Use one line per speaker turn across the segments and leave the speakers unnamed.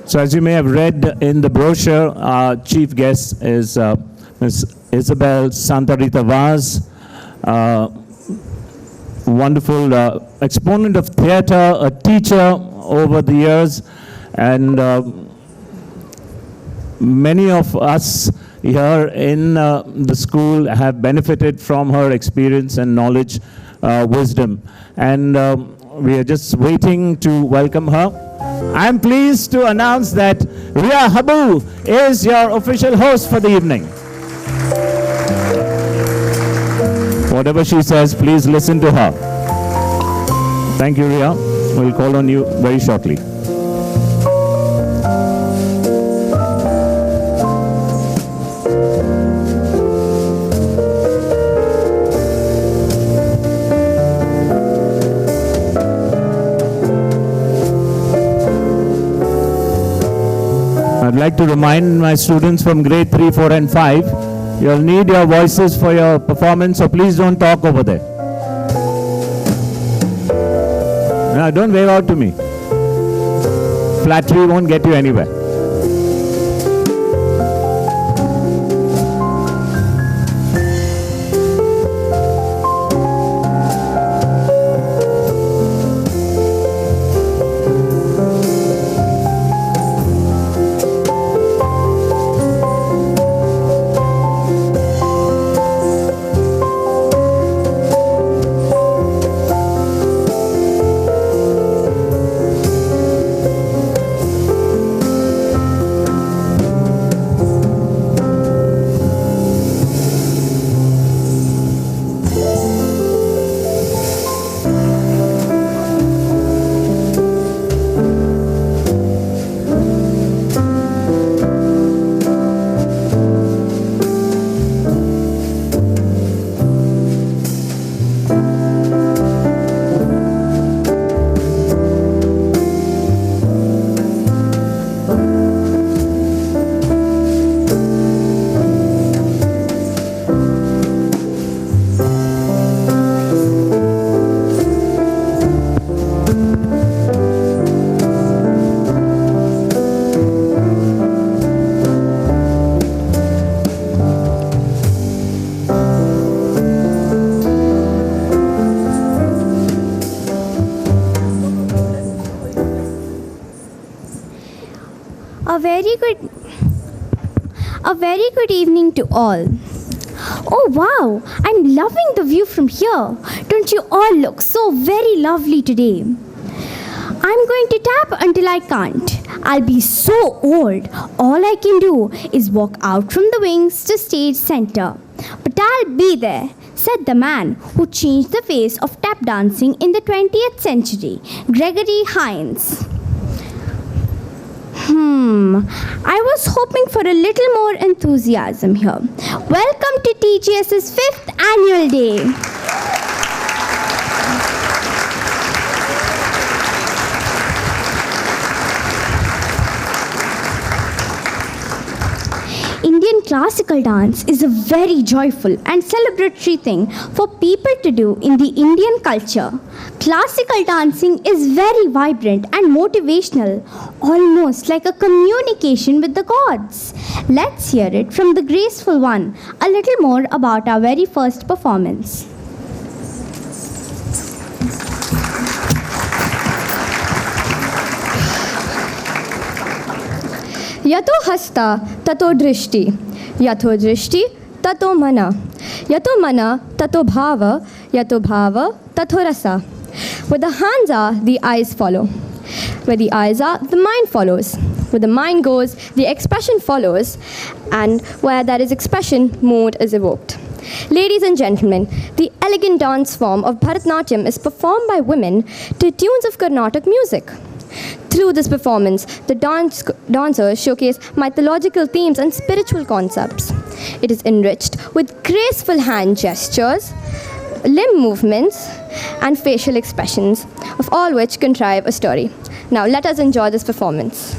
So as you may have read in the brochure, our chief guest is Ms. Isabel Santa Rita Vaz, wonderful exponent of theater, a teacher over the years, and many of us here in the school have benefited from her experience and knowledge, wisdom. And we are just waiting to welcome her. I'm pleased to announce that Ria Habu is your official host for the evening. Whatever she says, please listen to her. Thank you, Ria. We'll call on you very shortly. I'd like to remind my students from grade 3, 4 and 5, you'll need your voices for your performance, so please don't talk over there. Now, don't wave out to me. Flattery won't get you anywhere.
A very good evening to all. Oh wow, I'm loving the view from here. Don't you all look so very lovely today? I'm going to tap until I can't. I'll be so old. All I can do is walk out from the wings to stage center. But I'll be there, said the man who changed the face of tap dancing in the 20th century, Gregory Hines. I was hoping for a little more enthusiasm here. Welcome to TGS's 5th annual day. Indian classical dance is a very joyful and celebratory thing for people to do in the Indian culture. Classical dancing is very vibrant and motivational, almost like a communication with the gods. Let's hear it from the graceful one, a little more about our very first performance.
Yato hasta tato drishti, yato drishti tato mana, yato mana tato bhava, yato bhava tato rasa. Where the hands are, the eyes follow. Where the eyes are, the mind follows. Where the mind goes, the expression follows. And where there is expression, mood is evoked. Ladies and gentlemen, the elegant dance form of Bharatanatyam is performed by women to tunes of Carnatic music. Through this performance, the dancers showcase mythological themes and spiritual concepts. It is enriched with graceful hand gestures, limb movements, and facial expressions, of all which contrive a story. Now let us enjoy this performance.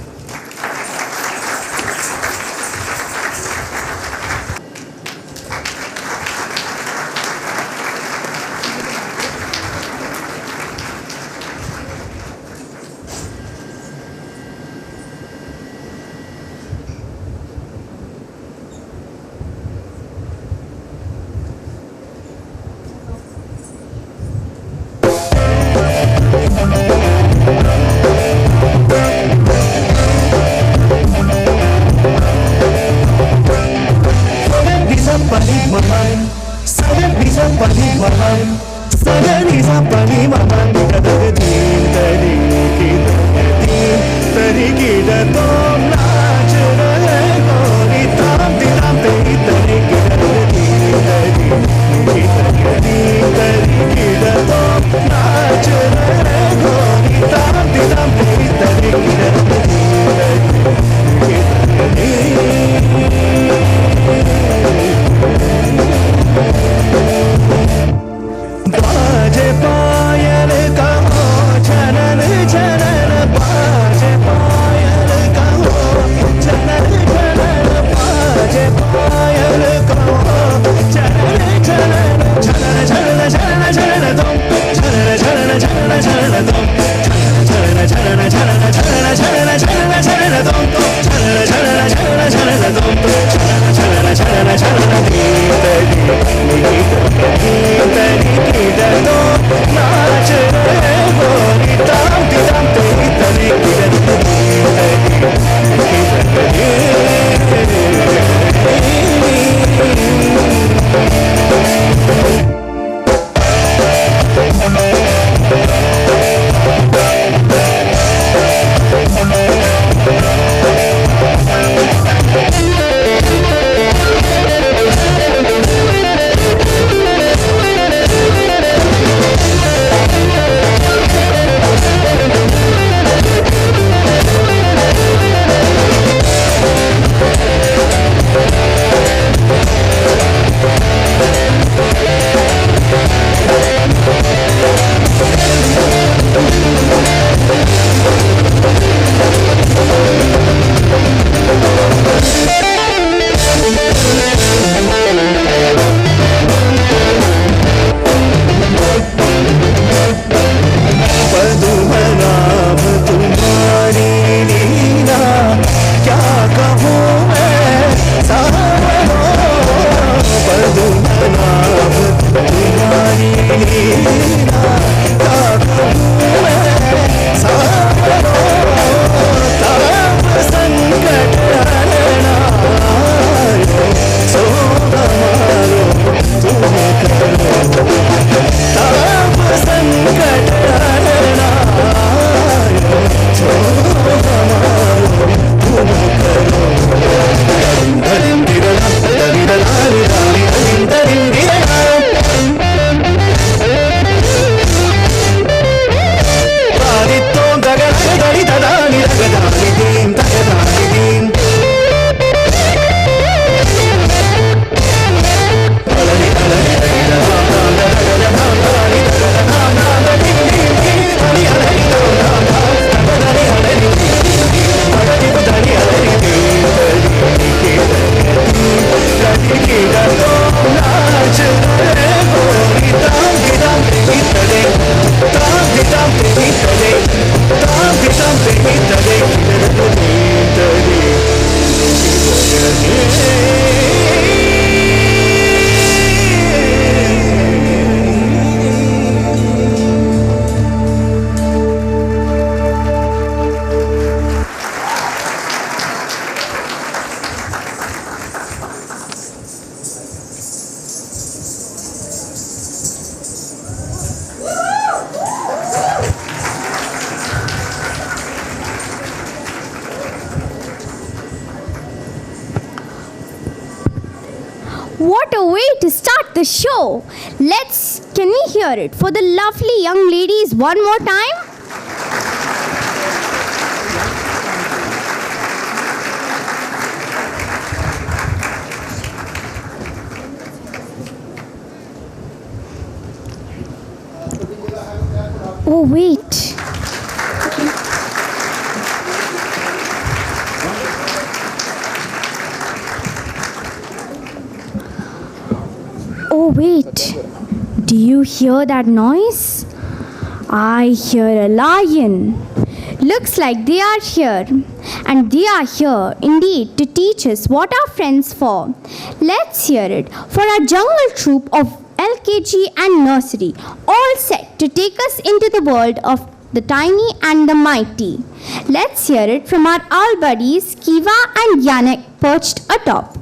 What a way to start the show. Can we hear it for the lovely young ladies one more time? Oh, wait. Oh, wait. Do you hear that noise? I hear a lion. Looks like they are here. And they are here, indeed, to teach us what our friends for. Let's hear it for our jungle troop of LKG and nursery, all set to take us into the world of the tiny and the mighty. Let's hear it from our owl buddies Kiva and Yannick perched atop.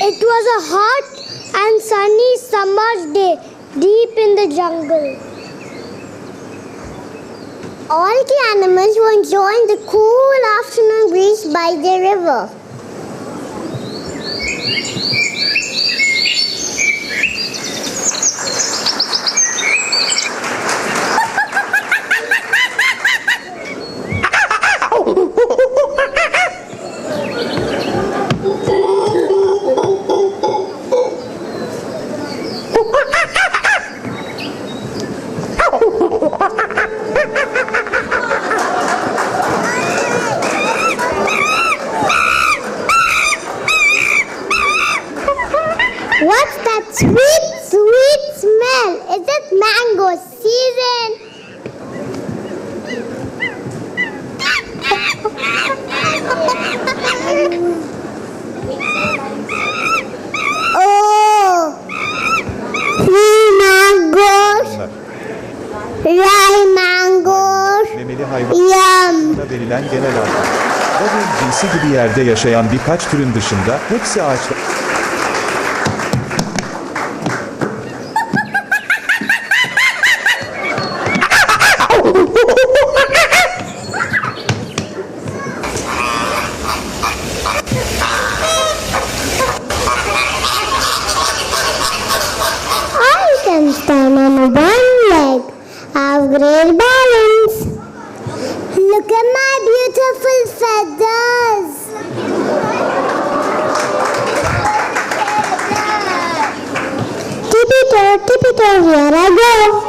It was a hot and sunny summer's day deep in the jungle. All the animals were enjoying the cool afternoon breeze by the river. What's that sweet, sweet smell? Is it mango season? Oh, free mangoes, dry mangoes,
Memeli
yum.
hayvanlara verilen genel ad. Bobby cinsi gibi yerde yaşayan birkaç türün dışında hepsi ağaçlar.
I can stand on one leg. I have great balance. Look at my beautiful feathers. Tippy-toe, here I go.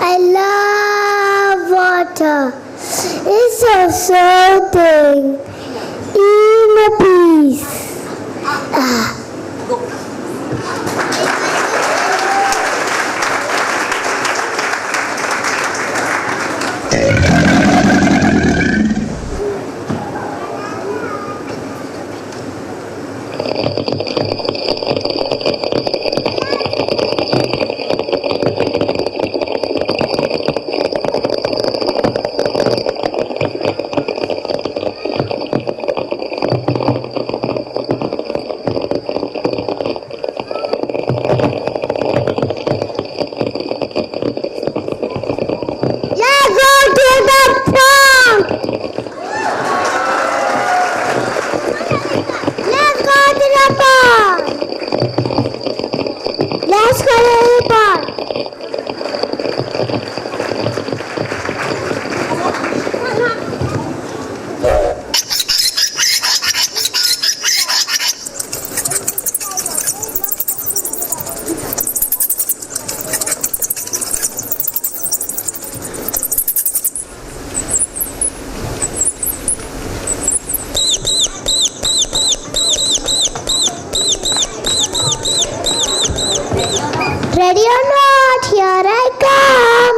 I love water. It's so soothing. Inner peace. Let's go to the park. Ready or not, here I come.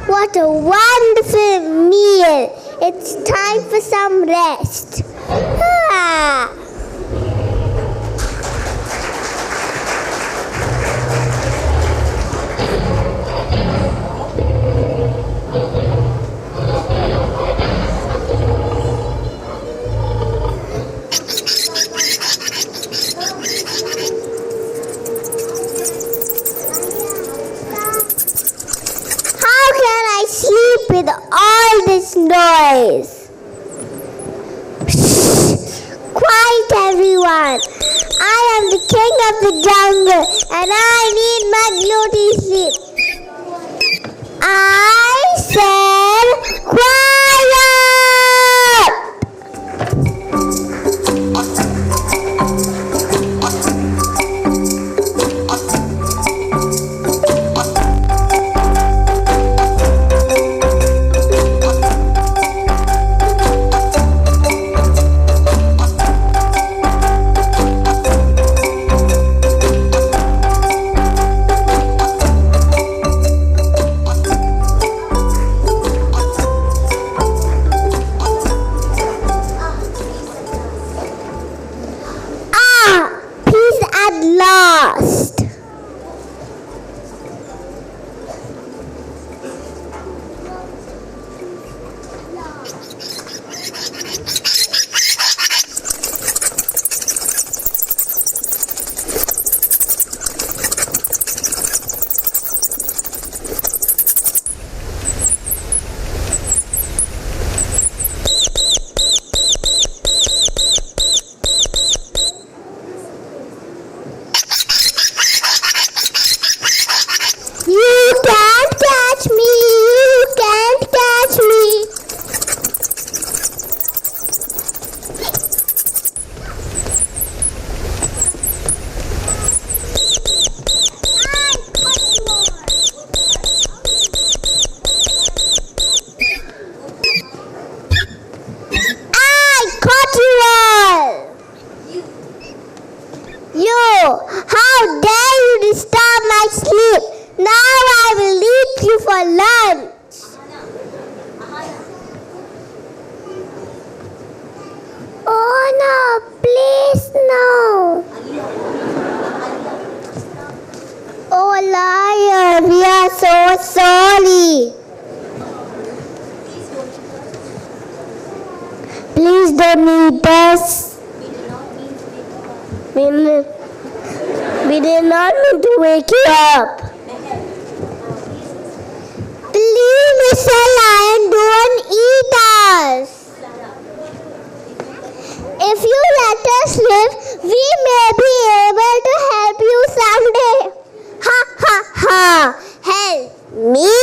What a wonderful meal. It's time for some rest. Ah. Sleep with all this noise. Shh. Quiet, everyone. I am the king of the jungle and I need my beauty sleep. I said quiet. Last. How dare you disturb my sleep? Now I will eat you for lunch. Oh no, please no. Oh liar, we are so sorry. Please don't eat us. We did not mean to wake you up. Please, Mr. Lion, don't eat us. If you let us live, we may be able to help you someday. Ha ha ha! Help me?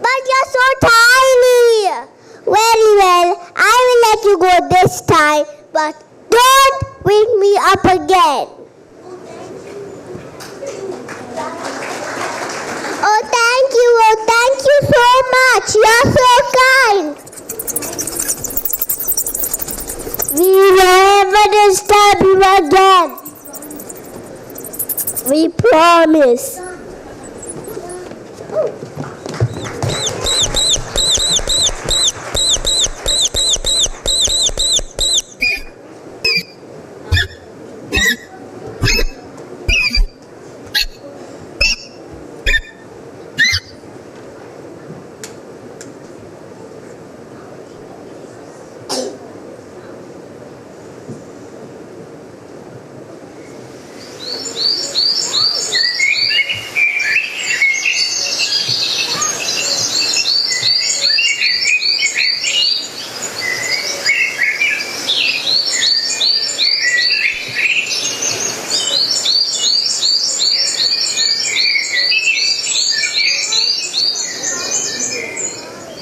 But you're so tiny. Very well, I will let you go this time, but don't wake me up again. Oh, thank you so much. You're so kind. We will never disturb you again. We promise.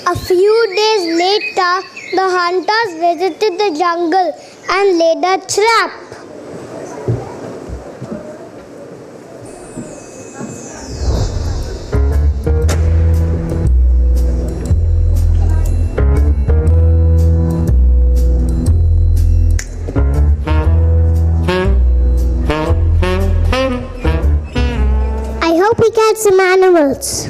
A few days later, the hunters visited the jungle and laid a trap. I hope we catch some animals.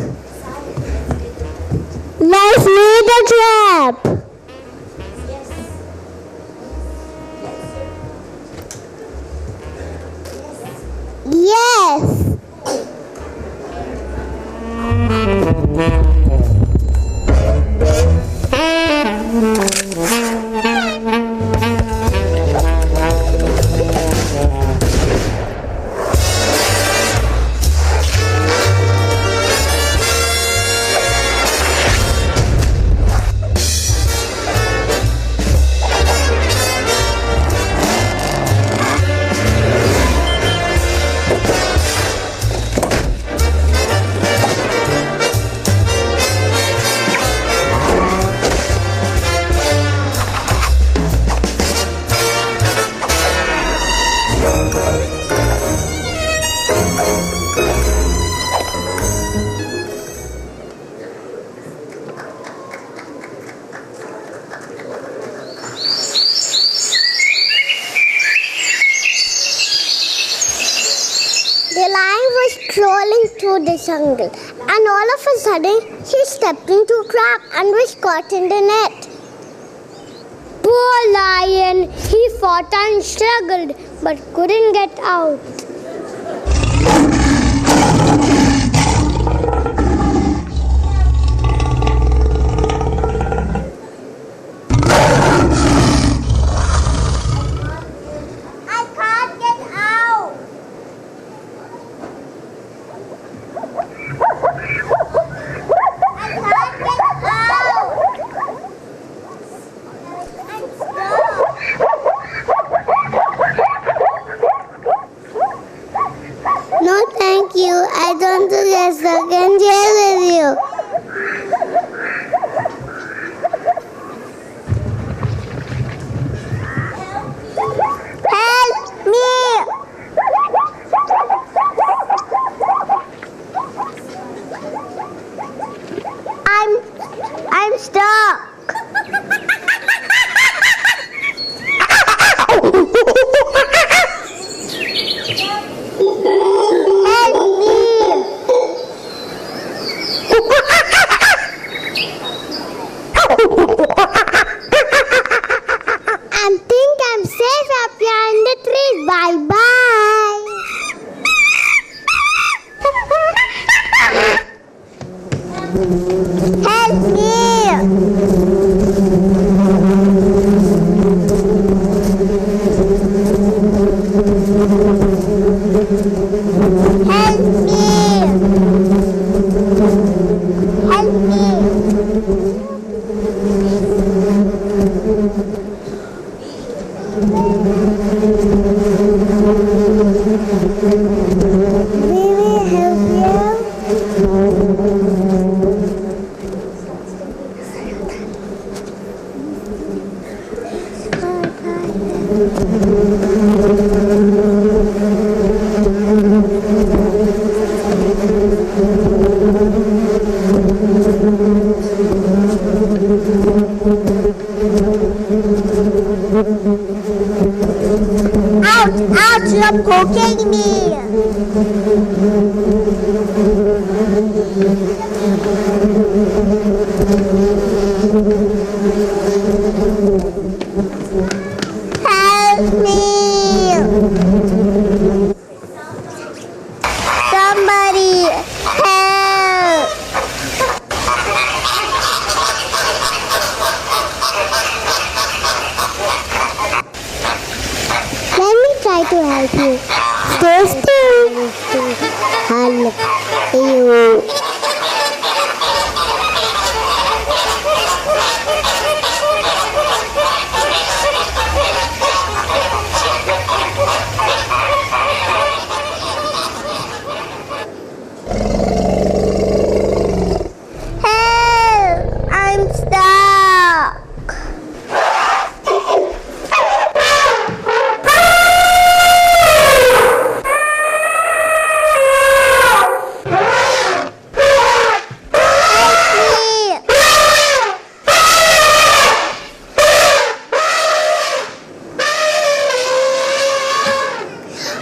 Let's lay the trap. Yes. The lion was crawling through the jungle, and all of a sudden he stepped into a trap and was caught in the net. Poor lion, he fought and struggled but couldn't get out. No, thank you. I don't do this again here with you. Help me! I'm stuck. Ouch, you're poking me. Help me. Somebody help. Let me try to help you. Stay still. Help you. Help! I'm stuck.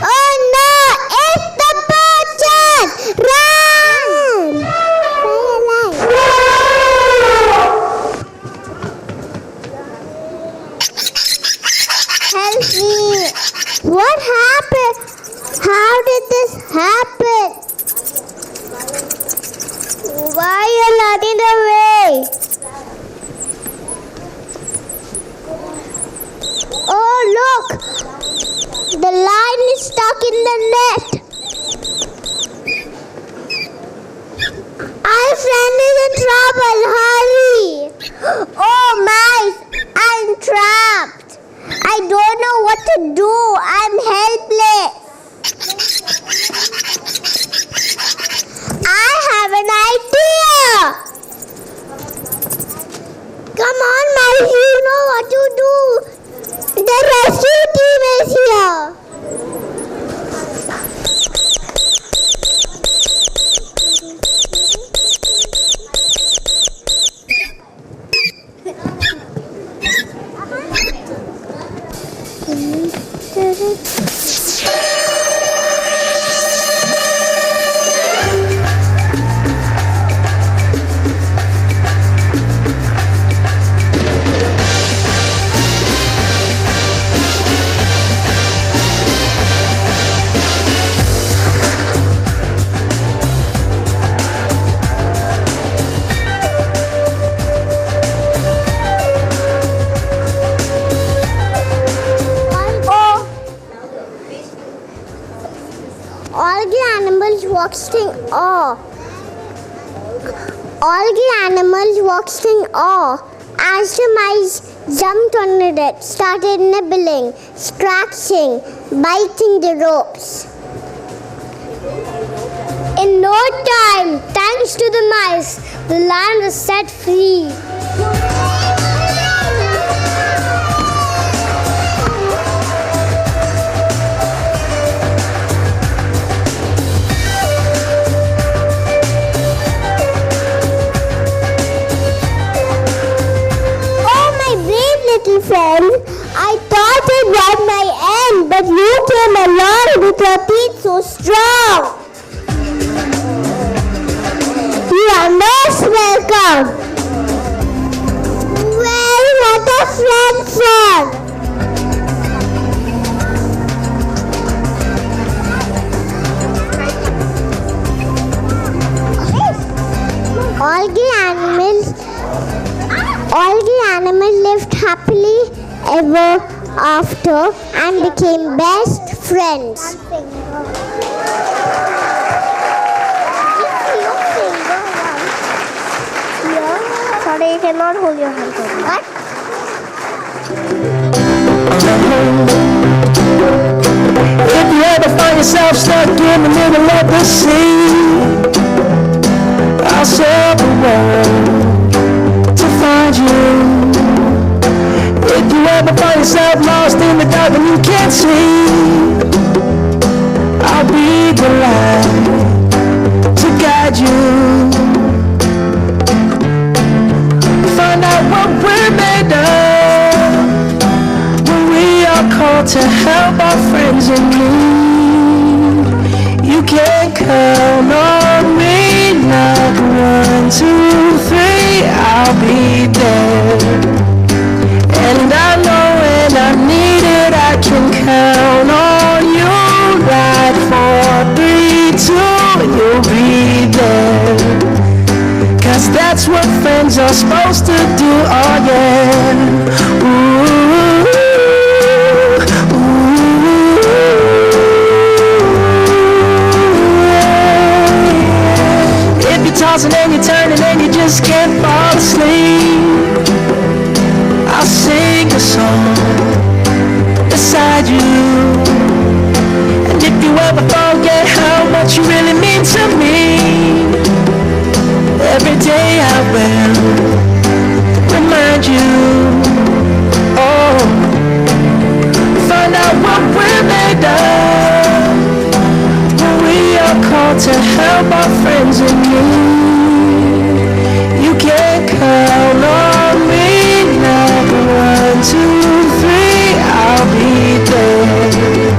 Oh no! It's the poachers! Run! Help me! What happened? How did this happen? Why are you running away? Oh look! The line is stuck in the net. Our friend is in trouble. Hurry! Oh my! I'm trapped. I don't know what to do. I'm helpless. I have an idea. Come on, Miles. You know what to do. The rescue team is here. All the animals walked in awe as the mice jumped on it, started nibbling, scratching, biting the ropes. In no time, thanks to the mice, the land was set free. Little friend, I thought it was my end, but you came along with your teeth so strong. You are most welcome. Well, what a friend for. All the animals lived happily ever after and became best friends. Sorry, you cannot hold your hand. What?
If you ever find yourself stuck in the middle of the sea, I'll sail the world to find you. If you ever find yourself lost in the dark and you can't see, I'll be the light to guide you. Find out what we're made of when we are called to help our friends friends in need. You can count on me like 1, 2, 3, I'll be there. And I know when I need it, I can count on you. Like 4, 3, 2, you'll be there. 'Cause that's what friends are supposed to do, oh yeah. Ooh, ooh, yeah. If you're tossing and you're turning and you just can't fall asleep, I'll sing a song beside you. And if you ever forget how much you really mean to me, every day I will remind you. Oh, find out what we're made of when we are called to help our friends in need. You can count on me like 1, 2, 3, I'll be there.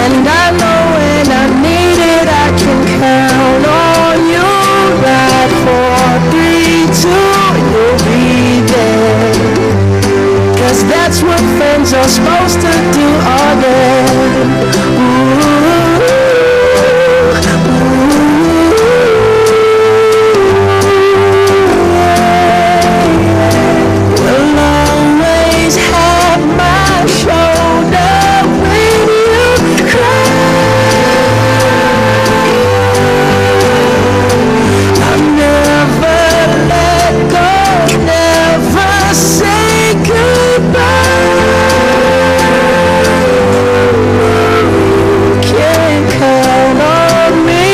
And I know when I need it, I can count on you. Right, 4, 3, 2, you'll be there. 'Cause that's what friends are supposed to do, oh yeah. Ooh, we'll always have my shoulder when you cry. I'll never let go, never say goodbye. Can't count on me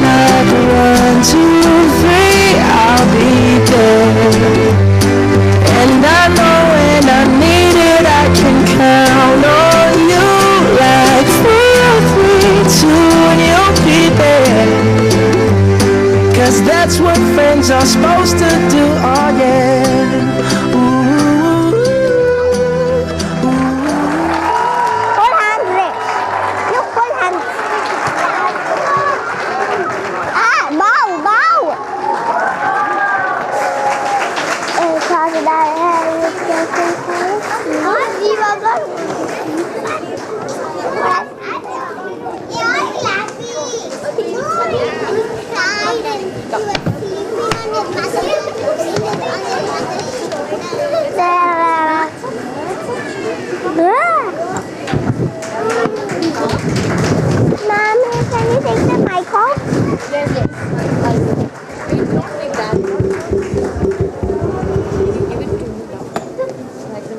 like 1, 2, 3, I'll be there. And I know when I need it, I can count on you. Like 4, 3, 2, and you'll be there. 'Cause that's what friends are supposed to do, oh yeah. Ooh,
Full hand raise. Look, full hand. Bow, bow. Crocodile hair, look at the Mommy, can you take the mic off?
Yes, yes. Like that. Give it to me now. Like them.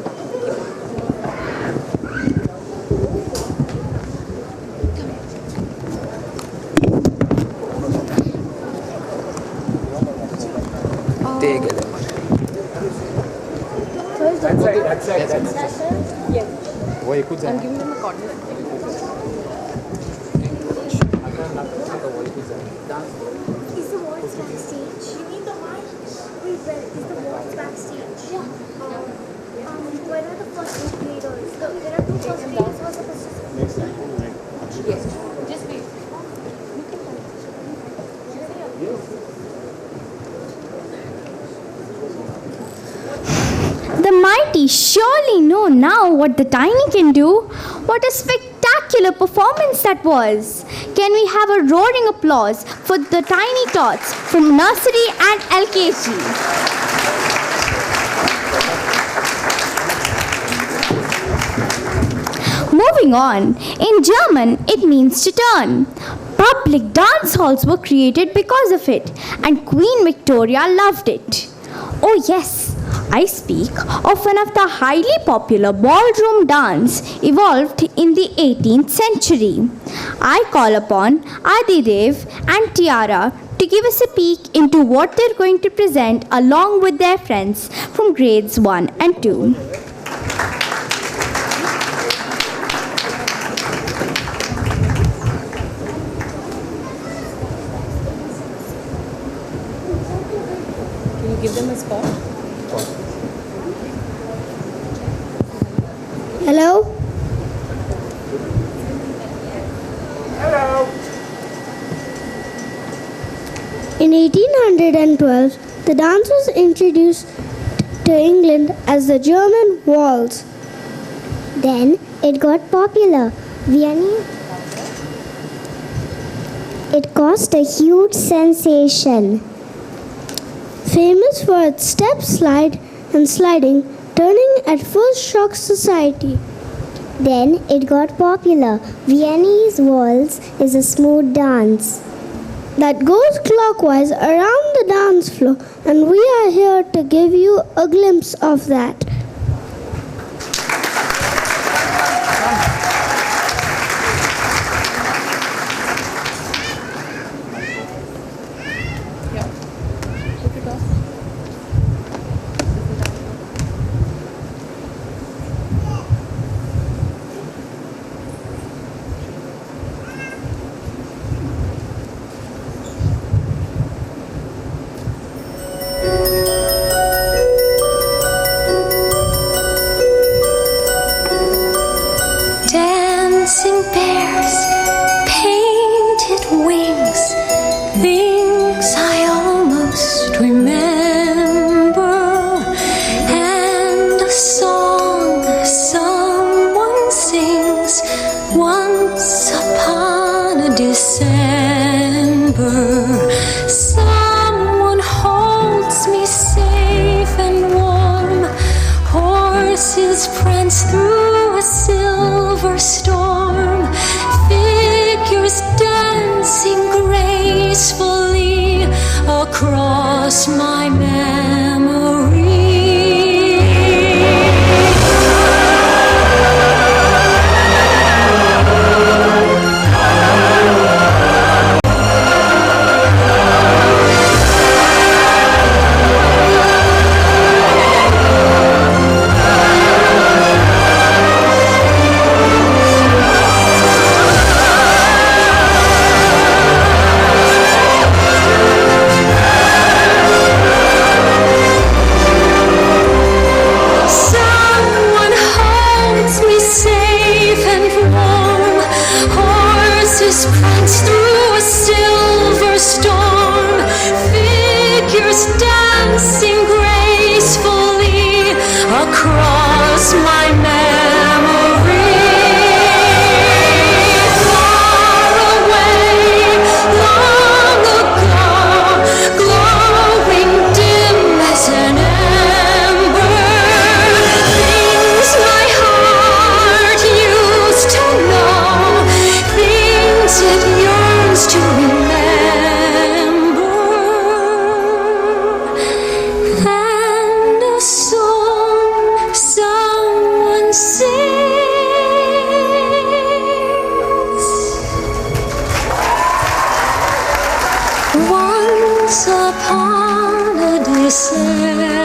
वो एक कुछ
I'm giving them a coordinate.
Is the waltz backstage? You mean the mic? Wait, where is the waltz backstage? Yeah. Where are the first eight graders? There are 2 first graders who are supposed to
Yes. Just wait.
The mighty surely know now what the tiny can do. What a spectacular performance that was. Can we have a roaring applause for the tiny tots from nursery and LKG? Moving on, in German it means to turn. Public dance halls were created because of it, and Queen Victoria loved it. Oh yes, I speak of one of the highly popular ballroom dance evolved in the 18th century. I call upon Adidev and Tiara to give us a peek into what they're going to present along with their friends from grades 1 and 2.
Can you give them a spot?
Hello? In 1812, the dance was introduced to England as the German waltz.
Then it got popular. It caused a huge sensation.
Famous for its step, slide, and sliding, turning at first shocked society.
Then it got popular. Viennese waltz is a smooth dance
that goes clockwise around the dance floor, and we are here to give you a glimpse of that.
Dancing bears, painted wings, things I almost remember, and a song someone sings once upon a December. Someone holds me safe and warm, horses prance through a silver storm, figures dancing gracefully across my memory. Prance through a silver storm, figures dancing gracefully across my memory. Far away, long ago, glowing dim as an ember, things my heart used to know, it yearns to remember, and a song someone sings once upon a December.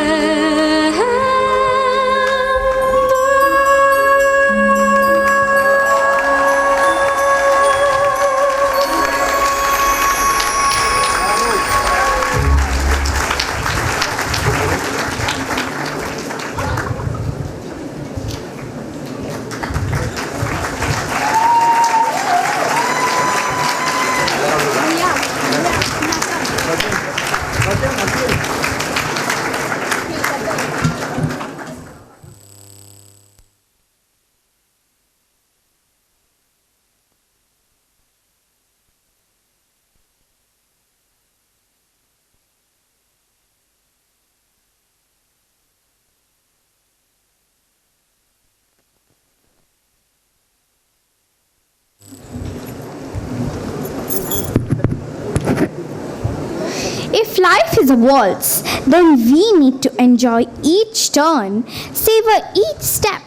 If life is a waltz, then we need to enjoy each turn, savor each step,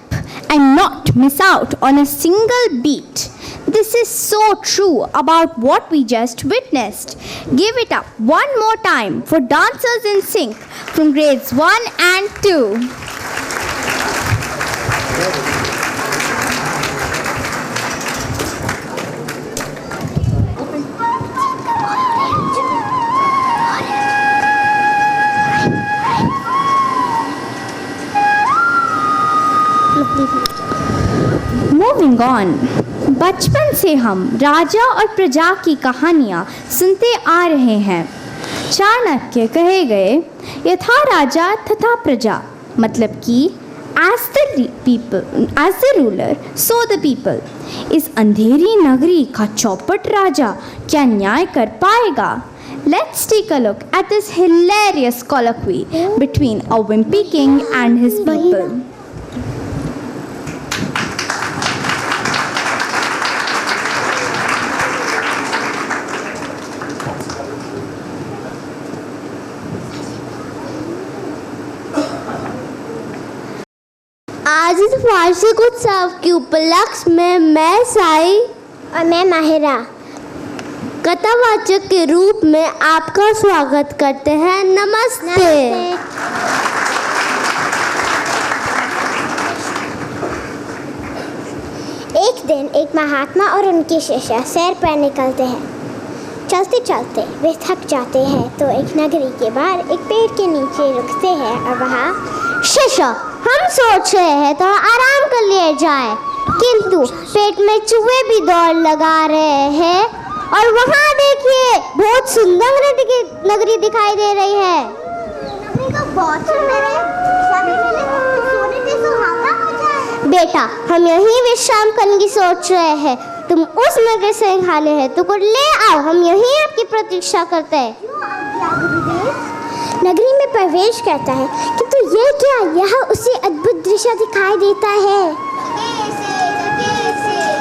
and not miss out on a single beat. This is so true about what we just witnessed. Give it up one more time for Dancers in Sync from grades 1 and 2. Moving on, बचपन से हम राजा और प्रजा की कहानियाँ सुनते आ रहे हैं. चाणक्य कहे गए यथा राजा तथा प्रजा, मतलब कि as the ruler so the people। इस अंधेरी नगरी का चौपट राजा क्या न्याय कर पाएगा? Let's take a look at this hilarious colloquy between a wimpy king and his people।
आज इस वार्षिक उत्सव के उपलक्ष्य में मैं साई और मैं माहिरा कथावाचक के रूप में आपका स्वागत करते हैं। नमस्ते। एक दिन एक महात्मा और उनके शिष्य सैर पर निकलते हैं। चलते चलते वे थक जाते हैं तो एक नगरी के बाहर एक पेड़ के नीचे रुकते हैं और वहाँ शिष्य हम सोच रहे हैं तो आराम कर लिए जाए, किंतु पेट में चूहे भी दौड़ लगा रहे हैं और वहाँ देखिए बहुत सुंदर नगरी दिखाई दे रही है। नगरी तो बहुत सुंदर है, सोने पे सुहावना हो जाए। बेटा हम यहीं विश्राम करने की सोच रहे हैं, तुम उस नगर से खाने हैं तो कुछ ले आओ, हम यहीं आपकी प्रतीक्षा करते हैं। नगरी में प्रवेश करता है किंतु ये क्या, यहाँ उसे अद्भुत दृश्य दिखाई देता है।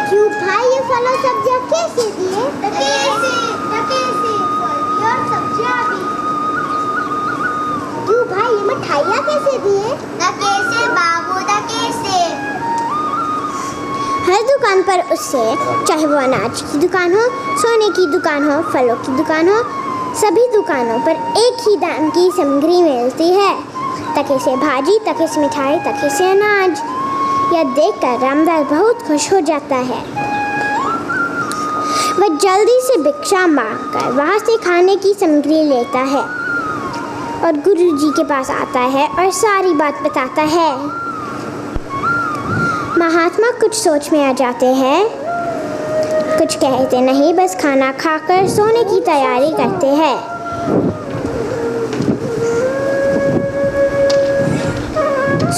क्यों भाई ये फल और सब्जियाँ कैसे दिए? क्यों भाई ये मिठाइयाँ कैसे दिए? बाबू हर दुकान पर उससे, चाहे वो अनाज की दुकान हो, सोने की दुकान हो, फलों की दुकान हो, सभी दुकानों पर एक ही दाम की सामग्री मिलती है। तके से भाजी, तके से मिठाई, तके से अनाज। यह देखकर रामदास बहुत खुश हो जाता है। वह जल्दी से भिक्षा मांगकर वहाँ से खाने की सामग्री लेता है और गुरुजी के पास आता है और सारी बात बताता है। महात्मा कुछ सोच में आ जाते हैं, कुछ कहते नहीं, बस खाना खाकर सोने की तैयारी करते हैं।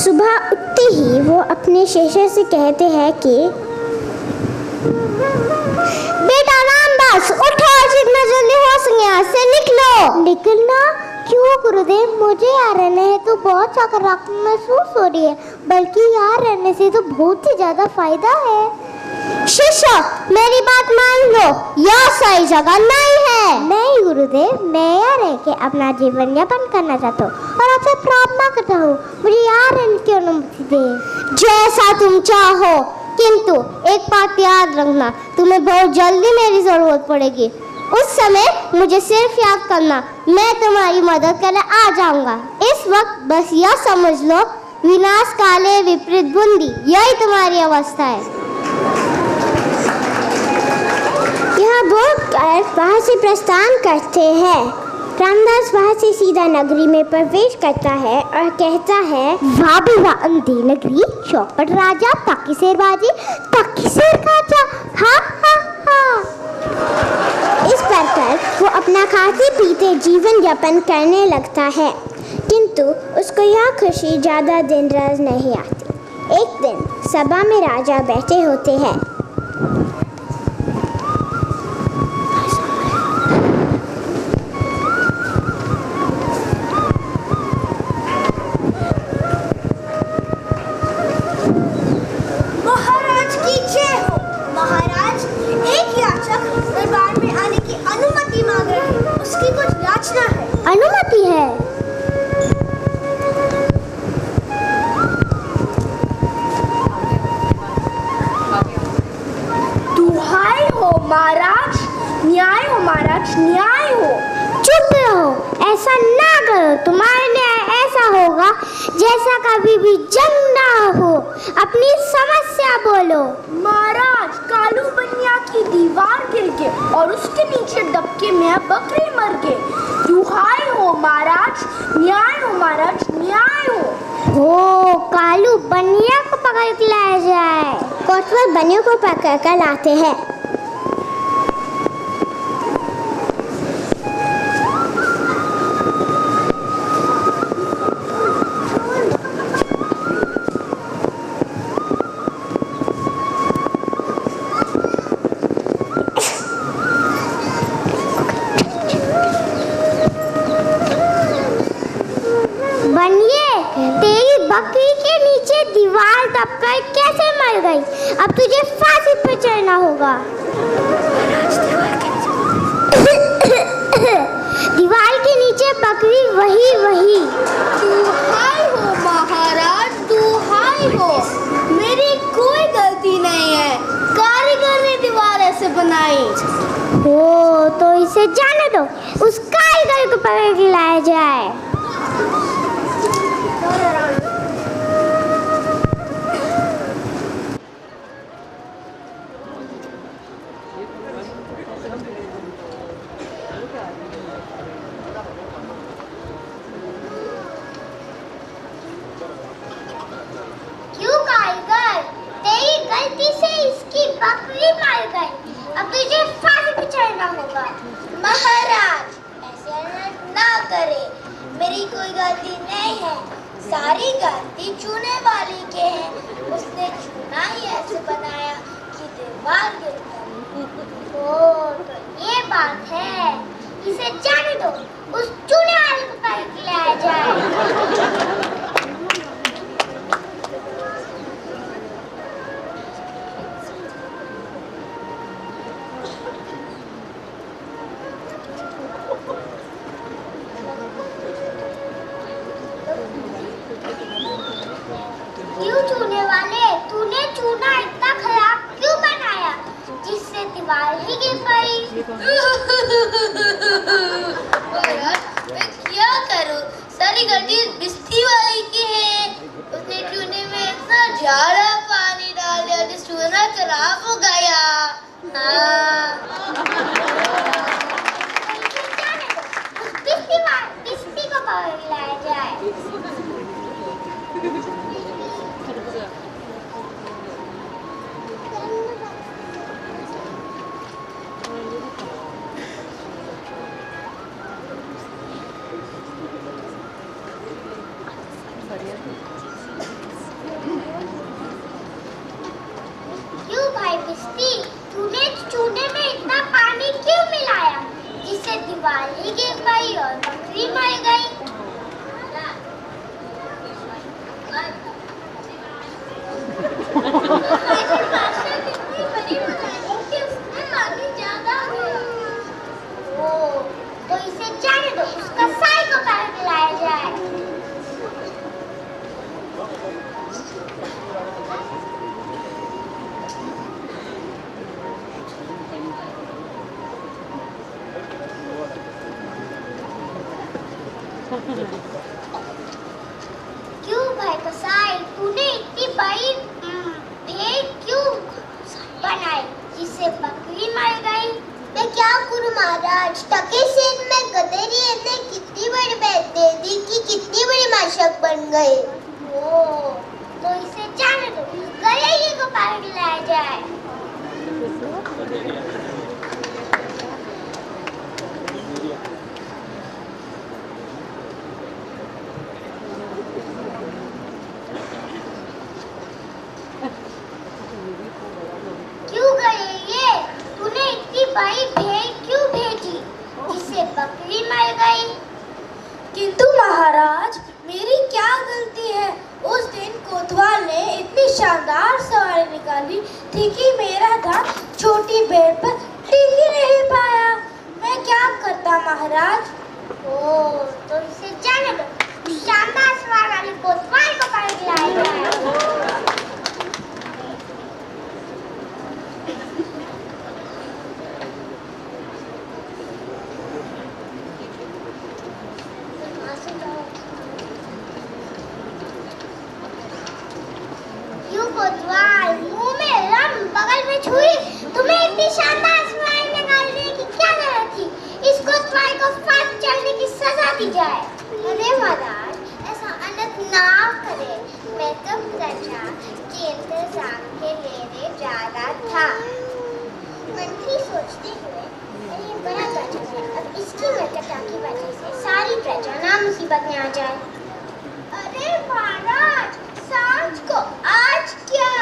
सुबह उठते ही वो अपने शिष्य से कहते हैं कि बेटा रामदास उठो, जितना जल्दी हो सके यहाँ से निकलो। निकलना क्यों गुरुदेव? मुझे यहाँ रहने है तो बहुत सकारात्मक महसूस हो रही है, बल्कि यहाँ रहने से तो बहुत ही ज्यादा फायदा है। शिष्य मेरी बात मान लो, यह सही जगह नहीं है। नहीं गुरुदेव, मैं यहाँ रह के अपना जीवन यापन करना चाहता हूँ और आपसे प्रार्थना करता हूँ, मुझे यहाँ रहने की अनुमति दे। जैसा तुम चाहो, किंतु एक बात याद रखना, तुम्हें बहुत जल्दी मेरी जरूरत पड़ेगी। उस समय मुझे सिर्फ याद करना, मैं तुम्हारी मदद करने आ जाऊंगा। इस वक्त बस यह समझ लो, विनाश काले विपरीत बुद्धि, यही तुम्हारी अवस्था है। यह बोलकर वहाँ से प्रस्थान करते हैं। रामदास वहाँ से सीधा नगरी में प्रवेश करता है और कहता है, वाह भी वाह, अंधी नगरी, चौपट राजा, ताकि शेरबाजी, ताकि शेर खाचा, हा हा हा। इस प्रकार वो अपना खाते पीते जीवन यापन करने लगता है, किंतु उसको यह खुशी ज़्यादा दिन रात नहीं आती। एक दिन सभा में राजा बैठे होते हैं।
महाराज की जय हो। महाराज, एक याचक दरबार में आने की अनुमति मांग रहे हैं, उसकी कुछ याचना है।
अनुमति है?
दुहाई हो महाराज, न्याय हो महाराज, न्याय हो।
चुप रहो, ऐसा ना करो, तुम्हारे न्याय ऐसा होगा जैसा कभी भी जंग ना हो। अपनी समस्या बोलो।
महाराज, कालू बनिया की दीवार गिर गई और उसके नीचे दबके में बकरी मर गए। दुहाई हो महाराज, न्याय हो महाराज, न्याय हो।
कालू बनिया को पकड़ के लाया जाए। कोतवाल बनिया को पकड़ कर लाते हैं। होगा। दीवार के नीचे बकरी वही वही।
दुहाई हो महाराज, दुहाई हो, मेरी कोई गलती नहीं है, कारीगर ने दीवार ऐसे बनाई।
हो तो इसे जाने दो, उस कारीगर को पकड़ के लाया जाए। क्यों कारीगर, तेरी गलती से इसकी बकरी मर गई, अब तुझे फांसी पे चढ़ना होगा।
महाराज ऐसे ना करे, मेरी कोई गलती नहीं है, सारी गलती चूने वाली के है। उसने चूना ही ऐसे बनाया कि दीवार गिर गई।
ओ तो ये बात है, इसे जाने दो, उस चूने वाले को पकड़ के लाया जाए। क्यों चूने वाले, तूने चूना इतना खराब क्यों बनाया जिससे दीवार ही गिर पड़ी?
मैं क्या करूं, सारी गलती बिस्ती वाली की है। उसने चूने में इतना ज्यादा पानी डाल दिया कि चूना खराब हो गया।
बिस्ती को पकड़ के लाया जाए। क्यों भाई बिस्ती, तूने चूने में इतना पानी क्यों मिलाया जिससे दीवार ही गिर गई और बकरी मर गई? कितनी बड़ी बनाई कि उसमें पानी ज्यादा गया। ओ तो इसे जाने दो, उसका साई को पकड़ के लाया जाए। क्यों भाई कसाई, तूने इतनी बड़ी भेड़ क्यों बनाई जिससे बकरी मर गई?
मैं क्या करूं महाराज, टके सेन में गधेरी ने कितनी बड़ी भेद दे दी कि कितनी बड़ी माशक बन गए।
ओ तो इसे जाने दो, गधेरी को पकड़ के लाया जाए। क्यों गए ये, तूने इतनी बड़ी भेड़ क्यों भेजी जिससे बकरी मर गई?
किंतु महाराज मेरी क्या गलती है, उस दिन कोतवाल ने इतनी शानदार सवारी निकाली थी कि मेरा दांत छोटी भेड़ पर टिक ही नहीं पाया। मैं क्या करता महाराज?
ओ तो इसे जाने दो, शानदार सवार वाली कोतवाल को पकड़ के लाया जाए। क्यों कोतवाल, मुंह में रम बगल में छुरी, तुम्हें इतनी शानदार सवारी निकालने की क्या जरूरत थी? इस कोतवाल को फांसी चढ़ने की सजा दी जाए।
अरे महाराज ऐसा अनर्थ ना करे, मैं तो प्रजा के इंतजाम के लिए जा रहा था।
मंत्री सोचते हुए, अरे बड़ा गजब है, अब इसकी मर्कता की वजह से सारी प्रजा ना मुसीबत में आ जाए।
अरे महाराज सांझ को आज क्या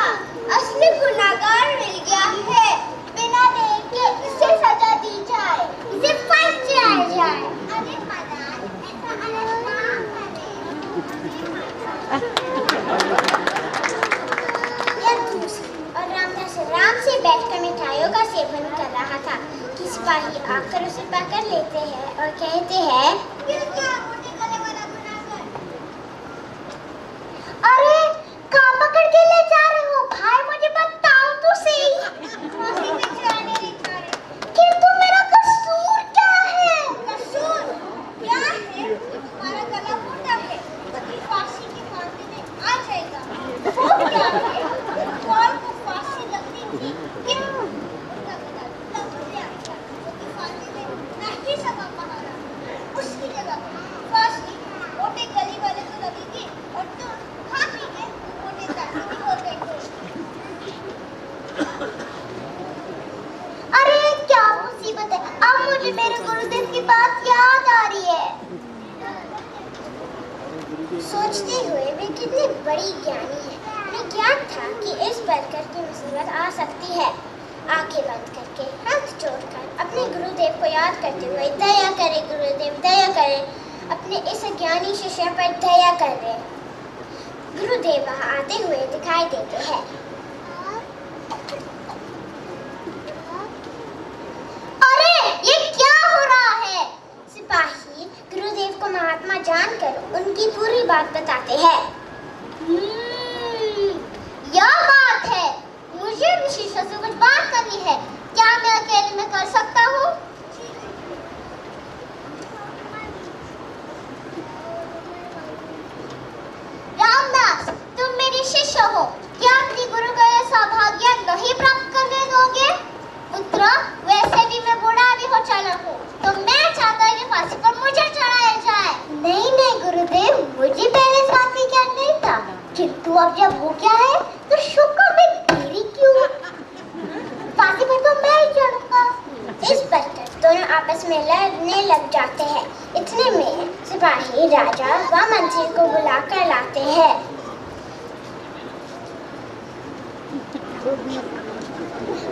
असली गुनाहगार मिल गया है, बिना देर के इसे सजा दी जाए,
इसे फांसी चढ़ाया जाए।
अरे महाराज ऐसा अनर्थ ना करे।
और रामदास आराम से बैठकर मिठाइयों
सिपाही आकर उसे पकड़ लेते हैं और कहते हैं, "ये क्या मोटे गले वाला गुनाहगार?" अरे कहाँ पकड़ के ले जा रहे हो भाई, मुझे बताओ तो सही। फांसी पे चढ़ाने ले जा रहे। किंतु मेरा कसूर क्या है? कसूर क्या है? तुम्हारा गला मोटा है, कभी फांसी के फांदे में आ जाएगा। वो क्या है? कौन को फांसी लगनी थी, क्यों? उसका गला तब से आएगा, क्योंकि फांसी में नहीं सका महाराज। उसकी जगह फांसी मोटे गली वाले को लगेगी और तुम फांसी में मोटे दाढ़ी की हो गए। अरे क्या मुसीबत है, अब मुझे मेरे गुरुदेव की बात याद आ रही है। सोचते हुए वे कितनी बड़ी ज्ञानी है। उन्हें ज्ञान था कि इस प्रकार की मुसीबत आ सकती है। आंखें बंद करके हाथ जोड़कर अपने गुरुदेव को याद करते हुए, दया करें गुरुदेव, दया करें, अपने इस ज्ञानी शिष्य पर दया करें। गुरुदेव वहां आते हुए दिखाई देते हैं। अरे ये क्या हो रहा है? सिपाही गुरुदेव को महात्मा जानकर उनकी पूरी बात बताते हैं। यह बात है, मुझे अपने शिष्य से कुछ बात करनी है, क्या मैं अकेले में कर सकता हूँ? रामदास, तुम मेरे शिष्य हो, क्या अपनी गुरु का यह सौभाग्य नहीं प्राप्त करने दोगे? पुत्र, वैसे भी मैं बूढ़ा भी हो चला हूँ, तो मैं चाहता हूँ कि फांसी पर मुझे चढ़ाया जाए। नहीं नहीं गुरुदेव, मुझे पहले साथ में क्या नहीं था, किंतु अब जब हो गया है तो शुक्र में देरी क्यों? फांसी पर तो मैं ही चढ़ूंगा। इस पर दोनों आपस में लड़ने लग जाते हैं। इतने में सिपाही राजा व मंत्री को बुला कर लाते हैं।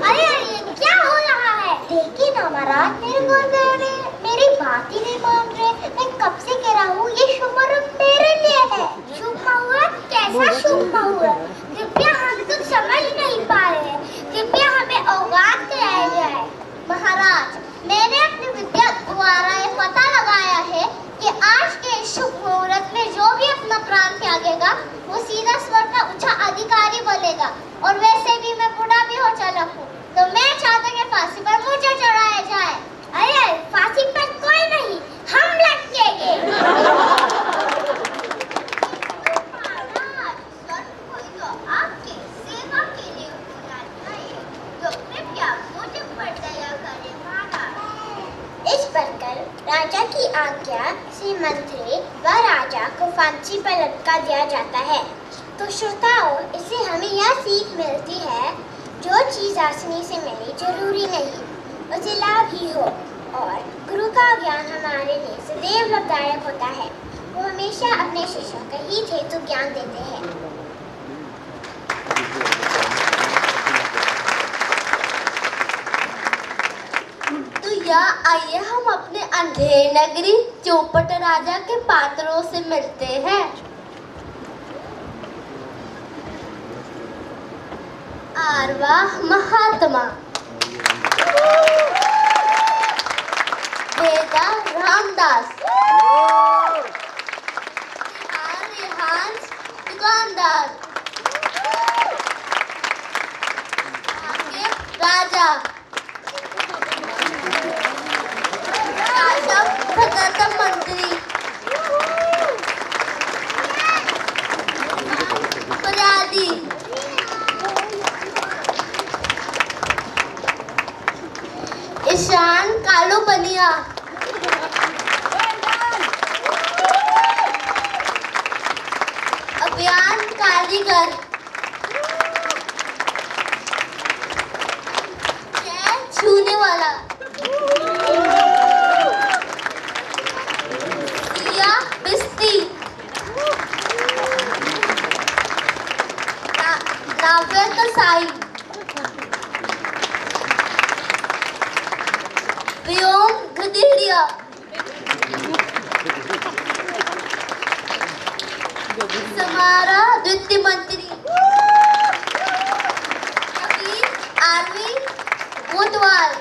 अरे ये क्या हो रहा है? देखिए ना महाराज, मेरे गुरुदेव ने मेरी बात ही नहीं मान रहे। मैं कब से कह रहा हूँ ये शुभ मुहूर्त मेरे लिए है। शुभ मुहूर्त? कैसा शुभ मुहूर्त? कृपया हम कुछ समझ नहीं पा रहे हैं, कृपया हमें अवगत कराया जाए। महाराज, मैंने अपनी विद्या द्वारा ये पता लगाया है कि आज के इस शुभ मुहूर्त में जो भी अपना प्राण त्यागेगा वो सीधा स्वर्ग का उच्च अधिकारी बनेगा। और वैसे भी मैं बूढ़ा भी हो चला हूँ, तो मैं चाहता हूँ कि फांसी पर मुझे चढ़ाया जाए। अरे फांसी पर कोई नहीं, हम लटकेंगे। आपके सेवा के लिए बुलाता है, तो कृपया मुझ पर दया करें महाराज। इस प्रकार राजा की आज्ञा से मंत्री व राजा को फांसी पर लटका दिया जाता है। तो श्रोताओं, इससे हमें यह सीख मिलती है, जो चीज़ आसानी से मिले जरूरी नहीं उसे लाभ ही हो। और गुरु का ज्ञान हमारे लिए सदैव लाभदायक होता है। वो हमेशा अपने शिष्यों का हित हेतु ज्ञान देते हैं। तो यहाँ आइए हम अपने अंधेर नगरी चौपट राजा के पात्रों से मिलते हैं। आरवा महात्मा, बेटा रामदास, दुकानदार, राजा, प्रथम मंत्री, फरियादी, ईशान कालू बनिया, अभियान कारीगर, छूने वाला, सिया बिस्ती, नाव्य कसाई, व्योम गधेड़िया, समारा द्वितीय मंत्री, अभी army Kotwal,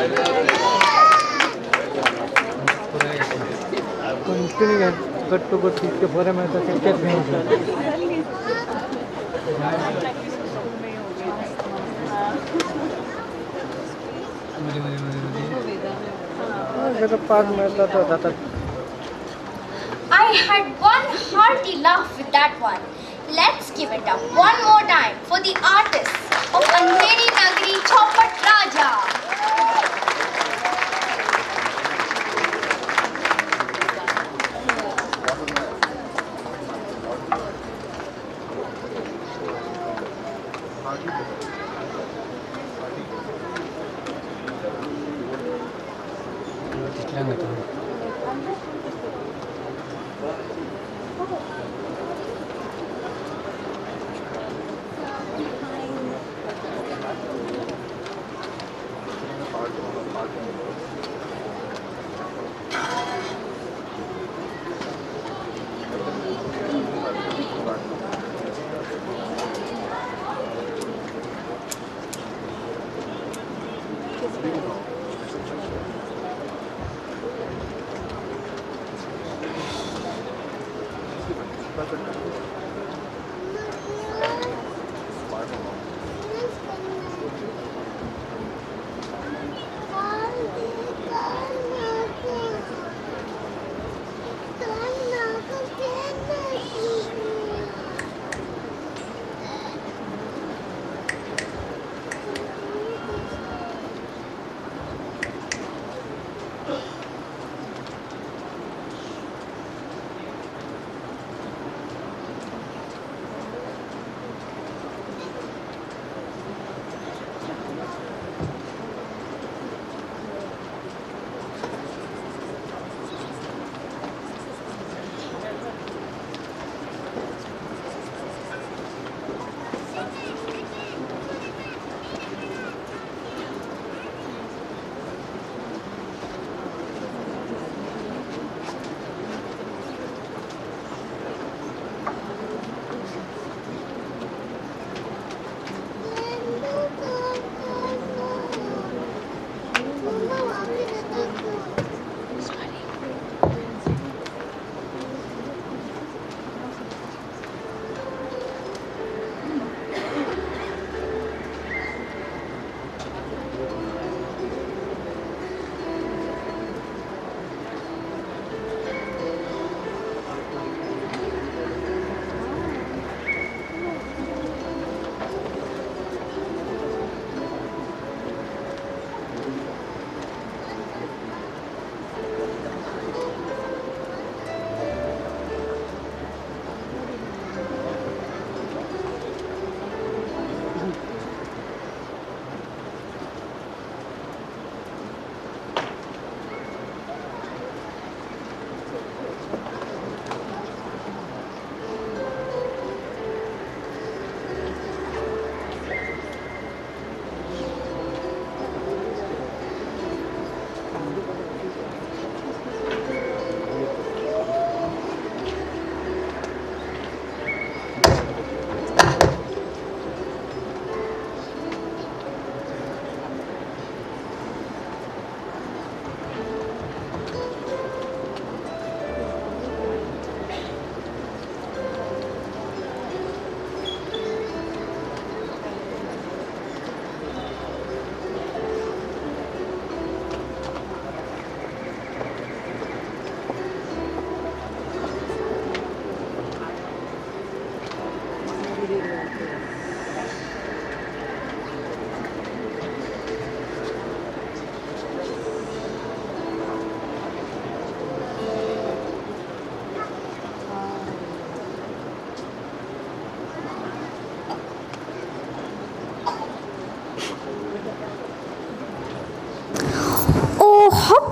I had one hearty laugh with that one. Let's give it up one more time for the artists of Andheri Nagari Chaupat Raja.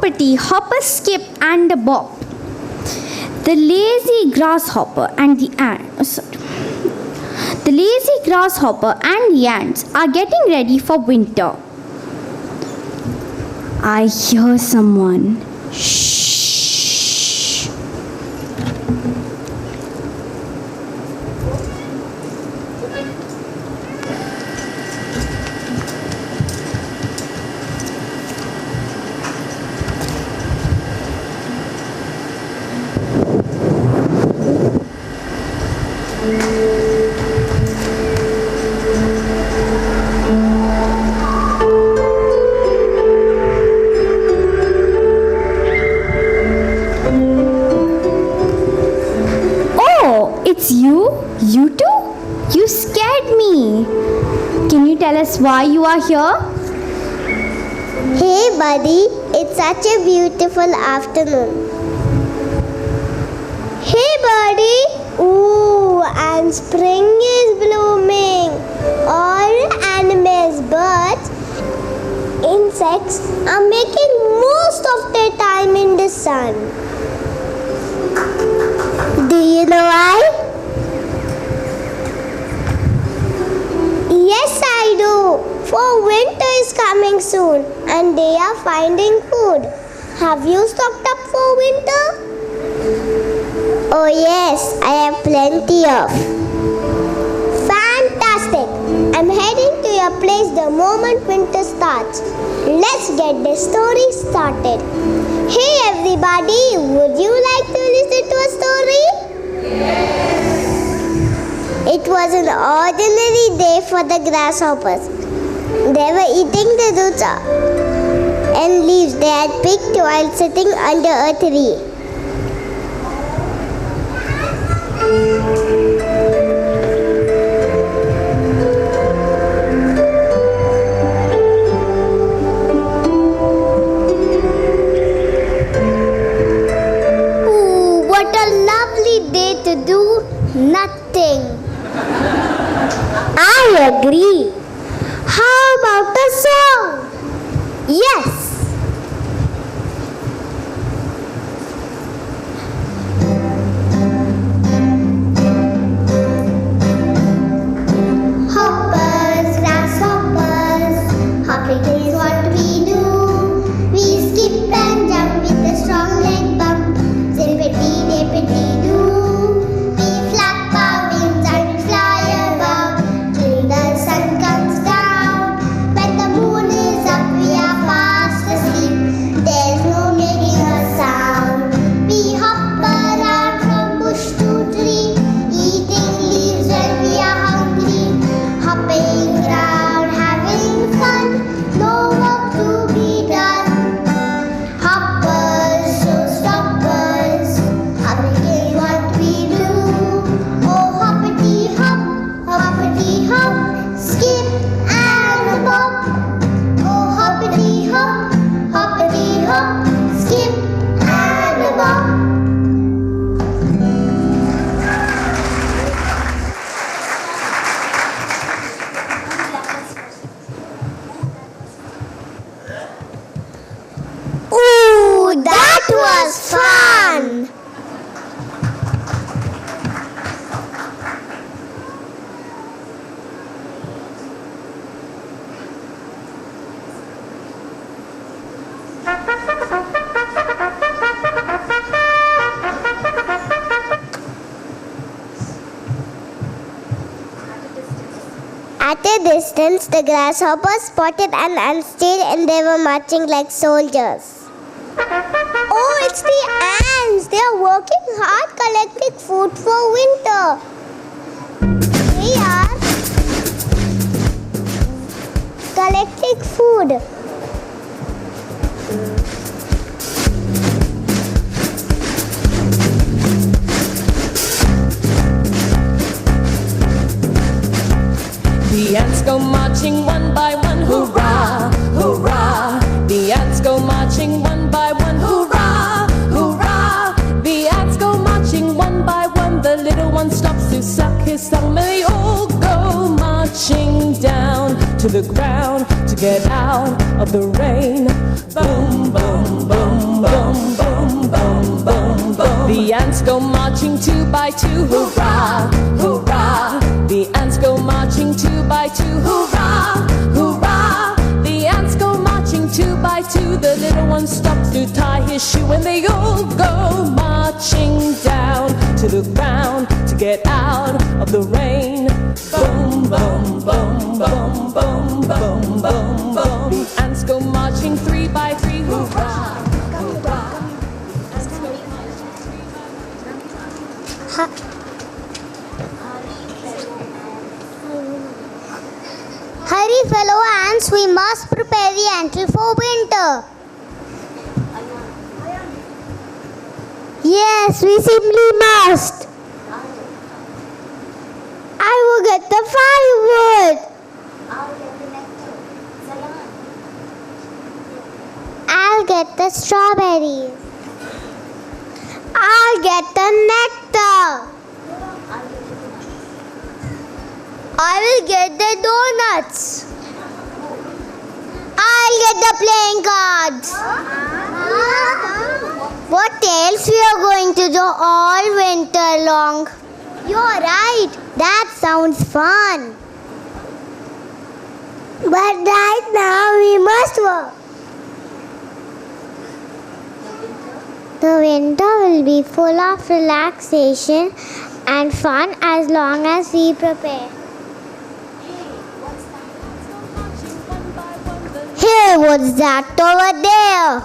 hoppity, hopper, skip, and a bop. The lazy grasshopper and the ant. Sorry. The lazy grasshopper and the ants are getting ready for winter. I hear someone. Shh. it's you? You too? You scared me. Can you tell us why you are here?
Hey buddy, it's such a beautiful afternoon. Hey buddy, ooh, and spring is blooming. All animals, birds, insects are making most of their time in the sun. Do you know why? Yes, I do. For winter is coming soon and they are finding food. Have you stocked up for winter? Oh yes, I have plenty of. Fantastic! I'm heading to your place the moment winter starts. Let's get the story started. Hey everybody, would you like to listen to a story? It was an ordinary day for the grasshoppers. They were eating the roots and leaves they had picked while sitting under a tree. Ooh, what a lovely day to do nothing. I agree. How about a song? Yes. Hoppers, grasshoppers, hopping is what we do. We skip and jump with a strong leg bump. Zippity, dippity, doo. We flap our wings and fly above till the sun comes down. When the moon is up, we are fast asleep. There's no making a sound. We hop around from bush to tree, eating leaves when we are hungry. Hopping around, having fun, no work to be done. Hoppers, showstoppers, hopping is what we do. Oh, hoppity hop, skip and a bop. Oh, hoppity hop, skip and a bop. Ooh, that was fun! At a distance, the grasshoppers spotted an ant stayed and they were marching like soldiers. Oh, it's the ants! They are working hard collecting food for winter. They are collecting food.
The ants go marching one by one, hurrah, hurrah. The ants go marching one by one, hurrah, hurrah. The ants go marching one by one. The little one stops to suck his thumb. They all go marching down to the ground to get out of the rain. Boom, boom, boom, boom, boom, boom, boom, boom. The ants go marching two by two, hurrah, hurrah. The ants go marching two by two, hurrah, hurrah. The ants go marching two by two. The little one stops to tie his shoe and they all go marching down to the ground to get out of the rain. Boom, boom, boom, boom, boom, boom, boom, boom. The ants go marching three by three, hurrah, hurrah.
Hurry, fellow ants, we must prepare the anthill for winter. Yes, we simply must. get the strawberries. I'll get the nectar. I will get the donuts. I'll get the playing cards. What else we are going to do all winter long? You're right. That sounds fun. But right now we must work. The winter will be full of relaxation and fun as long as we prepare. Hey, what's that over there?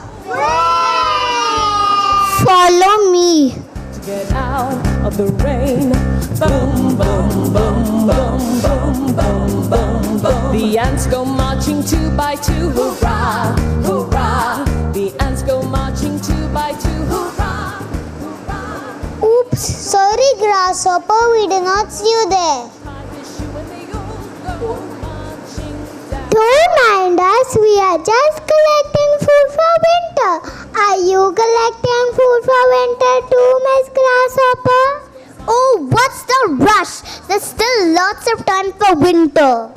Follow me.
To get out of the rain. Boom, boom, boom, boom, boom, boom, boom, boom. The ants go marching 2 by 2. Hurrah, hurrah. The ants go marching 2 by 2. Hurrah, hurrah.
Oops, sorry grasshopper, we did not see you there. Don't mind us, we are just collecting food for winter. Are you collecting food for winter too, Miss Grasshopper? Oh, what's the rush? There's still lots of time for winter.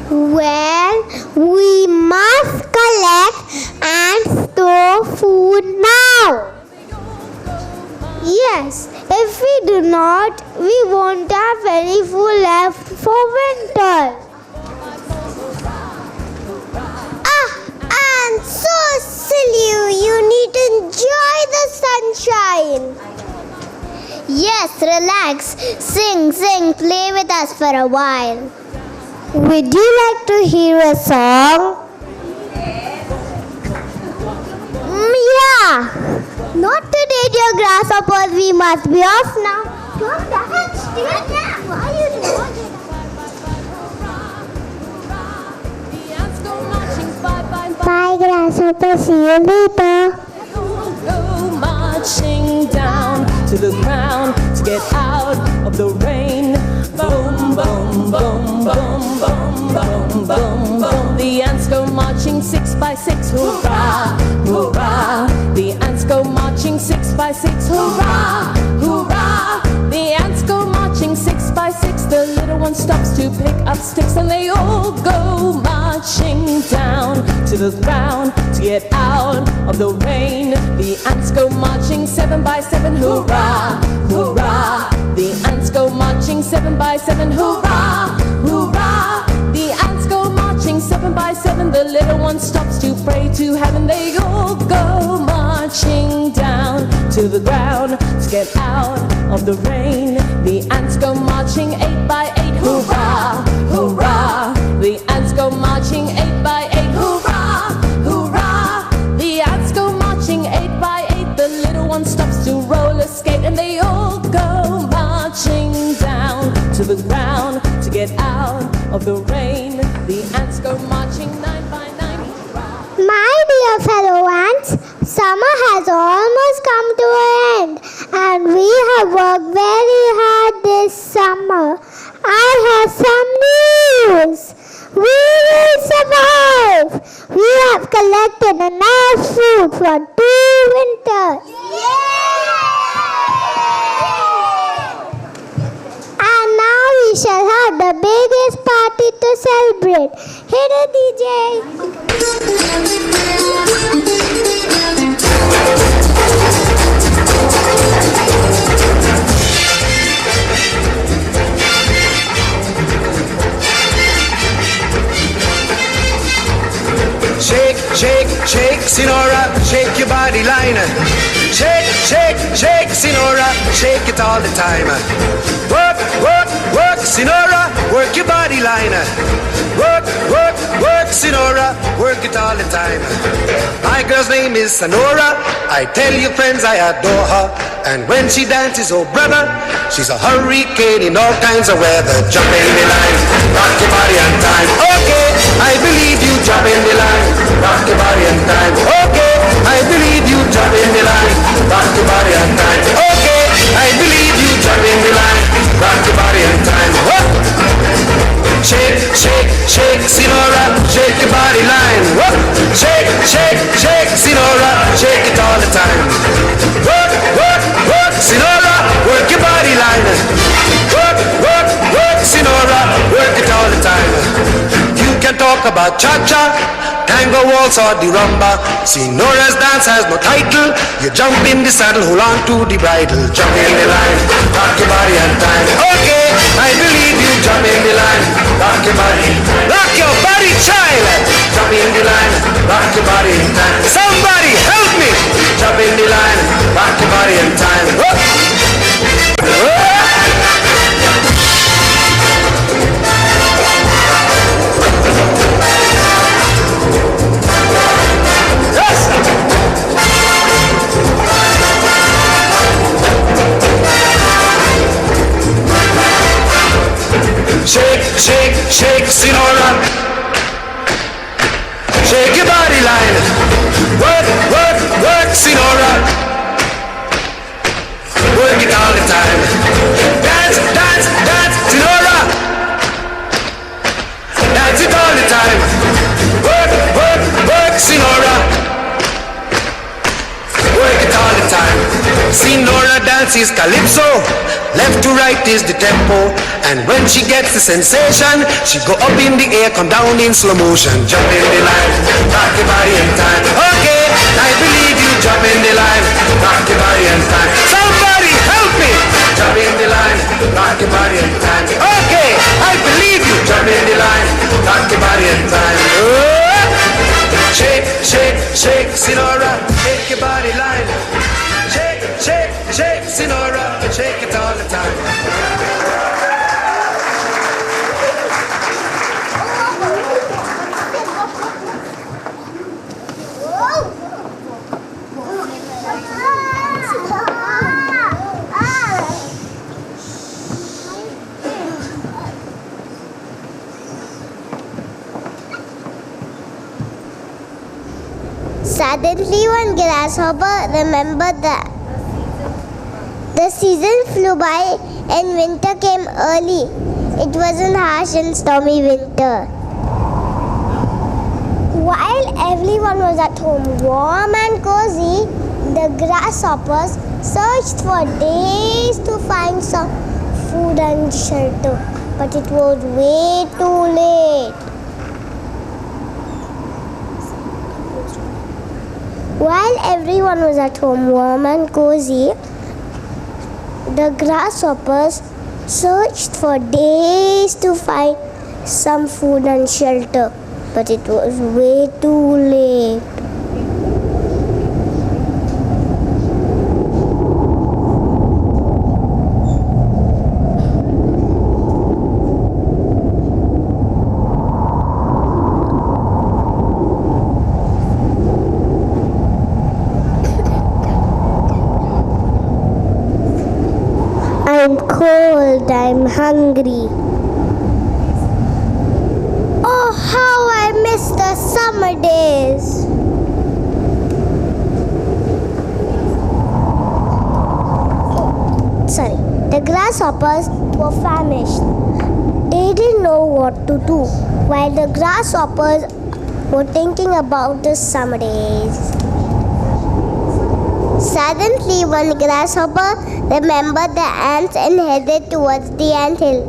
Well, we must collect and store food now. Yes, if we do not, we won't have any food left for winter. And so silly, you need to enjoy the sunshine. Yes, relax, sing, play with us for a while. Would you like to hear a song? Yeah. Not today, dear grasshoppers, we must be off now. Don't dance, stand up. Why are you doing it? Bye, grasshopper. See you later.
Go marching down to the ground to get out of the rain. Boom, boom, boom, boom, boom, boom, boom, boom. The ants go marching 6 by 6. Hurrah, hurrah. The ants go marching 6 by 6. Hurrah, hurrah. The ants go marching 6 by 6. The little one stops to pick up sticks and they all go marching down to the ground to get out of the rain. The ants go marching 7 by 7. Hurrah, hurrah. The ants go marching 7 by 7. Hurrah, hurrah. The ants go marching 7 by 7. The little one stops to pray to heaven. They all go marching down to the ground to get out of the rain. The ants go marching 8 by 8. Hurrah, hurrah. The ants go marching 8 by 8. Hurrah, hurrah. The ants go marching 8 by 8. The little one stops to roller skate and they all go marching down to the ground to get out of the rain. The ants go marching 9 by 9.
My dear fellow ants, summer has almost come to an end and we have worked very hard this summer. I have some news. We will survive. We have collected enough food for 2 winters. And now we shall have the biggest party to celebrate. Hit it, DJ.
Shake, shake, shake, Sinora, shake your body line. Shake, shake, shake, Sinora, shake it all the time. Work, work, work, Sinora, work your body line. Work, work, work, Sinora, work it all the time. My girl's name is Sonora. I tell you friends, I adore her. And when she dances, oh brother, she's a hurricane in all kinds of weather. Jump in the line, rock your body on time. Okay, I believe you, jump in the line, rock your body on time. Okay, I believe you, jump in the line, rock your body on time. Okay, I believe you, jump in the line, rock your body on time. Whoop. Shake, shake, shake, Sinora, shake your body line. Whoop. Shake, shake, shake, the time. Work, work, work, Sinora, work your body line. Work, work, work, Sinora, work it all the time. You can talk about cha-cha, tango waltz or the rumba. Sinora's dance has no title. You jump in the saddle, hold on to the bridle. Jump in the line, rock your body and time. Okay, I believe you. Jump in the line, rock your body, child. Jump in the line, rock your body in time. Somebody help me. Jump in the line, rock your body in time. Shake, shake, shake, Sinora. Shake your body line. Work, work, work, Sinora. Work it all the time. Dance, dance, dance, Sinora. Dance it all the time. Work, work, work, Sinora. Work it all the time. Sinora dances calypso. Left to right is the tempo. And when she gets the sensation, she go up in the air, come down in slow motion. Jump in the line, rock your body in time. Okay, I believe you. Jump in the line, rock your body in time. Somebody help me. Jump in the line, rock your body in time. Okay, I believe you. Jump in the line, rock your body in time. Shake, shake, shake, Sinora, shake your body line. Shake, shake, shake, Sinora, shake it all the time.
Suddenly one grasshopper remembered that the season flew by and winter came early. It was a harsh and stormy winter. While everyone was at home warm and cozy, the grasshoppers searched for days to find some food and shelter. But it was way too late. While everyone was at home warm and cozy, the grasshoppers searched for days to find some food and shelter, but it was way too late. I'm cold, I'm hungry. Oh, how I miss the summer days. The grasshoppers were famished. They didn't know what to do, while the grasshoppers were thinking about the summer days. Suddenly, one grasshopper remembered the ants and headed towards the anthill.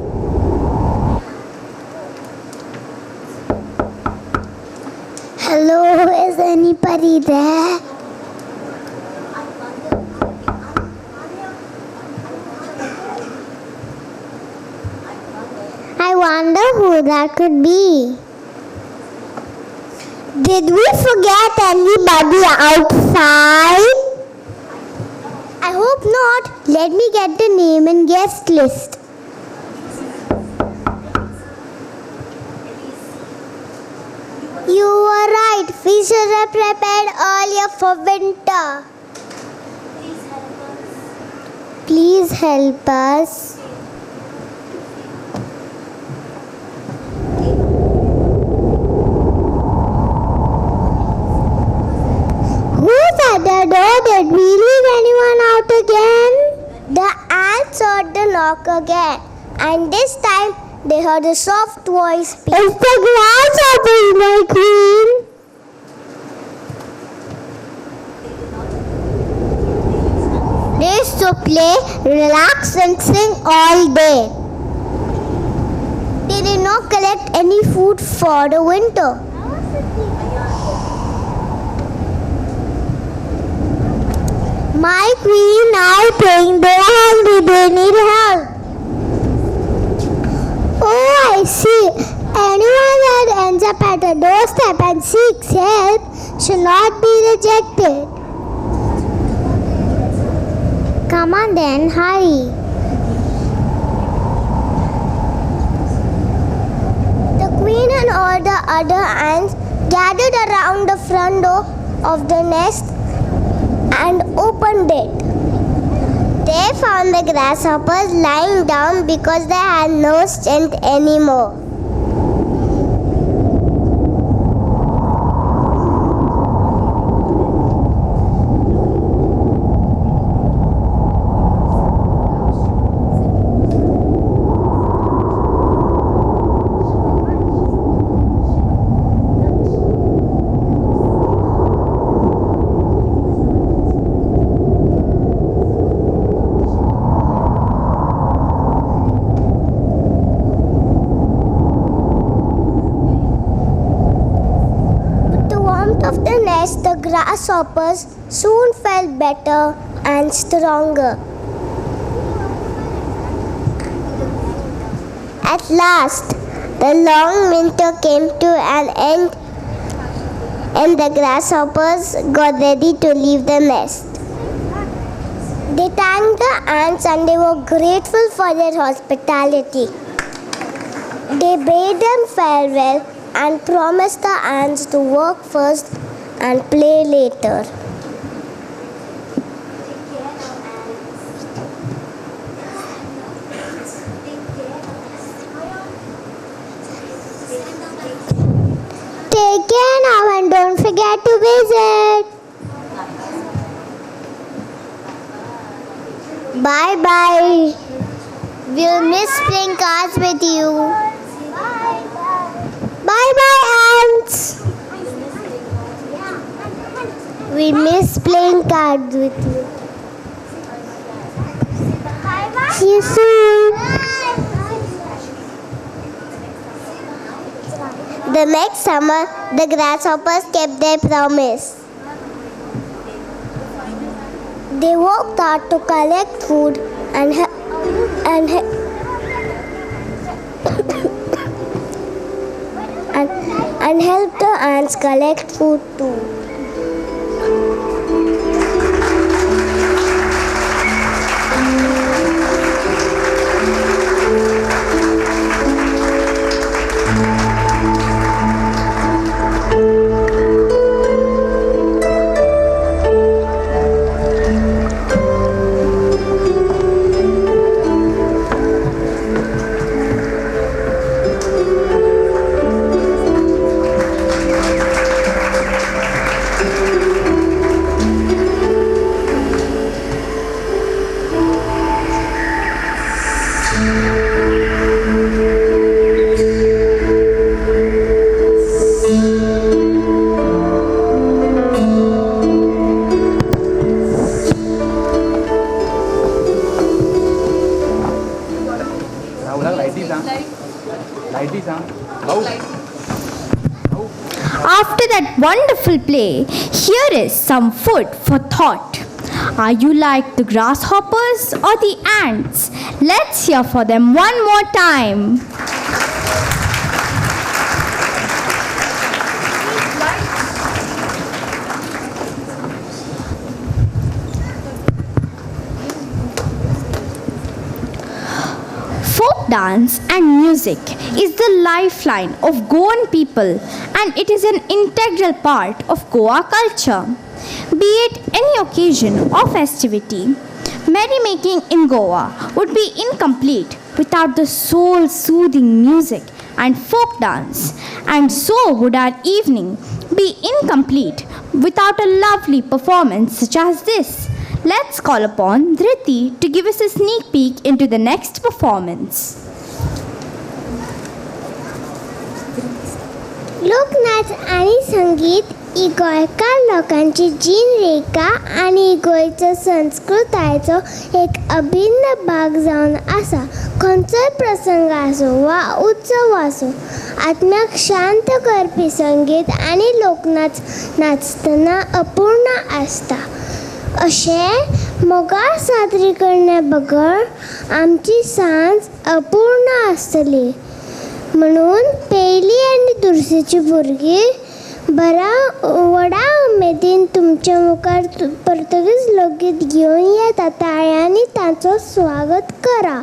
Hello, is anybody there? I wonder who that could be. Did we forget anybody outside? I hope not. Let me get the name and guest list. You were right. We should have prepared earlier for winter. Please help us. Who's at the door? Did we leave anyone out again? The ants heard the knock again, and this time they heard a soft voice speak. It's the grasshopper, my queen. to play, relax and sing all day. They did not collect any food for the winter. My queen now saying they are hungry, they need help. Oh, I see. Anyone that ends up at a doorstep and seeks help should not be rejected. Come on then, hurry. The queen and all the other ants gathered around the front door of the nest and opened it. They found the grasshoppers lying down because they had no strength anymore. Of the nest, the grasshoppers soon felt better and stronger. At last, the long winter came to an end and the grasshoppers got ready to leave the nest. They thanked the ants and they were grateful for their hospitality. They bade them farewell and promised the ants to work first and play later. Take care now and don't forget to visit. Bye bye. We'll miss playing cards with you. Bye bye, ants. We miss playing cards with you. See you soon. The next summer, the grasshoppers kept their promise. They worked hard to collect food and help the ants collect food too.
After that wonderful play, here is some food for thought. Are you like the grasshoppers or the ants? Let's hear for them one more time. Folk dance and music is the lifeline of Goan people, and it is an integral part of Goa culture. Be it any occasion or festivity, merrymaking in Goa would be incomplete without the soul-soothing music and folk dance, and so would our evening be incomplete without a lovely performance such as this. Let's call upon Dhriti to give us a sneak peek into the next performance.
Lok Nach Ani Sangeet
ही गोंयकार लोकांची जीण रेखा आनी गोंयचो संस्कृतायेचो एक अभिन्न भाग जावन आसा. खंयचोय प्रसंग आसूं वा उत्सव आसूं, आत्म्याक शांत करपी संगीत आनी लोकनाच नाचतना अपूर्ण आसता. अशें मोगाळ सादरीकरणे बगर आमची सांज अपूर्ण आसतली. म्हणून पेयली आनी दुरसेची भुरगीं व्हडा उमेदीन तुमच्या मुखार पोर्तुगीज लोकगीत घेवन येता. ताळयांनी तांचो स्वागत करा.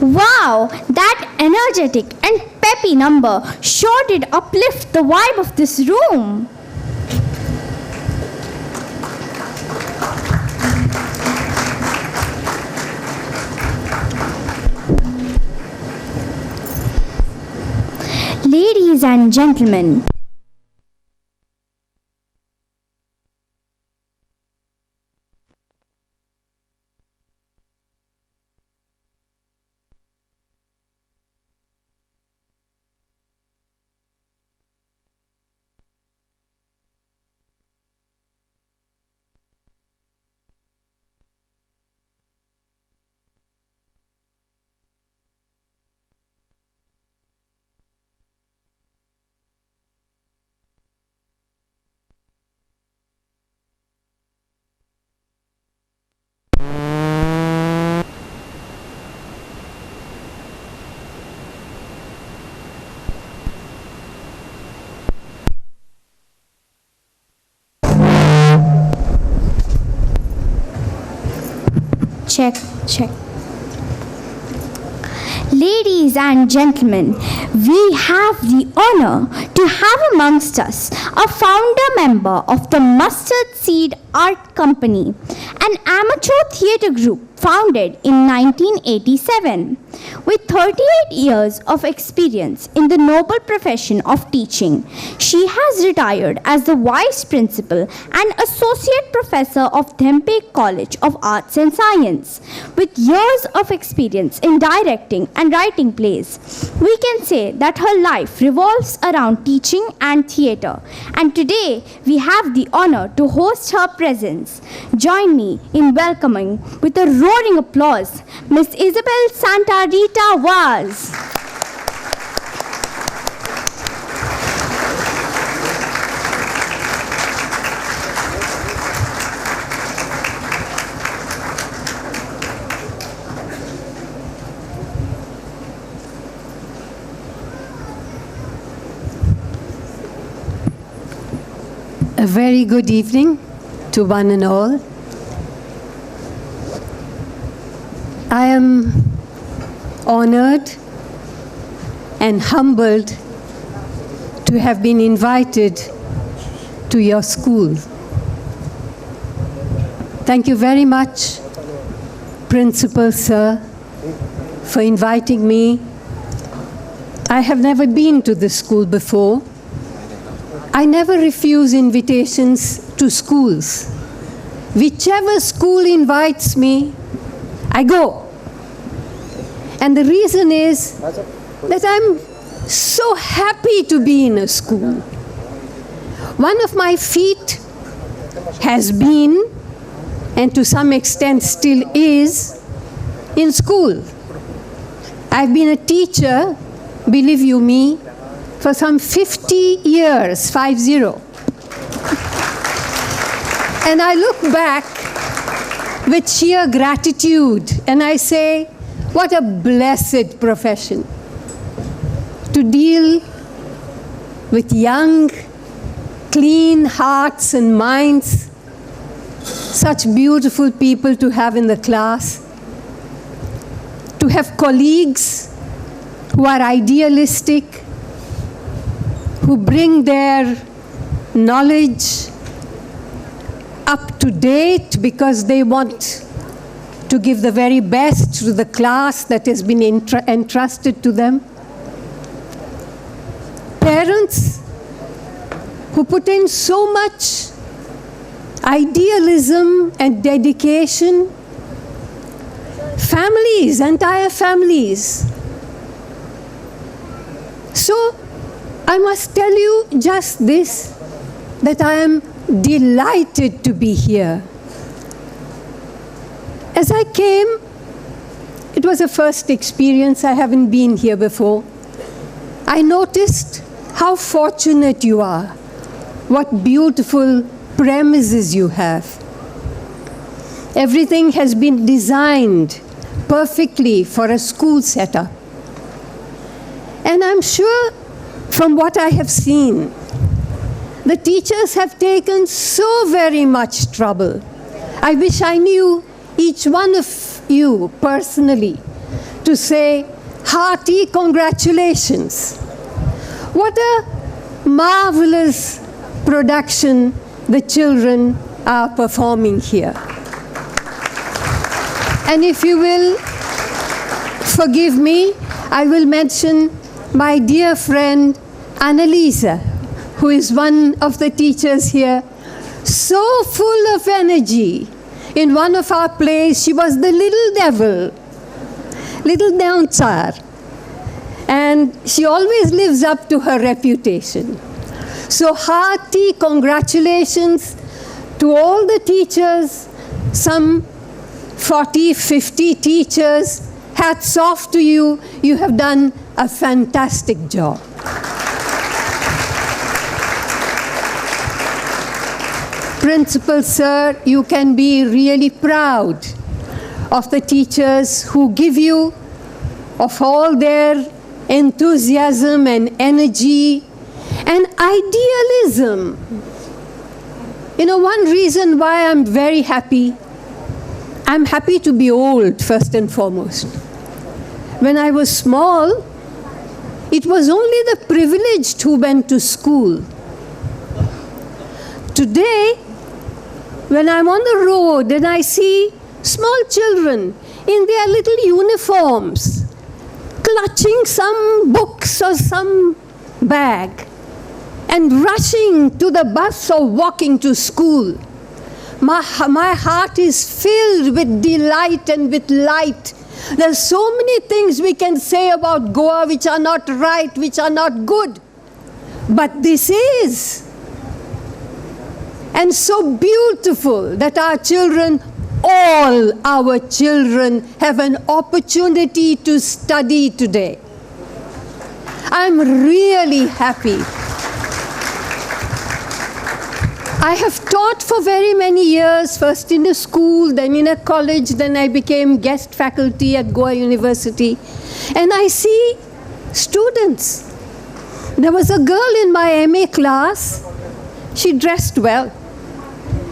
Wow, that energetic and peppy number sure did uplift the vibe of this room. Ladies and gentlemen, check. Ladies and gentlemen, we have the honor to have amongst us a founder member of the Mustard Seed Art Company, an amateur theatre group founded in 1987. With 38 years of experience in the noble profession of teaching, she has retired as the Vice Principal and Associate Professor of Dhempe College of Arts and Science. With years of experience in directing and writing plays, we can say that her life revolves around teaching and theatre. And today, we have the honor to host her presence. Join me in welcoming with a roaring applause, Miss Isabel Santa Rita Vaz.
A very good evening to one and all. I am honored and humbled to have been invited to your school. Thank you very much, Principal Sir, for inviting me. I have never been to this school before. I never refuse invitations to schools. Whichever school invites me, I go. And the reason is that I'm so happy to be in a school. One of my feet has been, and to some extent still is, in school. I've been a teacher, believe you me, for some 50 years, 50. And I look back with sheer gratitude and I say, what a blessed profession to deal with young, clean hearts and minds, such beautiful people to have in the class, to have colleagues who are idealistic, who bring their knowledge up to date because they want to give the very best to the class that has been entrusted to them. Parents who put in so much idealism and dedication. Families, entire families. So, I must tell you just this, that I am delighted to be here. As I came, it was a first experience. I haven't been here before. I noticed how fortunate you are, what beautiful premises you have. Everything has been designed perfectly for a school setup. And I'm sure from what I have seen, the teachers have taken so very much trouble. I wish I knew each one of you personally to say hearty congratulations. What a marvelous production the children are performing here. And if you will forgive me, I will mention my dear friend Annalisa, who is one of the teachers here, so full of energy. In one of our plays, she was the little devil, little dancer, and she always lives up to her reputation. So hearty congratulations to all the teachers, some 40, 50 teachers. Hats off to you. You have done a fantastic job. Principal Sir, you can be really proud of the teachers who give you of all their enthusiasm and energy and idealism. You know, one reason why I'm very happy, I'm happy to be old, first and foremost. When I was small, it was only the privileged who went to school. Today, when I'm on the road and I see small children in their little uniforms, clutching some books or some bag, and rushing to the bus or walking to school, my heart is filled with delight and with light. There's so many things we can say about Goa which are not right, which are not good. But this is. And so beautiful that our children, all our children, have an opportunity to study today. I'm really happy. I have taught for very many years, first in a school, then in a college, then I became guest faculty at Goa University. And I see students. There was a girl in my MA class, she dressed well.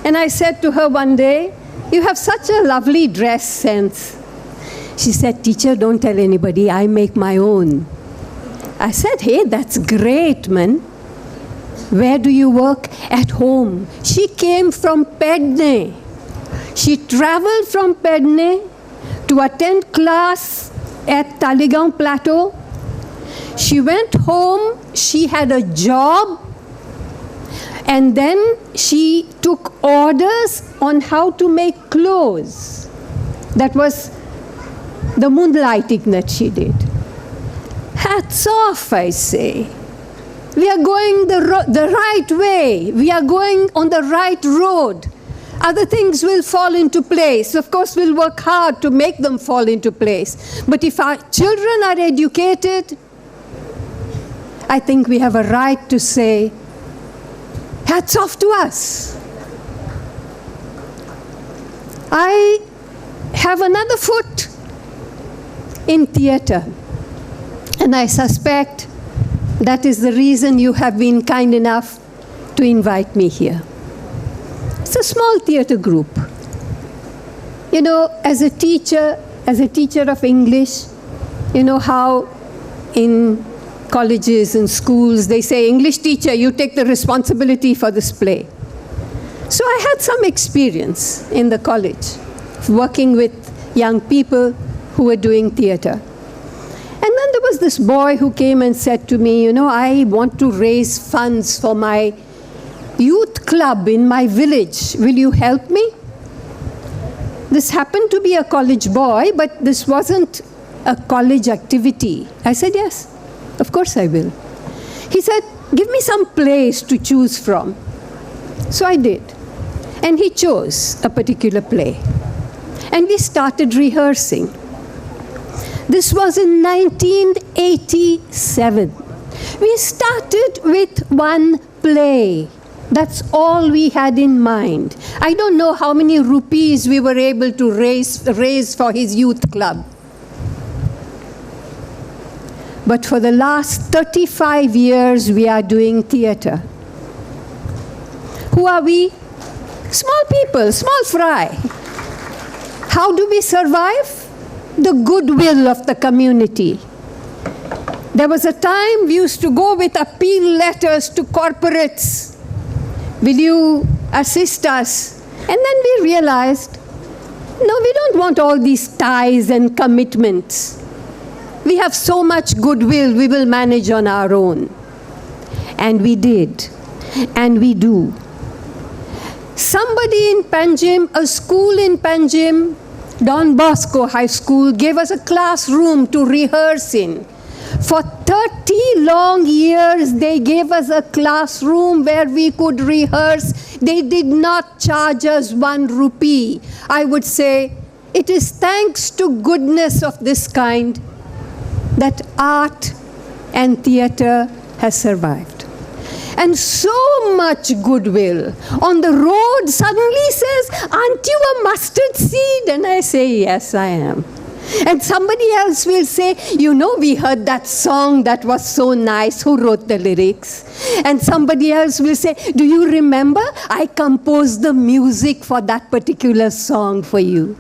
And I said to her one day, "You have such a lovely dress sense." She said, "Teacher, don't tell anybody, I make my own." I said, "Hey, that's great, man. Where do you work?" "At home." She came from Pedne. She traveled from Pedne to attend class at Taligaon Plateau. She went home, she had a job, and then she took orders on how to make clothes. That was the moonlighting that she did. Hats off, I say. We are going the right way. We are going on the right road. Other things will fall into place. Of course, we'll work hard to make them fall into place. But if our children are educated, I think we have a right to say, hats off to us. I have another foot in theatre, and I suspect that is the reason you have been kind enough to invite me here. It's a small theatre group. You know, as a teacher of English, you know how in colleges and schools they say, "English teacher, you take the responsibility for this play." So I had some experience in the college working with young people who were doing theatre. And then there was this boy who came and said to me, "You know, I want to raise funds for my youth club in my village. Will you help me?" This happened to be a college boy, but this wasn't a college activity. I said, "Yes, of course I will." He said, "Give me some plays to choose from." So I did. And he chose a particular play. And we started rehearsing. This was in 1987. We started with one play. That's all we had in mind. I don't know how many rupees we were able to raise for his youth club. But for the last 35 years, we are doing theatre. Who are we? Small people, small fry. How do we survive? the goodwill of the community. There was a time we used to go with appeal letters to corporates. Will you assist us? And then we realized, no, we don't want all these ties and commitments. We have so much goodwill, we will manage on our own. And we did. And we do. Somebody in Panjim, a school in Panjim, Don Bosco High School, gave us a classroom to rehearse in. For 30 long years, they gave us a classroom where we could rehearse. They did not charge us 1 rupee. I would say it is thanks to goodness of this kind that art and theatre has survived. And so much goodwill. On the road, suddenly says, aren't you a mustard seed? And I say, yes, I am. And somebody else will say, you know, we heard that song that was so nice. Who wrote the lyrics? And somebody else will say, do you remember? I composed the music for that particular song for you.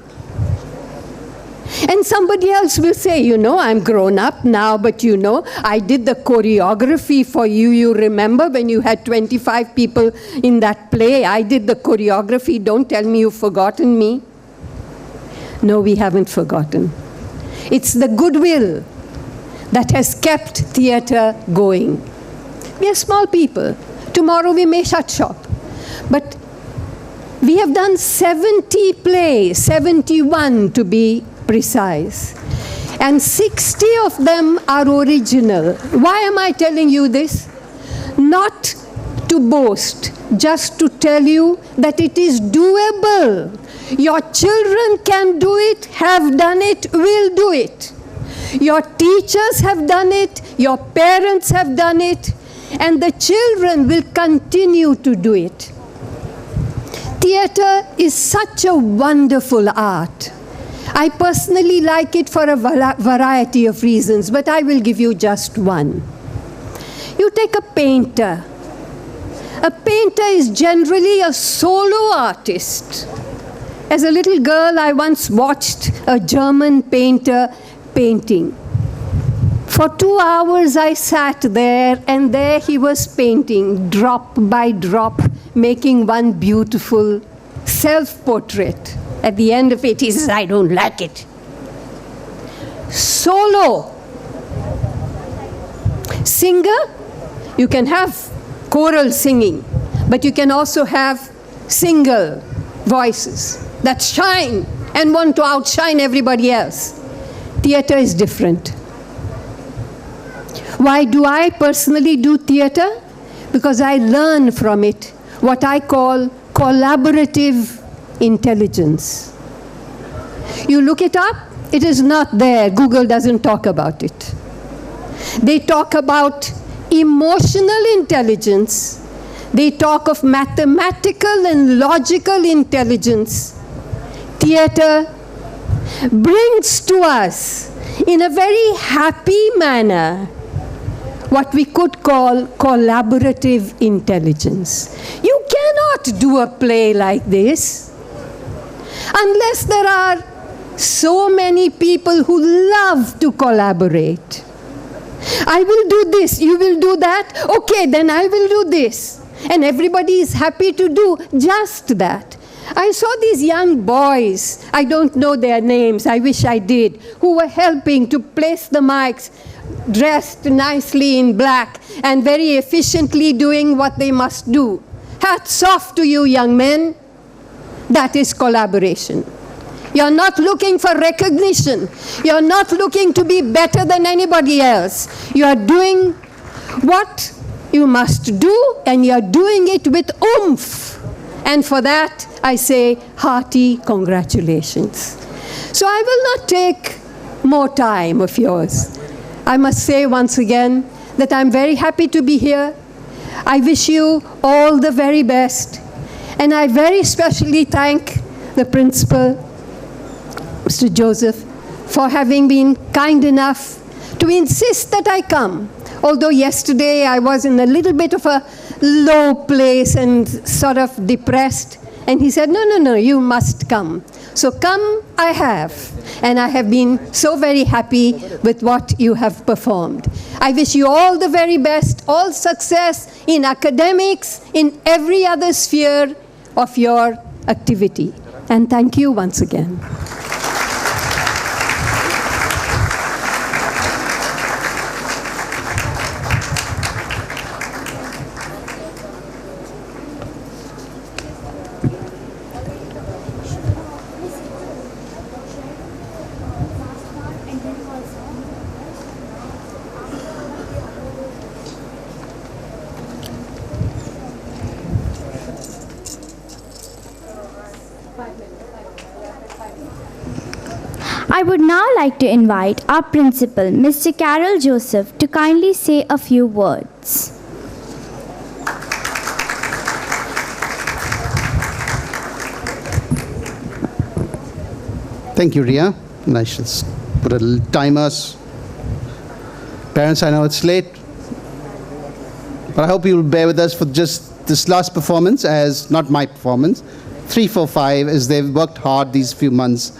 And somebody else will say, you know, I'm grown up now, but you know, I did the choreography for you. You remember when you had 25 people in that play? I did the choreography. Don't tell me you've forgotten me. No, we haven't forgotten. It's the goodwill that has kept theatre going. We are small people. Tomorrow we may shut shop. But we have done 70 plays, 71 to be precise. And 60 of them are original. Why am I telling you this? Not to boast, just to tell you that it is doable. Your children can do it, have done it, will do it. Your teachers have done it, your parents have done it, and the children will continue to do it. Theatre is such a wonderful art. I personally like it for a variety of reasons, but I will give you just one. You take a painter. A painter is generally a solo artist. As a little girl, I once watched a German painter painting. For 2 hours I sat there, and there he was painting, drop by drop, making one beautiful self-portrait. At the end of it, he says, I don't like it. Solo. Singer, you can have choral singing, but you can also have single voices that shine and want to outshine everybody else. Theatre is different. Why do I personally do theatre? Because I learn from it what I call collaborative intelligence. You look it up, it is not there. Google doesn't talk about it. They talk about emotional intelligence. They talk of mathematical and logical intelligence. Theatre brings to us, in a very happy manner, what we could call collaborative intelligence. You cannot do a play like this unless there are so many people who love to collaborate. I will do this, you will do that, okay, then I will do this. And everybody is happy to do just that. I saw these young boys, I don't know their names, I wish I did, who were helping to place the mics, dressed nicely in black and very efficiently doing what they must do. Hats off to you, young men. That is collaboration. You're not looking for recognition. You're not looking to be better than anybody else. You are doing what you must do, and you're doing it with oomph. And for that, I say hearty congratulations. So I will not take more time of yours. I must say once again that I'm very happy to be here. I wish you all the very best. And I very specially thank the principal, Mr. Joseph, for having been kind enough to insist that I come. Although yesterday I was in a little bit of a low place and sort of depressed. And he said, no, you must come. So come I have. and I have been so very happy with what you have performed. I wish you all the very best, all success in academics, in every other sphere of your activity. And thank you once again.
I would now like to invite our principal, Mr. Carol Joseph, to kindly say a few words.
Thank you, Ria. And I shall put a little timer. Parents, I know it's late, but I hope you'll bear with us for just this last performance, as not my performance. 3, 4, 5, as they've worked hard these few months.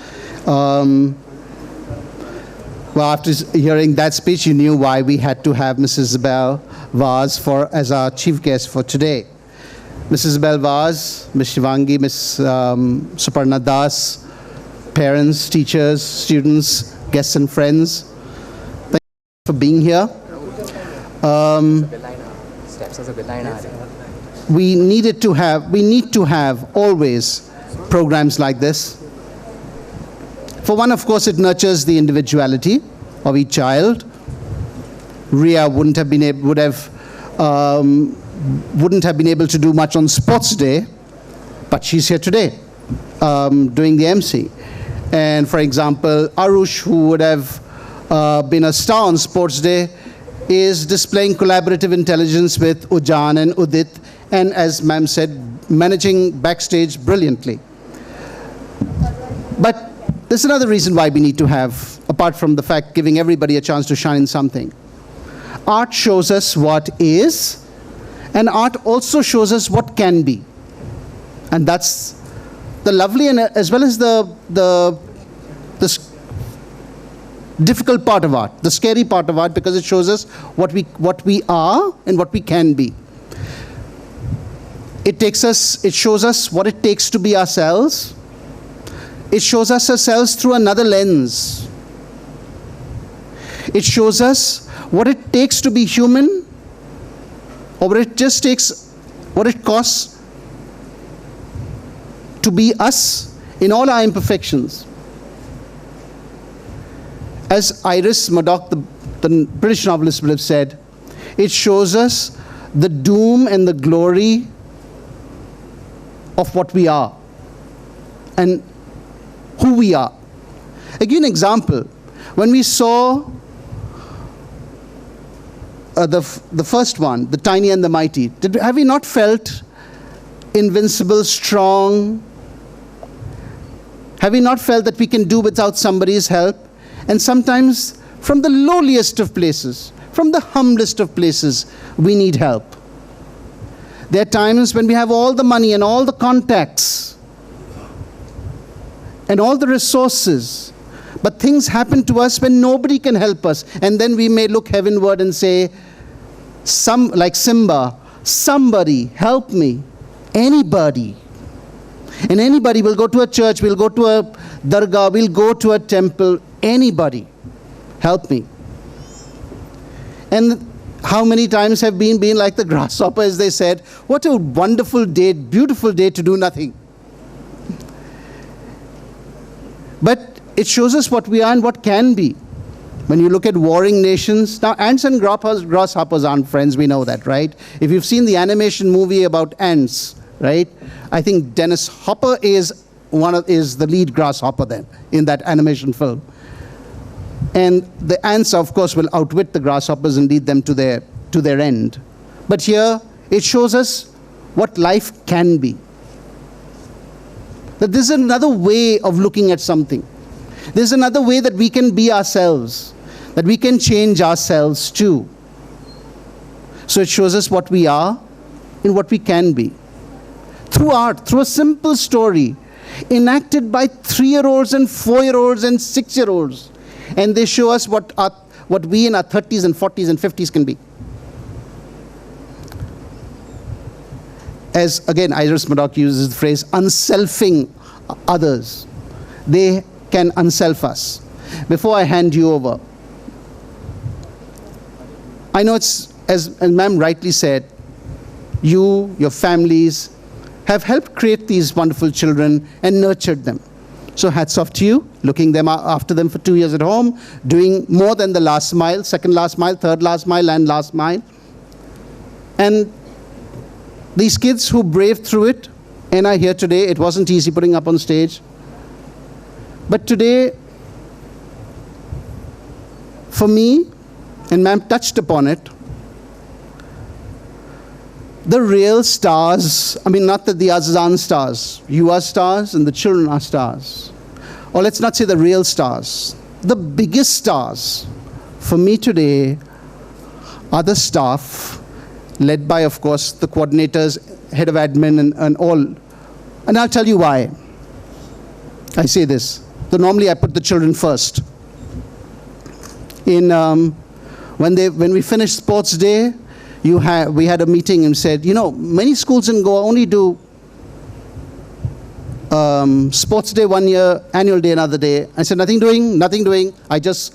Well, after hearing that speech, you knew why we had to have Mrs. Isabel Vaz as our chief guest for today. Mrs. Isabel Vaz, Ms. Shivangi, Ms. Suparna Das, parents, teachers, students, guests and friends, thank you for being here. We need to have always programs like this. For one, of course, it nurtures the individuality of each child. Ria wouldn't have been able to do much on Sports Day, but she's here today doing the MC. And for example, Arush, who would have been a star on Sports Day, is displaying collaborative intelligence with Ujan and Udit, and as ma'am said, managing backstage brilliantly. But there's another reason why we need to have, apart from the fact giving everybody a chance to shine in something. Art shows us what is, and art also shows us what can be. And that's the lovely and as well as the difficult part of art, the scary part of art, because it shows us what we are and what we can be. It shows us what it takes to be ourselves. It shows us ourselves through another lens. It shows us what it takes to be human, or what it costs to be us in all our imperfections. As Iris Murdoch, the British novelist, would have said, it shows us the doom and the glory of what we are and who we are. I'll give you an example. When we saw the first one, The Tiny and the Mighty, have we not felt invincible, strong? Have we not felt that we can do without somebody's help? And sometimes from the lowliest of places, from the humblest of places, we need help. There are times when we have all the money and all the contacts and all the resources, but things happen to us when nobody can help us. And then we may look heavenward and say, like Simba, somebody help me. Anybody. And anybody will go to a church, will go to a dargah, will go to a temple. Anybody, help me. And how many times have been like the grasshopper, as they said, what a wonderful day, beautiful day to do nothing. But it shows us what we are and what can be. When you look at warring nations, now ants and grasshoppers aren't friends, we know that, right? If you've seen the animation movie about ants, right? I think Dennis Hopper is the lead grasshopper then in that animation film. And the ants, of course, will outwit the grasshoppers and lead them to their end. But here, it shows us what life can be. That there's another way of looking at something. There's another way that we can be ourselves, that we can change ourselves too. So it shows us what we are and what we can be. Through art, through a simple story, enacted by 3-year-olds and 4-year-olds and 6-year-olds. And they show us what we in our 30s and 40s and 50s can be. As, again, Iris Murdoch uses the phrase, unselfing others. They can unself us. Before I hand you over, I know it's, as ma'am rightly said, you, your families, have helped create these wonderful children and nurtured them. So hats off to you, looking after them for 2 years at home, doing more than the last mile, second last mile, third last mile, and last mile. And these kids who braved through it and are here today, it wasn't easy putting up on stage. But today, for me, and ma'am touched upon it, the real stars, I mean, not that the others aren't stars. You are stars and the children are stars. Or let's not say the real stars. The biggest stars for me today are the staff, led by, of course, the coordinators, head of admin, and all. And I'll tell you why I say this. So normally I put the children first. When we finished sports day, we had a meeting and said, you know, many schools in Goa only do sports day one year, annual day another day. I said, nothing doing. I just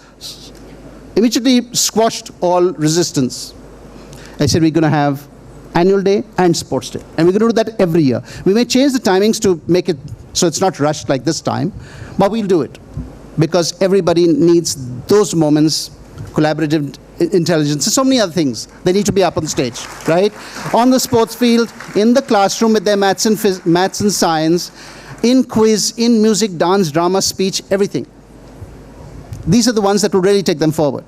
immediately squashed all resistance. I said, we're going to have annual day and sports day. And we're going to do that every year. We may change the timings to make it so it's not rushed like this time, but we'll do it. Because everybody needs those moments, collaborative intelligence, and so many other things. They need to be up on stage, right? On the sports field, in the classroom with their maths and science, in quiz, in music, dance, drama, speech, everything. These are the ones that will really take them forward.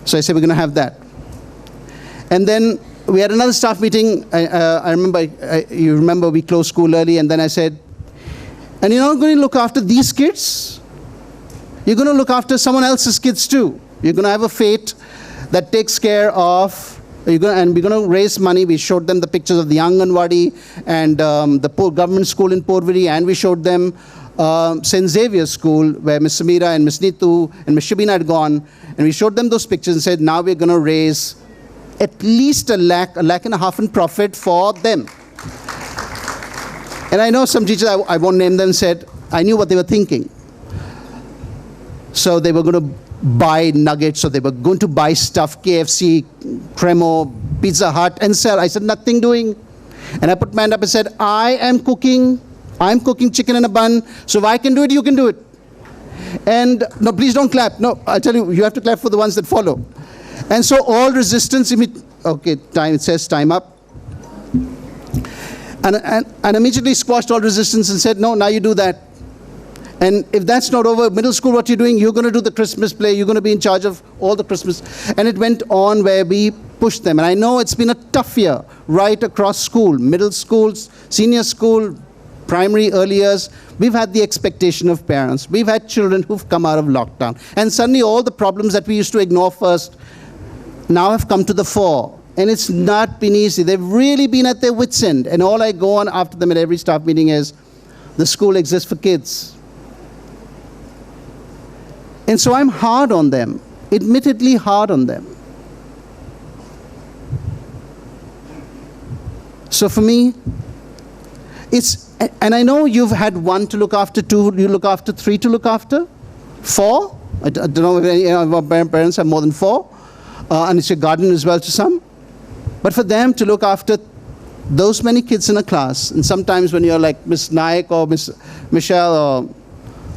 So I said, we're going to have that. And then we had another staff meeting. I remember, you remember we closed school early, and then I said, and you're not going to look after these kids. You're going to look after someone else's kids too. You're going to have a fate that takes care of, and we're going to raise money. We showed them the pictures of the Anganwadi and the government school in Porviri, and we showed them St. Xavier's School, where Miss Samira and Miss Neetu and Miss Shabina had gone, and we showed them those pictures and said, now we're going to raise at least $1.5 lakh in profit for them. And I know some teachers, I won't name them, said, I knew what they were thinking. So they were going to buy nuggets, so they were going to buy stuff, KFC, Cremo, Pizza Hut, and sell. I said, nothing doing. And I put my hand up and said, I'm cooking chicken in a bun, so if I can do it, you can do it. And no, please don't clap. No, I'll tell you, you have to clap for the ones that follow. And so all resistance, okay, it says time up. And immediately squashed all resistance and said, no, now you do that. And if that's not over, middle school, what you're doing, you're going to do the Christmas play, you're going to be in charge of all the Christmas. And it went on where we pushed them. And I know it's been a tough year right across school, middle schools, senior school, primary, early years. We've had the expectation of parents. We've had children who've come out of lockdown. And suddenly all the problems that we used to ignore first now have come to the fore. And it's not been easy. They've really been at their wits' end. And all I go on after them at every staff meeting is, the school exists for kids. And so I'm hard on them, admittedly hard on them. So for me, and I know you've had one to look after, two, you look after, three to look after, four. I don't know if any of our parents have more than four. And it's a garden as well to some. But for them to look after those many kids in a class, and sometimes when you're like Miss Naik or Miss Michelle or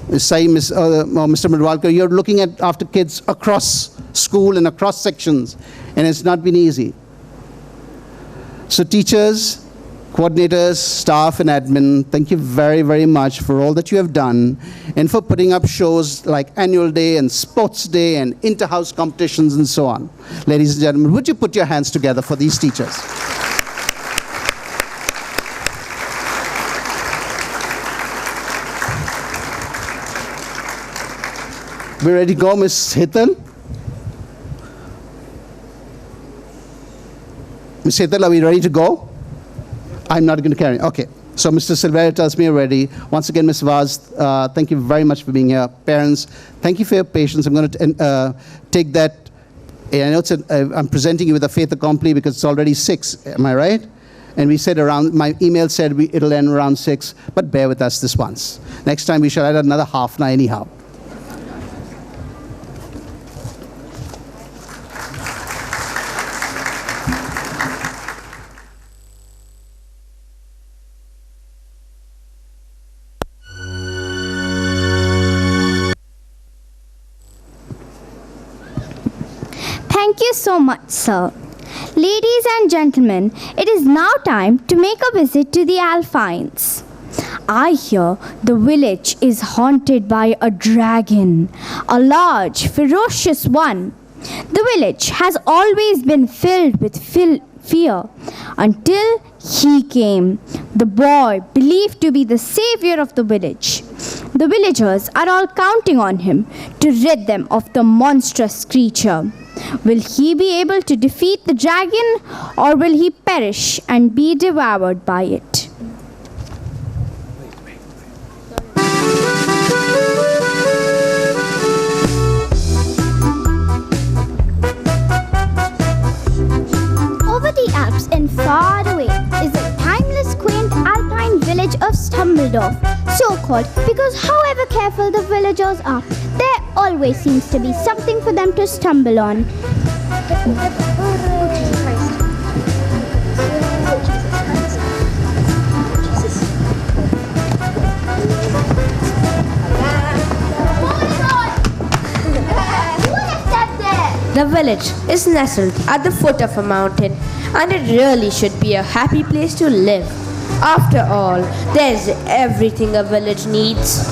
Miss Sai, or Mr. Madwalkar, you're looking after kids across school and across sections, and it's not been easy. So teachers, coordinators, staff, and admin, thank you very, very much for all that you have done and for putting up shows like Annual Day and Sports Day and inter-house competitions and so on. Ladies and gentlemen, would you put your hands together for these teachers? We ready to go, Miss Hetal? Miss Hetal, are we ready to go? I'm not going to carry. Okay. So Mr. Silveira tells me already. Once again, Ms. Vaz, thank you very much for being here. Parents, thank you for your patience. I'm going to take that. I know I'm presenting you with a fait accompli because it's already 6. Am I right? And we said around, my email said it'll end around 6, but bear with us this once. Next time we shall add another half now anyhow.
Thank you so much, sir. Ladies and gentlemen, it is now time to make a visit to the Alpines. I hear the village is haunted by a dragon, a large, ferocious one. The village has always been filled with fear until he came, the boy believed to be the savior of the village. The villagers are all counting on him to rid them of the monstrous creature. Will he be able to defeat the dragon, or will he perish and be devoured by it? Over the Alps and far away is the timeless, quaint alpine village of Stumbledorf, so called because however careful the villagers are, there always seems to be something for them to stumble on.
The village is nestled at the foot of a mountain, and it really should be a happy place to live. After all, there's everything a village needs.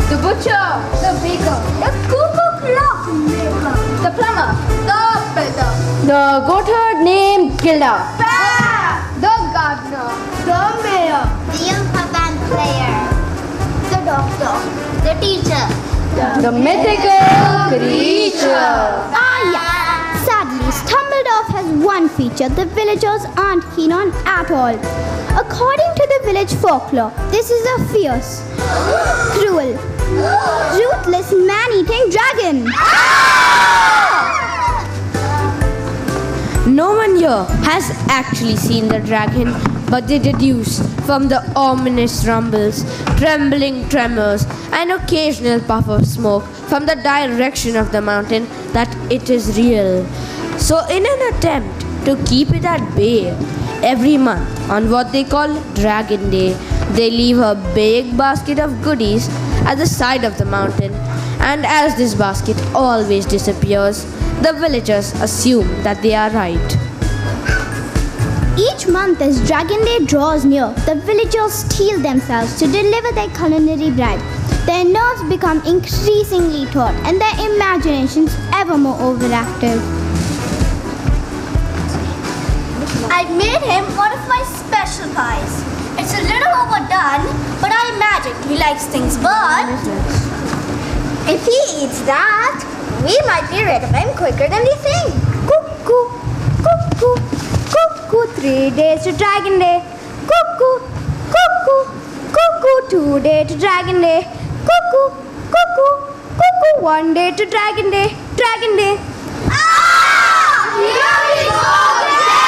The butcher, the baker, the cuckoo clock maker, the plumber, the builder,
The goatherd named Gilda.
the gardener, the mayor,
The young band player,
the doctor,
the teacher,
The mythical creature.
Yeah. Sadly, Stumbledorf has one feature the villagers aren't keen on at all. According to the village folklore, this is a fierce, cruel, ruthless, man-eating dragon.
No one here has actually seen the dragon, but they deduce from the ominous rumbles, trembling tremors, and occasional puff of smoke from the direction of the mountain that it is real. So, in an attempt to keep it at bay, every month on what they call Dragon Day, they leave a big basket of goodies at the side of the mountain, and as this basket always disappears, the villagers assume that they are right.
Each month as Dragon Day draws near, the villagers steel themselves to deliver their culinary bride. Their nerves become increasingly taut and their imaginations ever more overactive.
I made him one of my special pies. It's a little overdone, but I imagine he likes things burnt. If he eats that, we might be rid of him quicker than we think.
Cuckoo, cuckoo, cuckoo, 3 days to Dragon Day. Cuckoo, cuckoo, cuckoo, 2 days to Dragon Day. Cuckoo, cuckoo, cuckoo, 1 day to Dragon Day. Dragon Day.
Here we go again!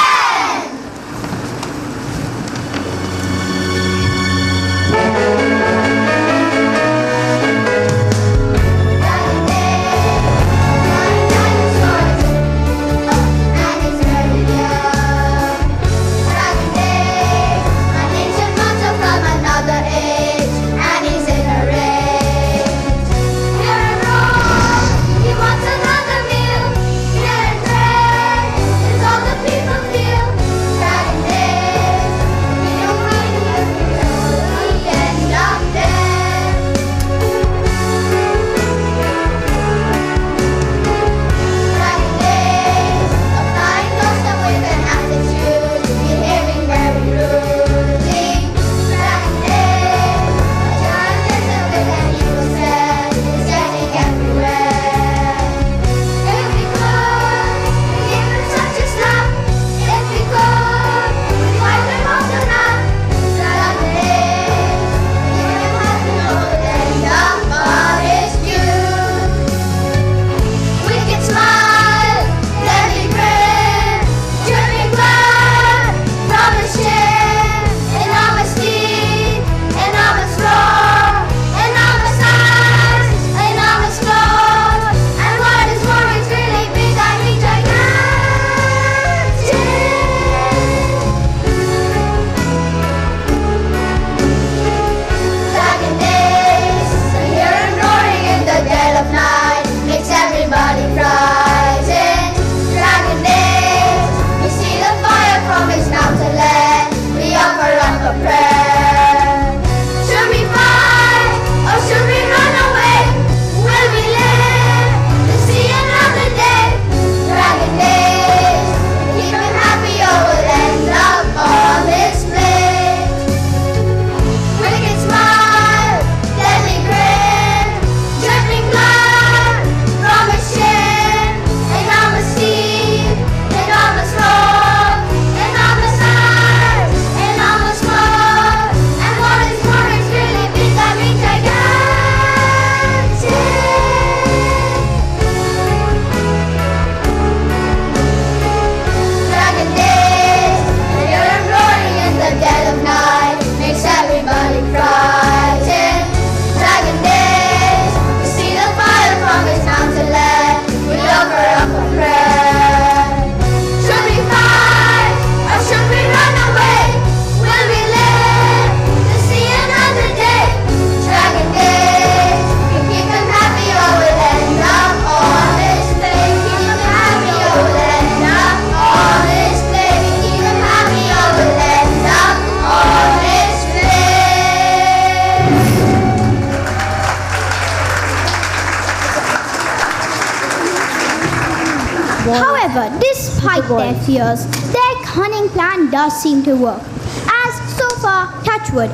However, despite their fears, their cunning plan does seem to work. As so far, touchwood,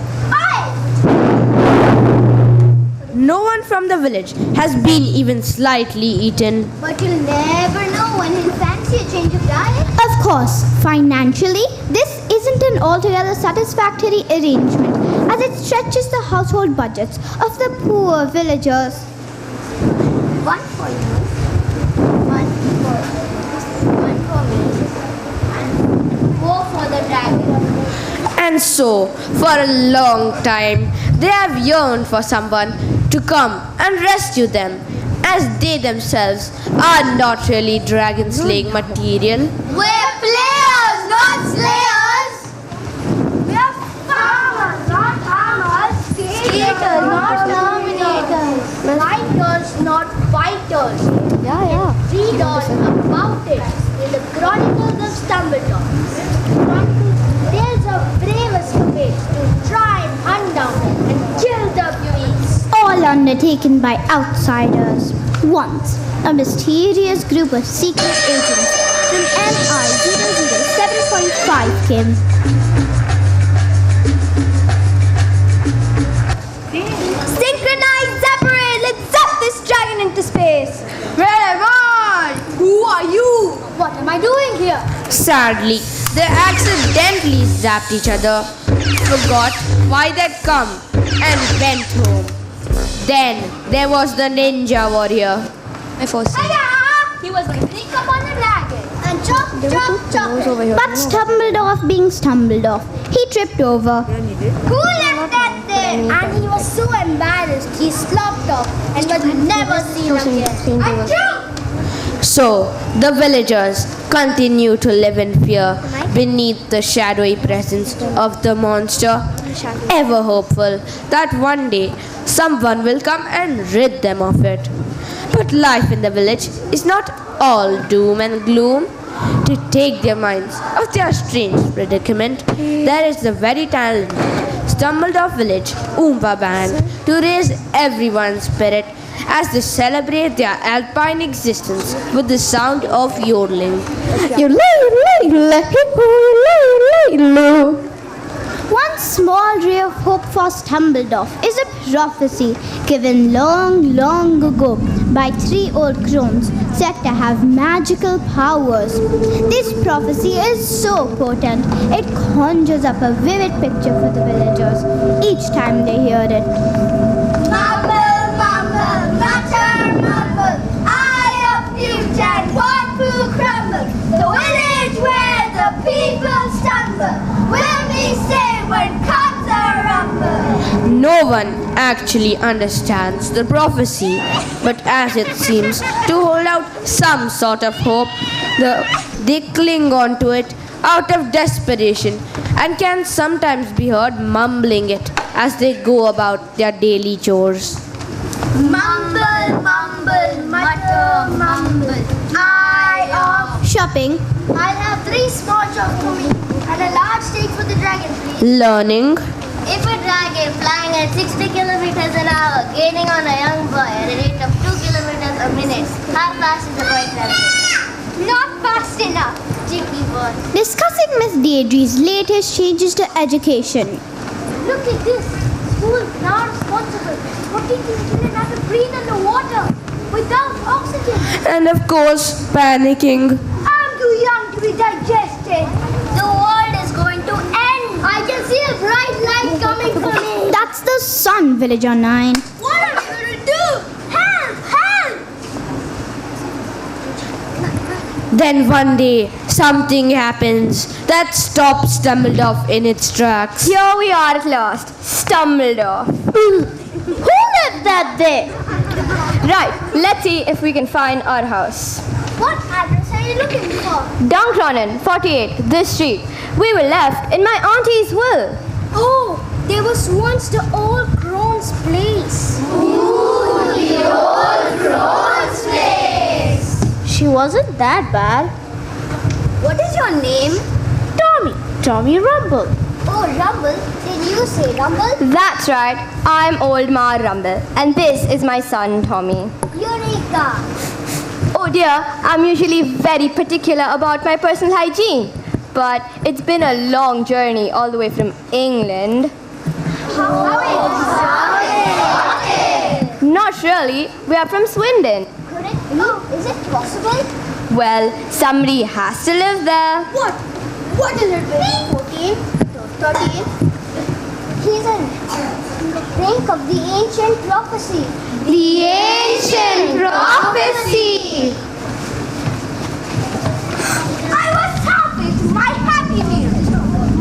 No one from the village has been even slightly eaten.
but you'll never know when he'll fancy a change of diet. Of course, financially, this isn't an altogether satisfactory arrangement as it stretches the household budgets of the poor villagers. One for you, one for me, and four for the dragon.
And so, for a long time, they have yearned for someone to come and rescue them, as they themselves are not really dragon slaying material.
We're players, not slayers. We're farmers, not farmers. Skaters, not terminators. Fighters, not fighters. Read all about it in the Chronicles of Stumbledore. There's a brave escapade to try and hunt down and kill the beast.
All undertaken by outsiders. Once, a mysterious group of secret agents from MI 007.5 came.
Synchronize, separate, let's zap this dragon into space. Where am I? Who are you? What am I doing here?
Sadly, they accidentally zapped each other, forgot why they'd come, and went home. Then there was the ninja warrior.
He was going to sneak up on the dragon and chop it.
But stumbled off being stumbled off. He tripped over.
Who left that there? And he was so embarrassed, he slopped off and was never seen again. Achoo!
So, the villagers continue to live in fear beneath the shadowy presence of the monster, ever hopeful that one day someone will come and rid them of it. But life in the village is not all doom and gloom. To take their minds of their strange predicament, there is the very talented Stumbled Off Village Oompa Band to raise everyone's spirit as they celebrate their alpine existence with the sound of yodeling.
One small ray of hope for Stumbled Off is a prophecy given long, long ago by three old crones said to have magical powers. This prophecy is so potent, it conjures up a vivid picture for the villagers each time they hear it.
Mumble, mumble, mutter, mumble. Eye of future and what will crumble? The village where the people stumble. Will we say when comes a rumble?
No one actually understands the prophecy, but as it seems to hold out some sort of hope, they cling on to it out of desperation and can sometimes be heard mumbling it as they go about their daily chores.
Mumble, mumble, mutter, mumble. Eye of
Shopping.
I'll have 3 small chops for me and a large steak for the dragon, please.
Learning.
If a dragon flying at 60 kilometers an hour, gaining on a young boy at a rate of 2 kilometers a minute, how fast is the boy traveling?
Not fast enough.
Cheeky boy.
Discussing Miss Deirdre's latest changes to education.
Look at this. School now responsible for teaching children how to breathe underwater without oxygen.
And of course, panicking.
I'm too young to be digested. The world is going to end. I can see a bright light coming for me.
That's the sun, Villager 9.
What are we going to do? Help! Help!
Then one day, something happens that stops Stumbled Off in its tracks.
Here we are at last, stumbled off.
Who left that there?
Right, let's see if we can find our house.
What address are you looking for?
Dunkronen, 48, this street. We were left in my auntie's will.
Oh, there was once the old crone's place. Ooh, the old crone's place.
She wasn't that bad.
What is your name?
Tommy Rumble.
Oh, Rumble. Did you say Rumble?
That's right, I'm old Ma Rumble, and this is my son Tommy.
Eureka!
Oh dear, I'm usually very particular about my personal hygiene. But it's been a long journey all the way from England.
How exotic!
Not really, we are from Swindon.
Is it possible?
Well, somebody has to live there.
What? What is it? 14? 13? He's on the brink of the ancient prophecy.
The ancient prophecy!
I was talking to my happy meal.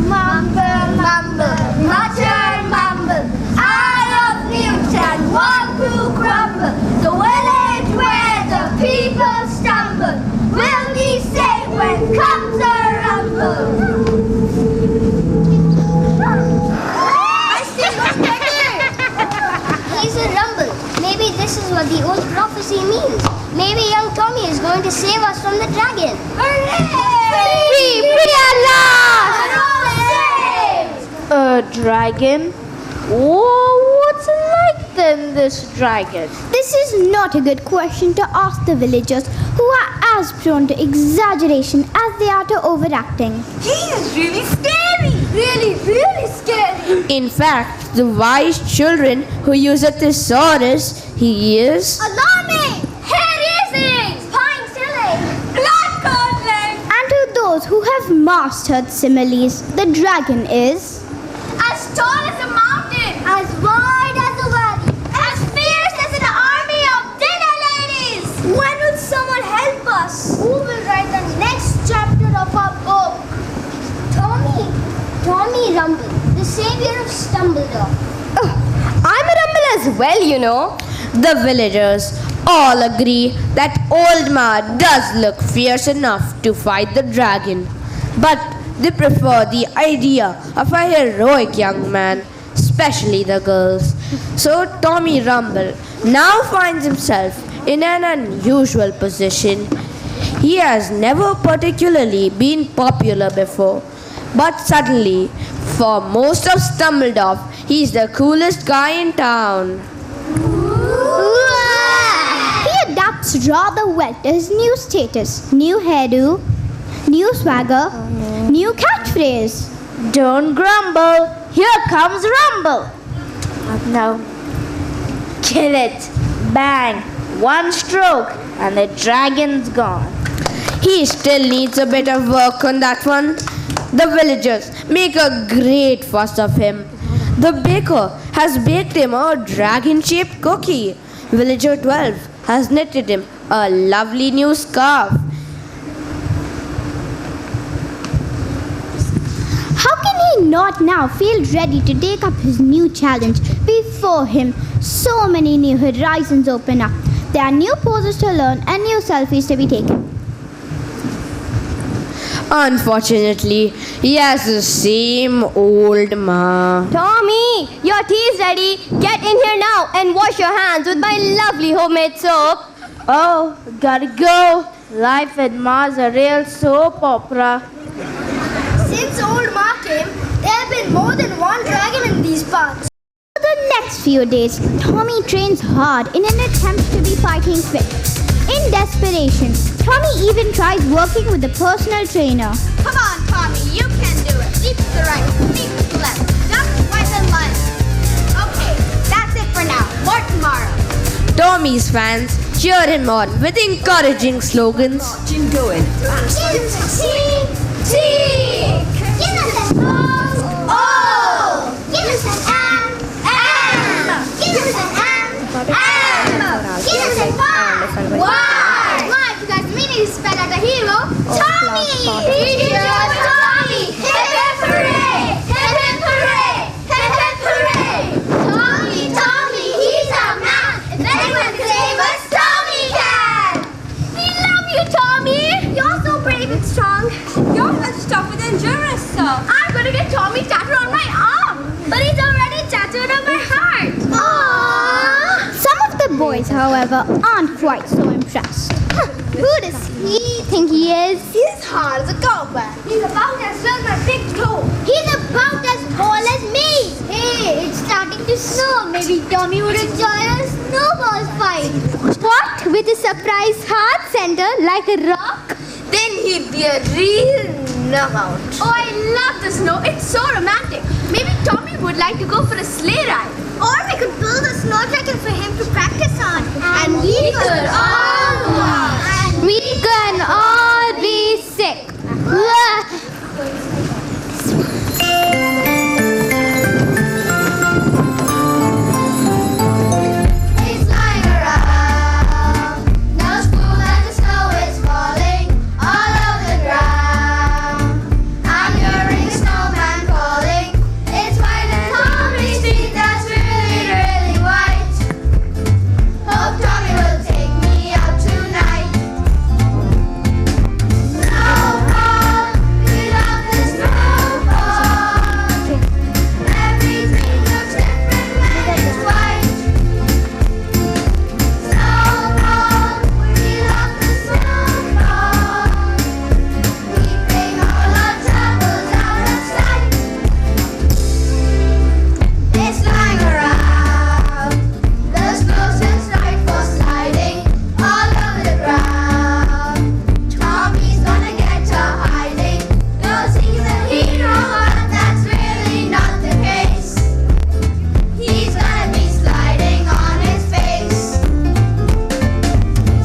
Mumble, mumble, mutter, mumble. Eye of Newton, walk through crumble. The village where the people stumble. Will be safe when comes a rumble. I still don't get it. He's a rumble. Maybe this is what the old prophecy means. Maybe young Tommy is going to save us from the dragon. Hooray!
Free at last!
We're all saved!
A dragon? Oh, what's like then this dragon?
This is not a good question to ask the villagers who are as prone to exaggeration as they are to overacting.
He is really scary! Really, really scary!
In fact, the wise children who use a thesaurus, he is
Alarming! Hair easing! Spine chilling! Blood curdling!
And to those who have mastered similes, the dragon is
As tall as a mountain! As wide as a valley! As fierce as an army of dinner ladies! When will someone help us? Who will write the next chapter of our book? Tommy Rumble, the savior of Stumbledore.
I'm a rumble as well, you know.
the villagers. All agree that Old Ma does look fierce enough to fight the dragon, but they prefer the idea of a heroic young man, especially the girls. So Tommy Rumble now finds himself in an unusual position. He has never particularly been popular before, but suddenly, for most of Stumbledore, he's the coolest guy in town.
He adapts rather well to his new status, new hairdo, new swagger, new catchphrase.
Don't grumble. Here comes Rumble. Now, kill it. Bang. One stroke and the dragon's gone.
He still needs a bit of work on that one. The villagers make a great fuss of him. The baker has baked him a dragon-shaped cookie. Villager 12 has knitted him a lovely new scarf.
How can he not now feel ready to take up his new challenge? Before him, so many new horizons open up. There are new poses to learn and new selfies to be taken.
Unfortunately, he has the same old Ma.
Tommy, your tea's ready. Get in here now and wash your hands with my lovely homemade soap.
Oh, gotta go. Life at Mars a real soap opera.
Since old Ma came, there have been more than one dragon in these parts.
For the next few days, Tommy trains hard in an attempt to be fighting fit. In desperation, Tommy even tries working with a personal trainer.
Come on, Tommy, you can do it. Leap to the right, leap to the left, jump right and left. Okay, that's it for now. More tomorrow.
Tommy's fans cheer him on with encouraging slogans.
Give us an O. Give us an M. Give us an M. Give us an Y. Y, because we need to spell out a hero. Tommy. Teacher Tommy. Hip hip hooray. Hip hip hooray. Hip hip hooray. Tommy, he's our man. If anyone can save us, Tommy can. We love you, Tommy. You're so brave and strong. You're much tougher than generous, sir. I'm going to get Tommy tattooed on my arm. But he's already tattooed on my heart. Aww.
Some of the boys, however, aren't quite so impressed.
Who does he think he is? He's hard as a cobweb. He's about as well as my big toe. He's about as tall as me. Hey, it's starting
wanting to snow. Maybe Tommy would enjoy a snowball fight. What? With a surprise heart center like a rock?
Then he'd be a real knockout.
Oh, I love the snow. It's so romantic. Maybe Tommy would like to go for a sleigh ride.
Or we could build a snow dragon for him to practice on.
And we could all watch.
We can all be sick.
He's lying around. No school and the snow is falling all over the ground. I'm hearing snowman calling. It's white and Tommy Street that's really, really white. Hope Tommy will take me out tonight. Snowfall, we love the snowfall. Everything looks different when it's white. Snowfall, we love the snowfall. Keeping all our troubles out of sight. It's lying around. The snow's just right for sliding all over the ground. Tommy's gonna get to hiding. Knows he's a hero, but that's really not the case. He's gonna be sliding on his face.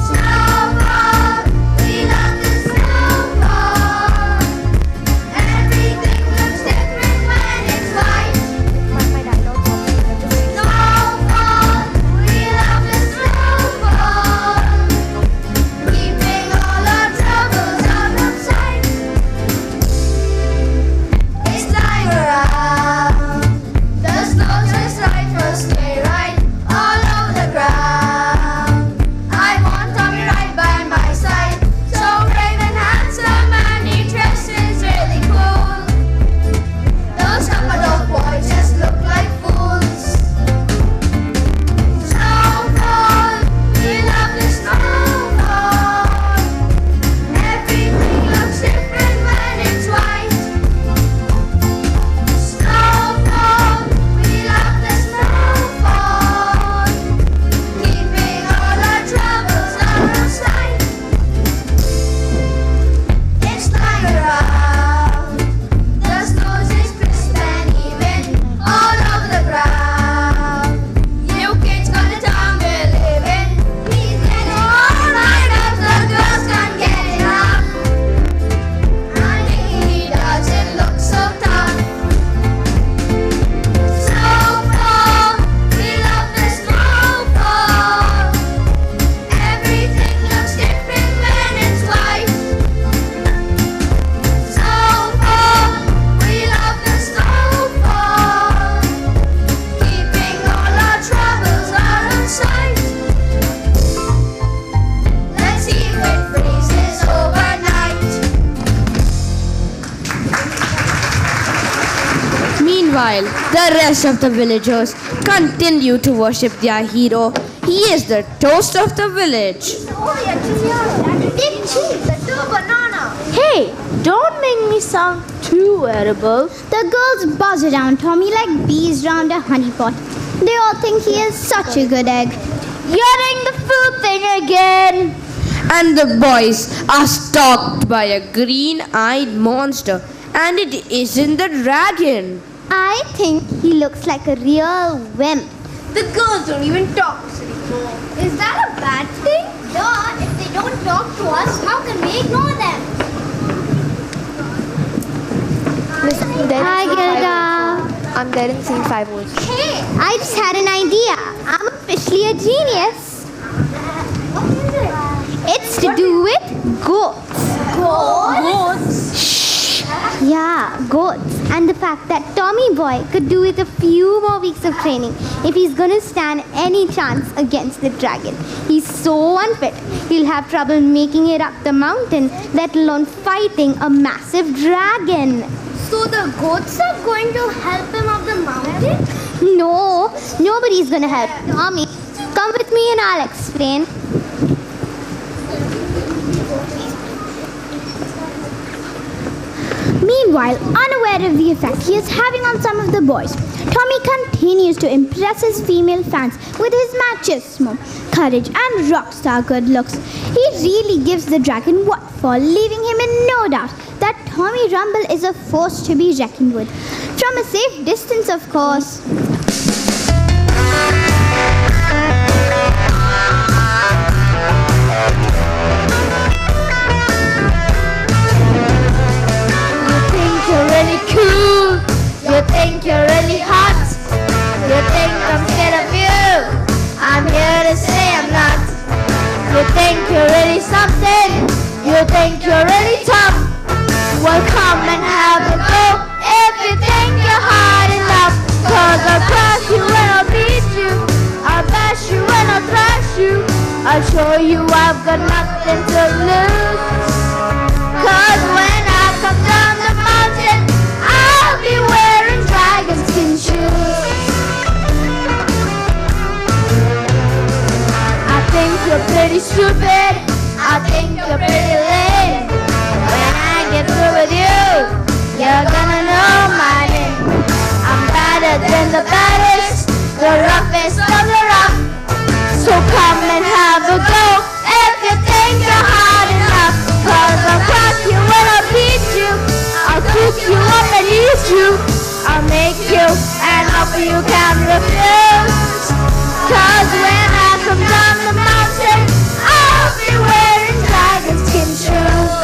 Snowfall, we love the snowfall. Everything looks different when it's white. Snowfall, we love the snowfall. Keeping all our troubles out of sight. It's lying around. The snow's just right for a sleigh ride all over the ground. I want Tommy right by my side, so brave and handsome, and he dresses really cool. Those Dumbledore boys just look like fools. Snowfall, we love the snowfall. Everything looks different when it's white. Snowfall, we love the snowfall. Keeping all our troubles out of sight. It's lying around. The snow's is crisp and even all over the ground. You kids got the time we're living. He's getting all right up, the girls can't get enough. I think he doesn't look so tough. Snowfall, we love the snowfall. Everything looks different when it's white. Snowfall, we love the snowfall. Keeping all our troubles out of sight. Let's see if it freezes overnight.
Meanwhile, the rest of the villagers continue to worship their hero. He is the toast of the village.
Big cheese, the two banana. Hey, don't make me sound too edible.
The girls buzz around Tommy like bees round a honey pot. They all think he is such a good egg.
You're doing the food thing again. And the boys are stalked by a green-eyed monster, and it isn't the dragon.
I think he looks like a real wimp.
The girls don't even talk anymore.
Is that a bad thing?
Duh, if they don't talk to us, how can we ignore them?
Hi, Gera.
I'm there in scene 5 also.
Hey, I just had an idea. I'm officially a genius.
What is it?
It's to do with goats.
Goats?
Shh. Yeah, goats. And the fact that Tommy Boy could do with a few more weeks of training if he's gonna stand any chance against the dragon. He's so unfit, he'll have trouble making it up the mountain, let alone fighting a massive dragon.
So the goats are going to help him up the mountain?
No, nobody's gonna help Tommy. Come with me and I'll explain. Meanwhile, unaware of the effect he is having on some of the boys, Tommy continues to impress his female fans with his machismo, courage, and rockstar good looks. He really gives the dragon what for, leaving him in no doubt that Tommy Rumble is a force to be reckoned with. From a safe distance, of course.
You're really cool. You think you're really hot. You think I'm scared of you. I'm here to say I'm not. You think you're really something. You think you're really tough. Well, come and have a go if you think you're hard enough. 'Cause I'll crush you and I'll beat you. I'll bash you and I'll thrash you. I'll show you I've got nothing to lose. 'Cause when I come down the mountain, I'll be wearing dragon skin shoes. I think you're pretty stupid. I think you're pretty lame. When I get through with you, you're gonna know my name. I'm better than the baddest, the roughest of the rough. So come and have a go if you think you're hard enough. 'Cause I'll crush you and I'll beat you. I'll cook you up and eat you. I'll make you an offer you can't refuse. 'Cause when I come down the mountain, I'll be wearing dragon skin shoes.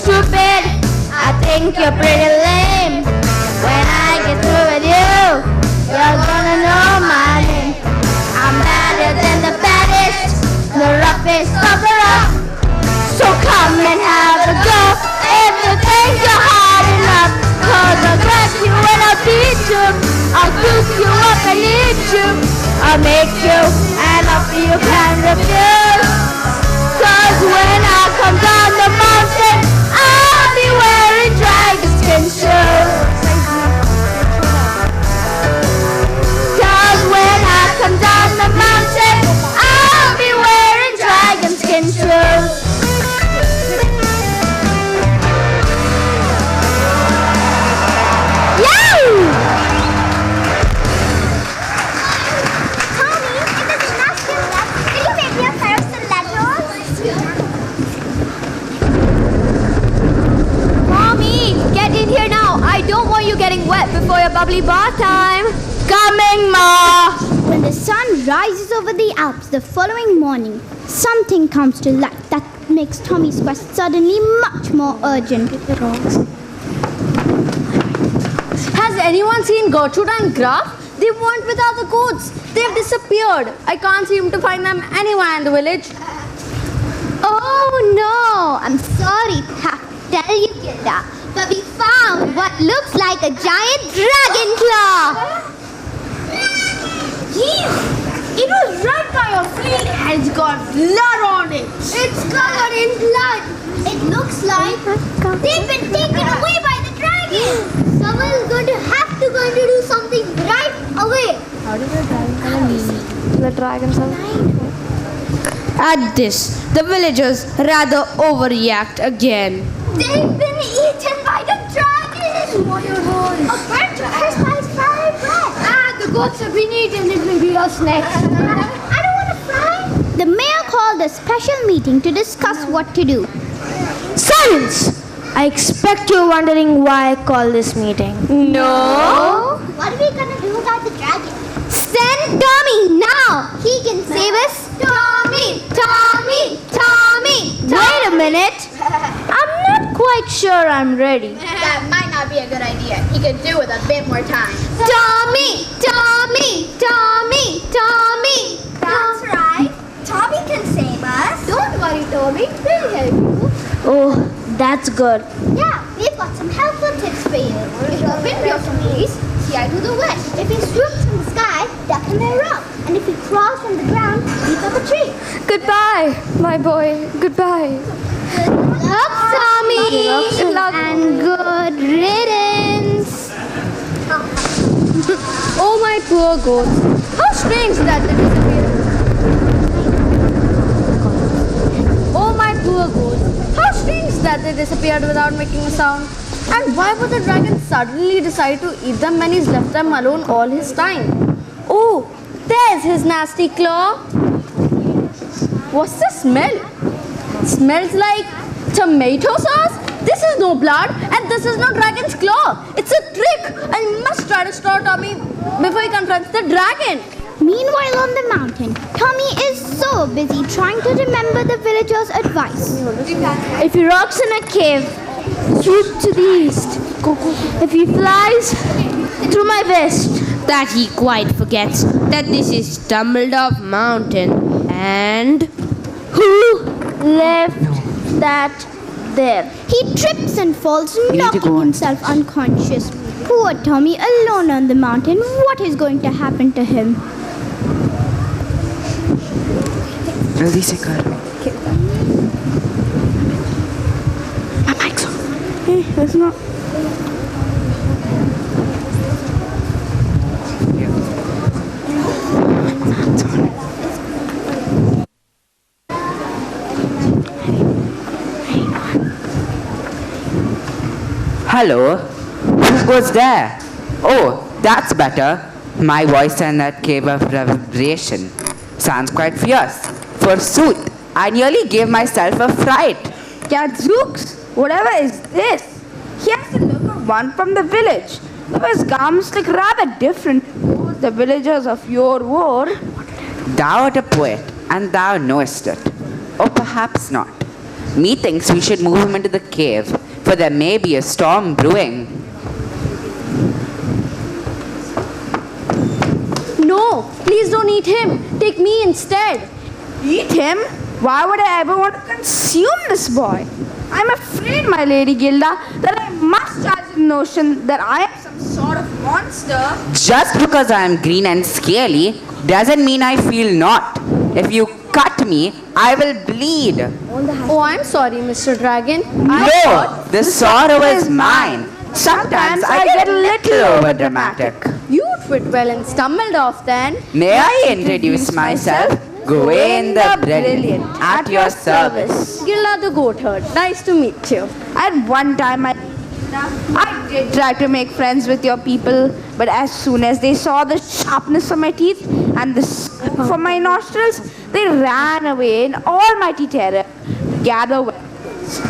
Stupid, I think you're pretty lame. When I get through with you, you're gonna know my name. I'm better than the baddest, the roughest of the rough. So come and have a go if you think you're hard enough. 'Cause I'll crush you and I'll beat you. I'll cook you up and eat you. I'll make you an offer you can't refuse. 'Cause when I come down the mountain, I'll be wearing dragon skin shoes. 'Cause when I come down the mountain, I'll be wearing dragon skin shoes. Getting wet before your bubbly bath time. Coming, Ma!
When the sun rises over the Alps the following morning, something comes to light that makes Tommy's quest suddenly much more urgent.
Has anyone seen Gertrude and Graf? They went without the goats. They've disappeared. I can't seem to find them anywhere in the village.
Oh no! I'm sorry to have to tell you, Gera, but we found what looks like a giant dragon claw!
Jeez! It was right by your feet and it's got blood on it!
It's covered in blood! It looks like they've been taken away by the dragon! Someone is going to do something right away!
How did the dragon leave? The dragons are... At this, the villagers rather overreact again.
They've been eaten by the dragon! A burnt crystallized fiery breath!
The goats have been eaten, it will be us next.
I don't want to fry! The mayor called a special meeting to discuss what to do.
Silence! I expect you're wondering why I call this meeting.
No? What are we gonna do about the dragon? Send Tommy now! He can save us! Tommy! Tommy! Tommy!
Wait a minute! I'm not quite sure I'm ready.
That might not be a good idea. He could do with a bit more time.
Tommy! Tommy! Tommy! Tommy!
That's right. Tommy can save us. Don't worry, Tommy. We'll help you. Oh, that's good.
Yeah, we've got some helpful tips for you. If the wind blows from the east, steer to the west. If he swoops from the sky, duck in the rock. And if he crawls from the ground, leap up a tree.
Goodbye, my boy. Goodbye.
Good luck, Tommy.
Good luck.
And good riddance.
Oh, my poor goats. How strange that they disappeared. Oh, my poor goats. How strange that they disappeared without making a sound. And why would the dragon suddenly decide to eat them when he's left them alone all his time? Oh, there's his nasty claw. What's the smell? Smells like tomato sauce? This is no blood and this is no dragon's claw. It's a trick. I must try to stop Tommy before he confronts the dragon.
Meanwhile, on the mountain, Tommy is so busy trying to remember the villagers' advice.
If he rocks in a cave, swoop to the east. If he flies through my vest,
That he quite forgets that this is Dumbledore Mountain and
who left that there?
He trips and falls, knocking himself unconscious. Poor Tommy, alone on the mountain. What is going to happen to him?
जल्दी से कर
My mic's on. Hey, that's not.
Hello? Who goes there? Oh, that's better. My voice and that cave of vibration sounds quite fierce. Forsooth, I nearly gave myself a fright.
Gadzooks, whatever is this? He has the look of one from the village. Though his garments look rather different to the villagers of your war.
Thou art a poet, and thou knowest it. Or perhaps not. Methinks we should move him into the cave, for there may be a storm brewing.
No, please don't eat him. Take me instead.
Eat him? Why would I ever want to consume this boy? I'm afraid, my lady Gilda, that I must charge the notion that I am some sort of monster.
Just because I am green and scaly doesn't mean I feel not. If you cut me, I will bleed.
Oh, I'm sorry, Mr. Dragon.
No, the sorrow is mine. Sometimes I get a little overdramatic.
You fit well in Stumbledore then.
May I introduce myself? Gawain the Brilliant, at your service.
Gilla the Goatherd. Nice to meet you.
At one time, I did try to make friends with your people, but as soon as they saw the sharpness of my teeth and the smoke from my nostrils, they ran away in almighty terror to gather weapons.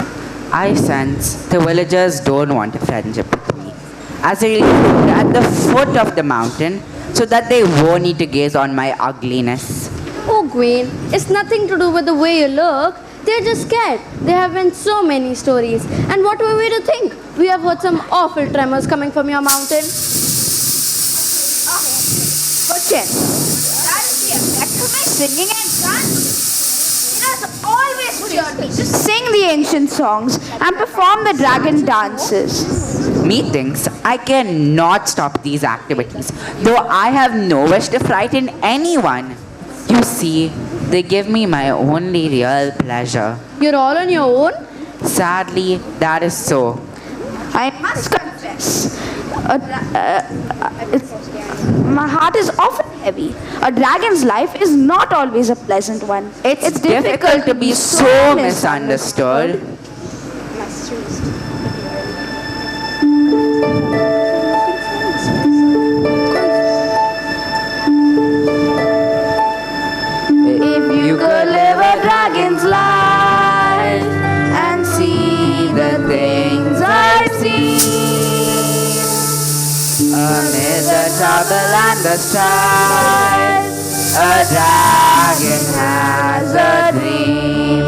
I sense the villagers don't want a friendship with me, as I live at the foot of the mountain so that they won't need to gaze on my ugliness.
Oh, Gwen, it's nothing to do with the way you look. They're just scared. There have been so many stories. And what were we to think? We have heard some awful tremors coming from your mountain.
Fortune, that is the effect of my singing and dance. It has always cheered me to sing the ancient songs and perform the dragon dances.
Methinks I cannot stop these activities, though I have no wish to frighten anyone. You see, they give me my only real pleasure.
You're all on your own?
Sadly, that is so.
I must confess, my heart is often heavy. A dragon's life is not always a pleasant one.
It's difficult to be so misunderstood.
If you could live a dragon's life and see the things I've seen,
amid the trouble and the strife, a dragon has a dream.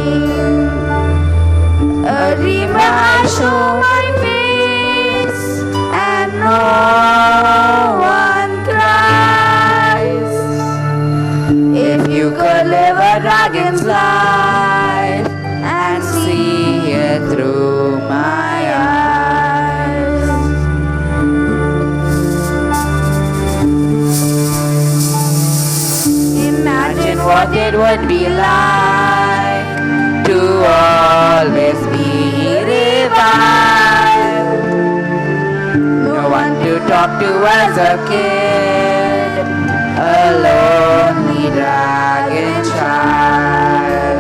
A dream where I show my face and no one cries. If you could live a dragon's life and see it what it would be like to always be revived. No one to talk to as a kid, a lonely dragon child.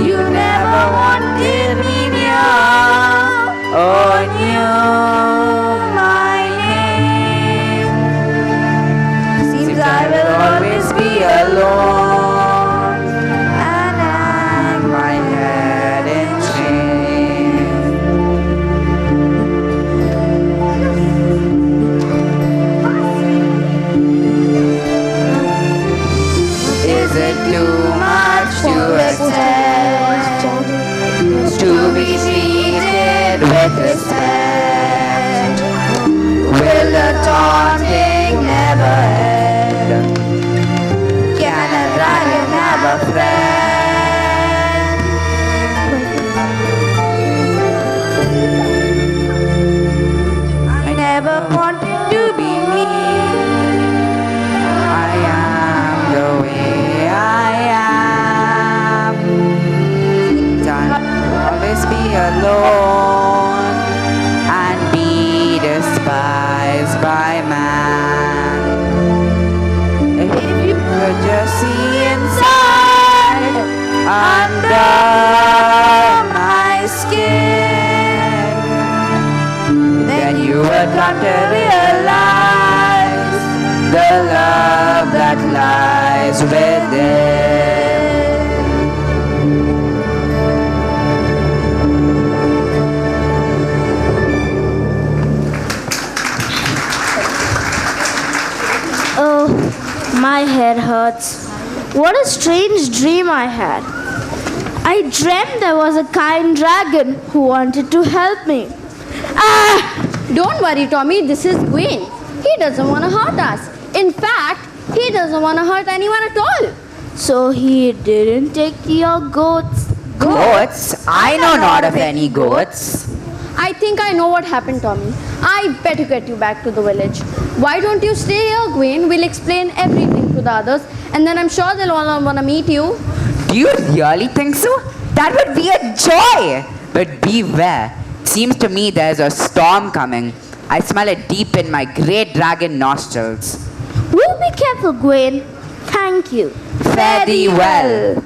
You never wanted me near or knew my name. Seems I will always be alone and hang my head in shame. Is it too much to expect to be treated with respect? Will the taunting never end? Can a dragon have a friend? I never wanted to be me. I am the way I am. I'll always be alone and be despised by man. If you could just see inside under my skin, then you would come to realize the love that lies within.
Oh, my head hurts. What a strange dream I had. I dreamt there was a kind dragon who wanted to help me.
Don't worry, Tommy. This is Gwen. He doesn't want to hurt us. In fact, he doesn't want to hurt anyone at all.
So he didn't take your goats?
Goats? I know not of any goats.
I think I know what happened, Tommy. I better get you back to the village. Why don't you stay here, Gwen? We'll explain everything to the others, and then I'm sure they'll all want to meet you.
Do you really think so? That would be a joy. But beware. Seems to me there's a storm coming. I smell it deep in my great dragon nostrils.
Will be careful, Gwen. Thank you.
Fare thee well.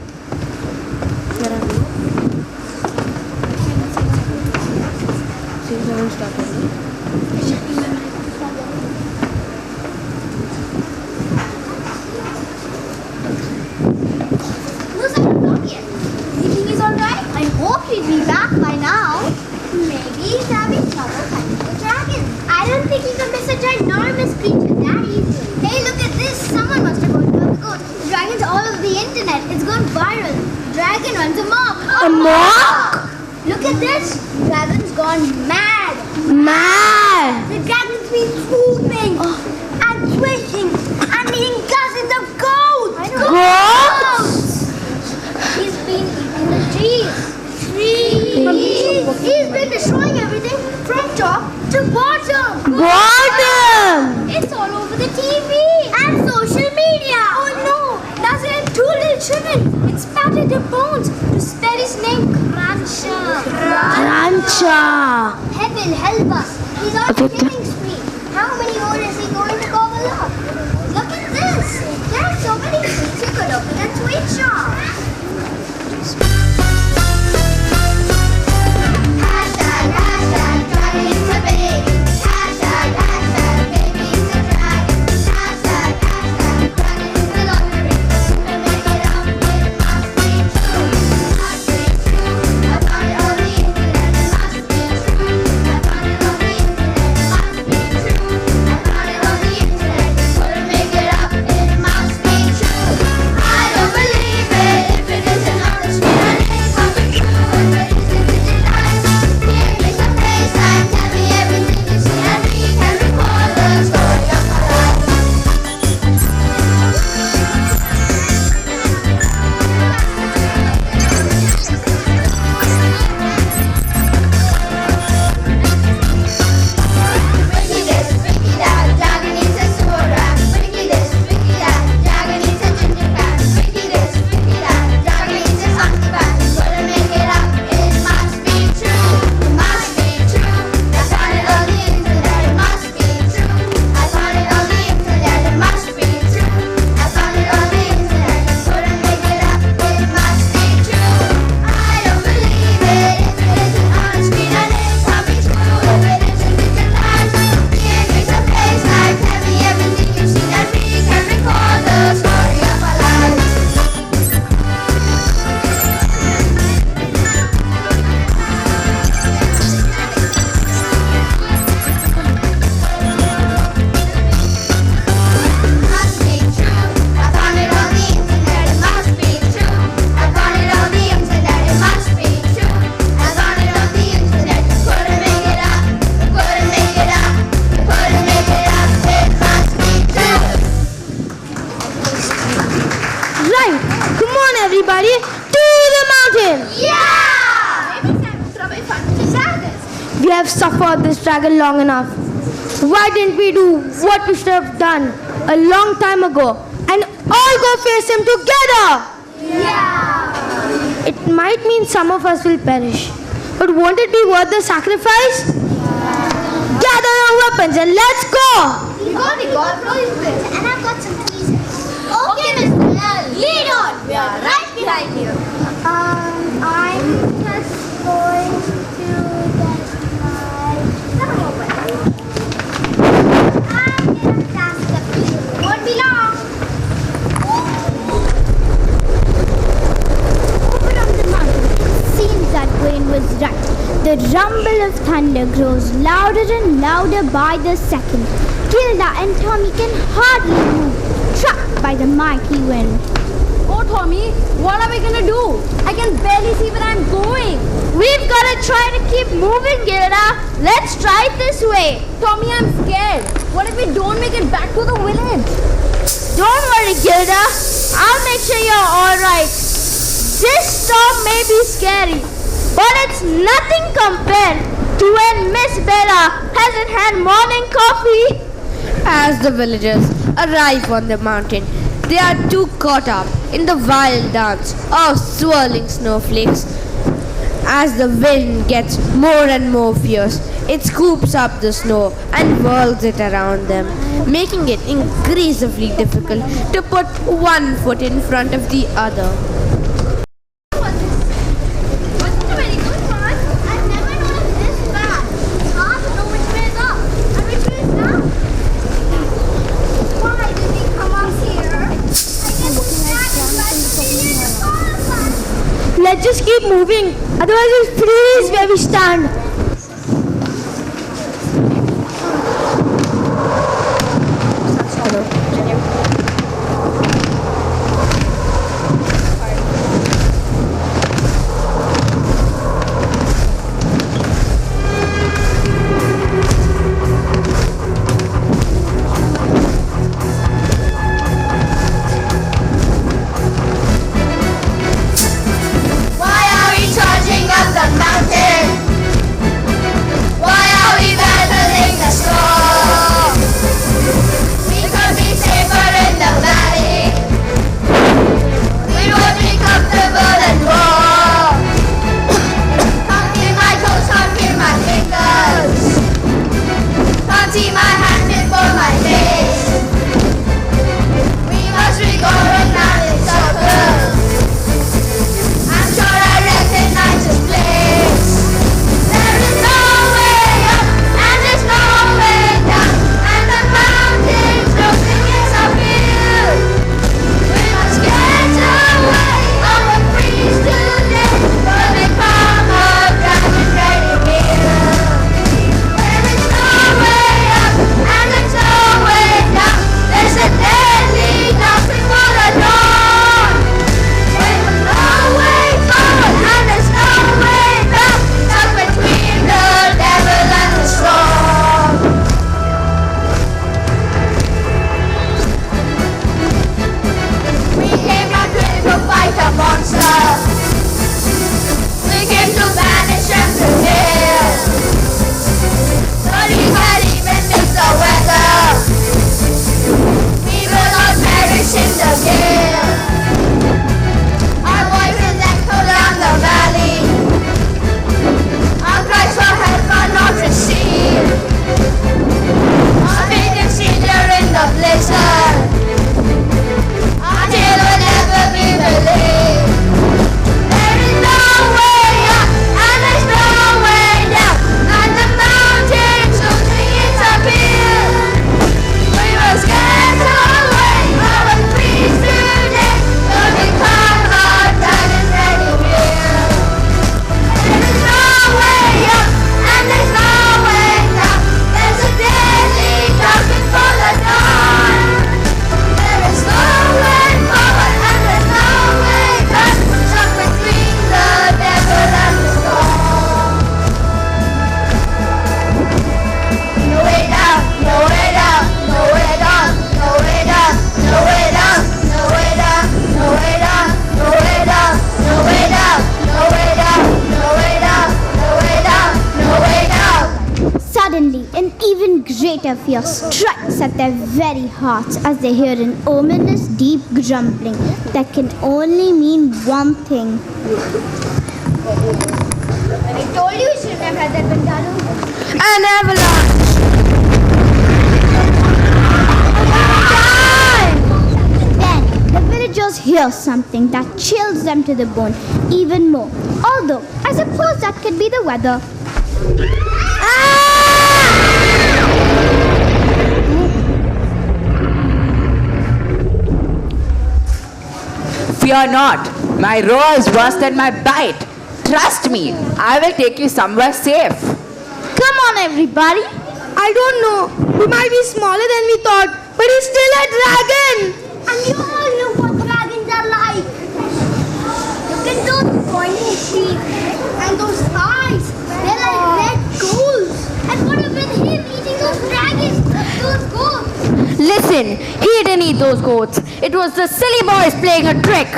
Who's that not yet? You think he's alright? I hope he'll be back by now. Maybe he's having trouble finding the dragon. I don't think he can miss a ginormous creature that easily. Hey, look at this. Someone must have gone to the goat. The dragon's all over the internet. It's gone viral. Dragon runs amok.
Amok?
Look at this. Dragon's gone mad.
Mad?
The dragon's been swooping and twitching and eating dozens of goats.
Goats?
He's been eating the trees. He's been destroying everything from top to bottom.
Bottom?
It's all over the TV and social media. Oh no, that's it. Two little children. It's spattered their bones to spare his name, Cruncher.
Cruncher.
Heaven help us. He's on a killing spree. How many more is he going to gobble up? Look at this. There are so many things you could open a sweet shop. Hashtag, hashtag, dragon is a baby. Hashtag, hashtag, baby is a dragon. Hashtag, hashtag, dragon is a lottery. To make it up, it must be true. Must be true. I found it on the internet. It must be true. I found it on the internet. It must be true. I found it on the internet. Couldn't make it up. It must be true. I don't believe it.
everybody to the mountain.
Yeah! Maybe Sandra will find the sadness.
We have suffered this dragon long enough. Why didn't we do what we should have done a long time ago and all go face him together?
Yeah!
It might mean some of us will perish, but won't it be worth the sacrifice? Gather our weapons and let's go!
We got roses. And I've got some tweezers. Okay, Mr. L, lead on. We are right behind you.
I'm just going to get my... I'm gonna pass the peel.
Won't be long.
Over on the mountain, it seems that Wayne was right. The rumble of thunder grows louder and louder by the second. Gilda and Tommy can hardly move, trapped by the mighty wind.
Oh, Tommy, what are we gonna do? I can barely see where I'm going.
We've got to try to keep moving, Gera. Let's try it this way.
Tommy, I'm scared. What if we don't make it back to the village?
Don't worry, Gilda. I'll make sure you're alright. This storm may be scary, but it's nothing compared to when Miss Bella hasn't had morning coffee. As the villagers arrive on the mountain, they are too caught up in the wild dance of swirling snowflakes. As the wind gets more and more fierce, it scoops up the snow and whirls it around them, making it increasingly difficult to put one foot in front of the other.
Wasn't a very good one. I've never known it this bad. It's hard to know which way is up and which way is down. Why did we come up here? I guess it's dragon by the far.
Let's just keep moving, otherwise we'll freeze where we stand.
Why are we charging up the mountain?
creative fear strikes at their very hearts as they hear an ominous deep grumbling that can only mean one thing.
I told you you shouldn't have had that Bandaru.
An avalanche!
Then the villagers hear something that chills them to the bone even more. Although, I suppose that could be the weather.
Fear not. My roar is worse than my bite. Trust me, I will take you somewhere safe.
Come on, everybody. I don't know. He might be smaller than we thought, but he's still a dragon. And you all know what dragons are like. Look at those pointy teeth and those eyes. They're like red goals. And what about him eating those dragons, those goats?
Listen, he didn't eat those goats. It was the silly boys playing a trick.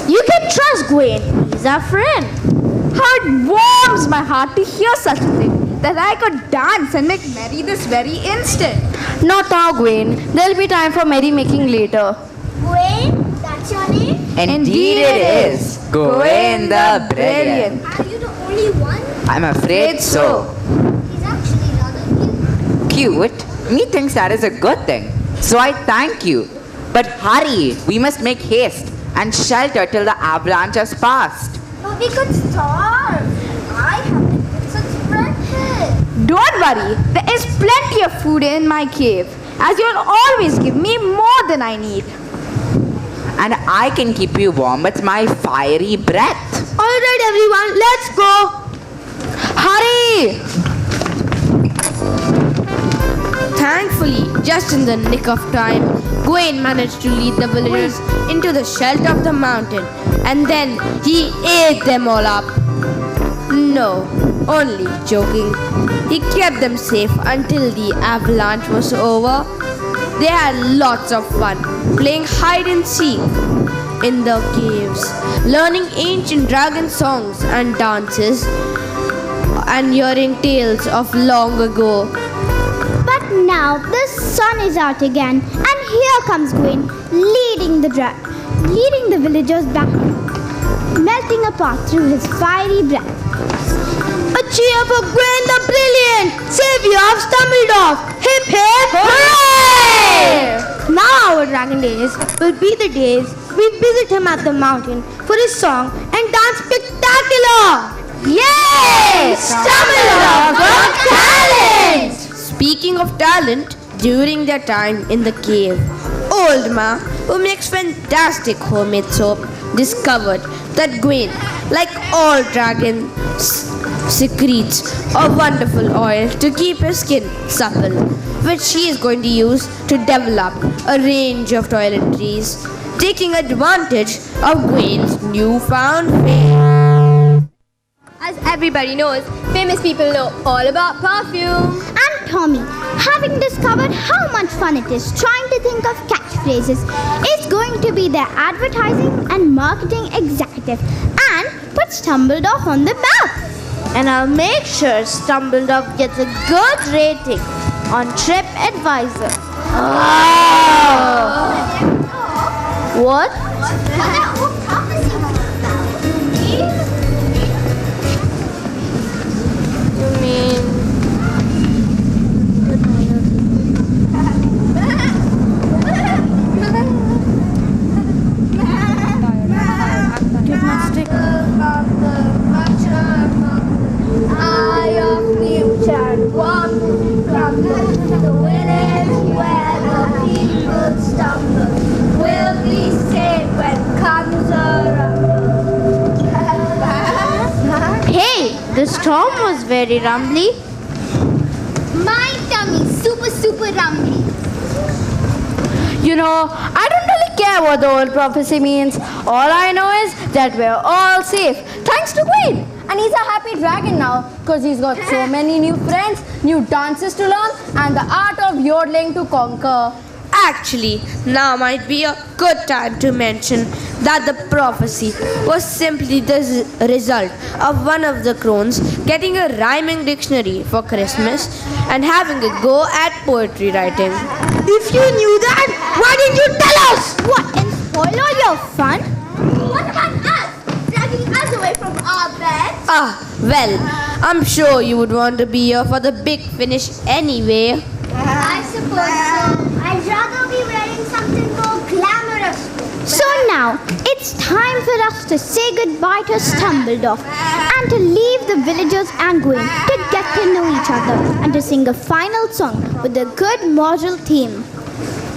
You can trust Gwen. He's our friend. How it warms my heart to hear such a thing, that I could dance and make merry this very instant.
Not now, Gwen. There'll be time for merrymaking later.
Gwen, that's your name?
Indeed it is. Gwen the Brilliant.
Are you the only one?
I'm afraid so.
He's actually rather
Cute? Methinks that is a good thing. So I thank you. But hurry, we must make haste and shelter till the avalanche has passed.
But we could starve. I haven't been such breakfast.
Don't worry, there is plenty of food in my cave, as you'll always give me more than I need.
And I can keep you warm with my fiery breath.
All right, everyone, let's go.
Hurry! Thankfully, just in the nick of time, Gwen managed to lead the villagers into the shelter of the mountain, and then he ate them all up. No, only joking. He kept them safe until the avalanche was over. They had lots of fun playing hide and seek in the caves, learning ancient dragon songs and dances, and hearing tales of long ago.
But now the sun is out again, and here comes Gwen, leading the villagers back, melting apart through his fiery breath.
A cheer for Gwen the Brilliant, savior of Stumbledore. Hip hip hooray! Now our dragon days will be the days we visit him at the mountain for his song and dance spectacular. Yay! Stumbledore got talent!
Speaking of talent, during their time in the cave, Old Ma, who makes fantastic homemade soap, discovered that Gwen, like all dragons, secretes a wonderful oil to keep his skin supple, which she is going to use to develop a range of toiletries, taking advantage of Gwen's newfound fame.
As everybody knows, famous people know all about perfume.
And Tommy, having discovered how much fun it is trying to think of catchphrases, is going to be their advertising and marketing executive and put Stumbledore on the map.
And I'll make sure Stumbledore gets a good rating on TripAdvisor. What? You mean...
Eye of future, one from the village where the people stumble. Will be safe when comes around.
Hey, the storm was very rumbly.
My tummy super rumbly.
You know, I don't really care what the old prophecy means. All I know is that we're all safe, thanks to Gwen. And he's a happy dragon now, because he's got so many new friends, new dances to learn, and the art of yodeling to conquer.
Actually, now might be a good time to mention that the prophecy was simply the result of one of the crones getting a rhyming dictionary for Christmas and having a go at poetry writing.
If you knew that, why didn't you tell us?
What, and spoil all your fun?
What about us? Dragging us away from our beds?
Well, I'm sure you would want to be here for the big finish anyway.
I suppose so. I'd rather be wearing something more glamorous.
So now, it's time for us to say goodbye to Stumbledore and to leave the villagers Anguin to get to know each other and to sing a final song with a good moral theme.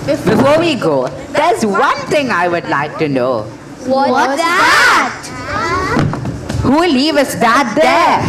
Before we go, there's one thing I would like to know.
What's that?
Who leave us that there?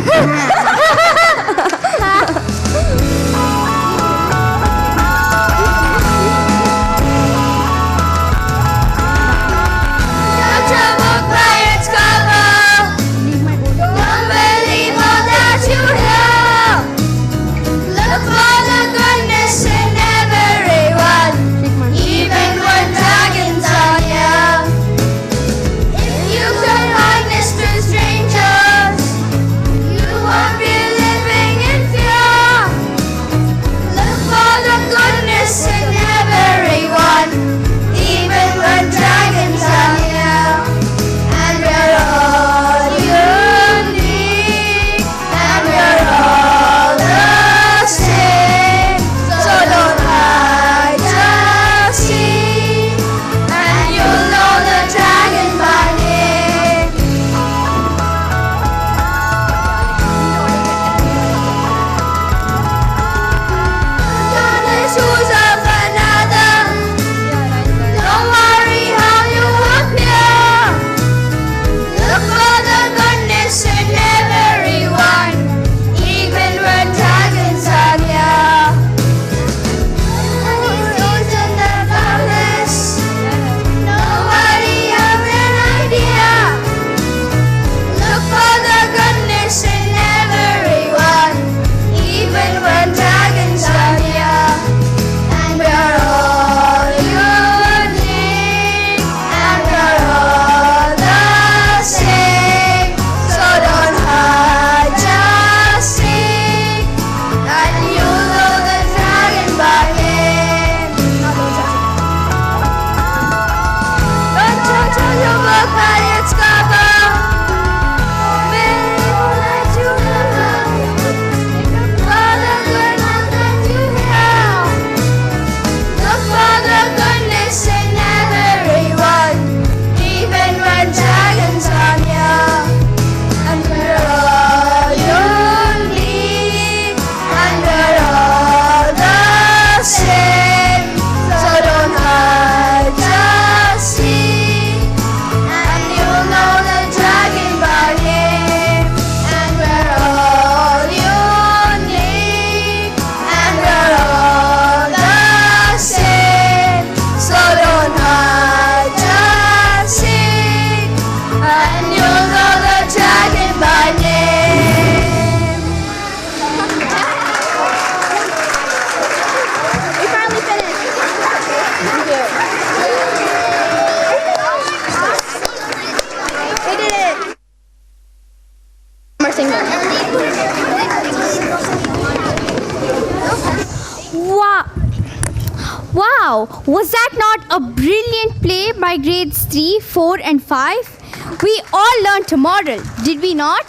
Wow, was that not a brilliant play by grades 3, 4 and 5? We all learned a moral, did we not?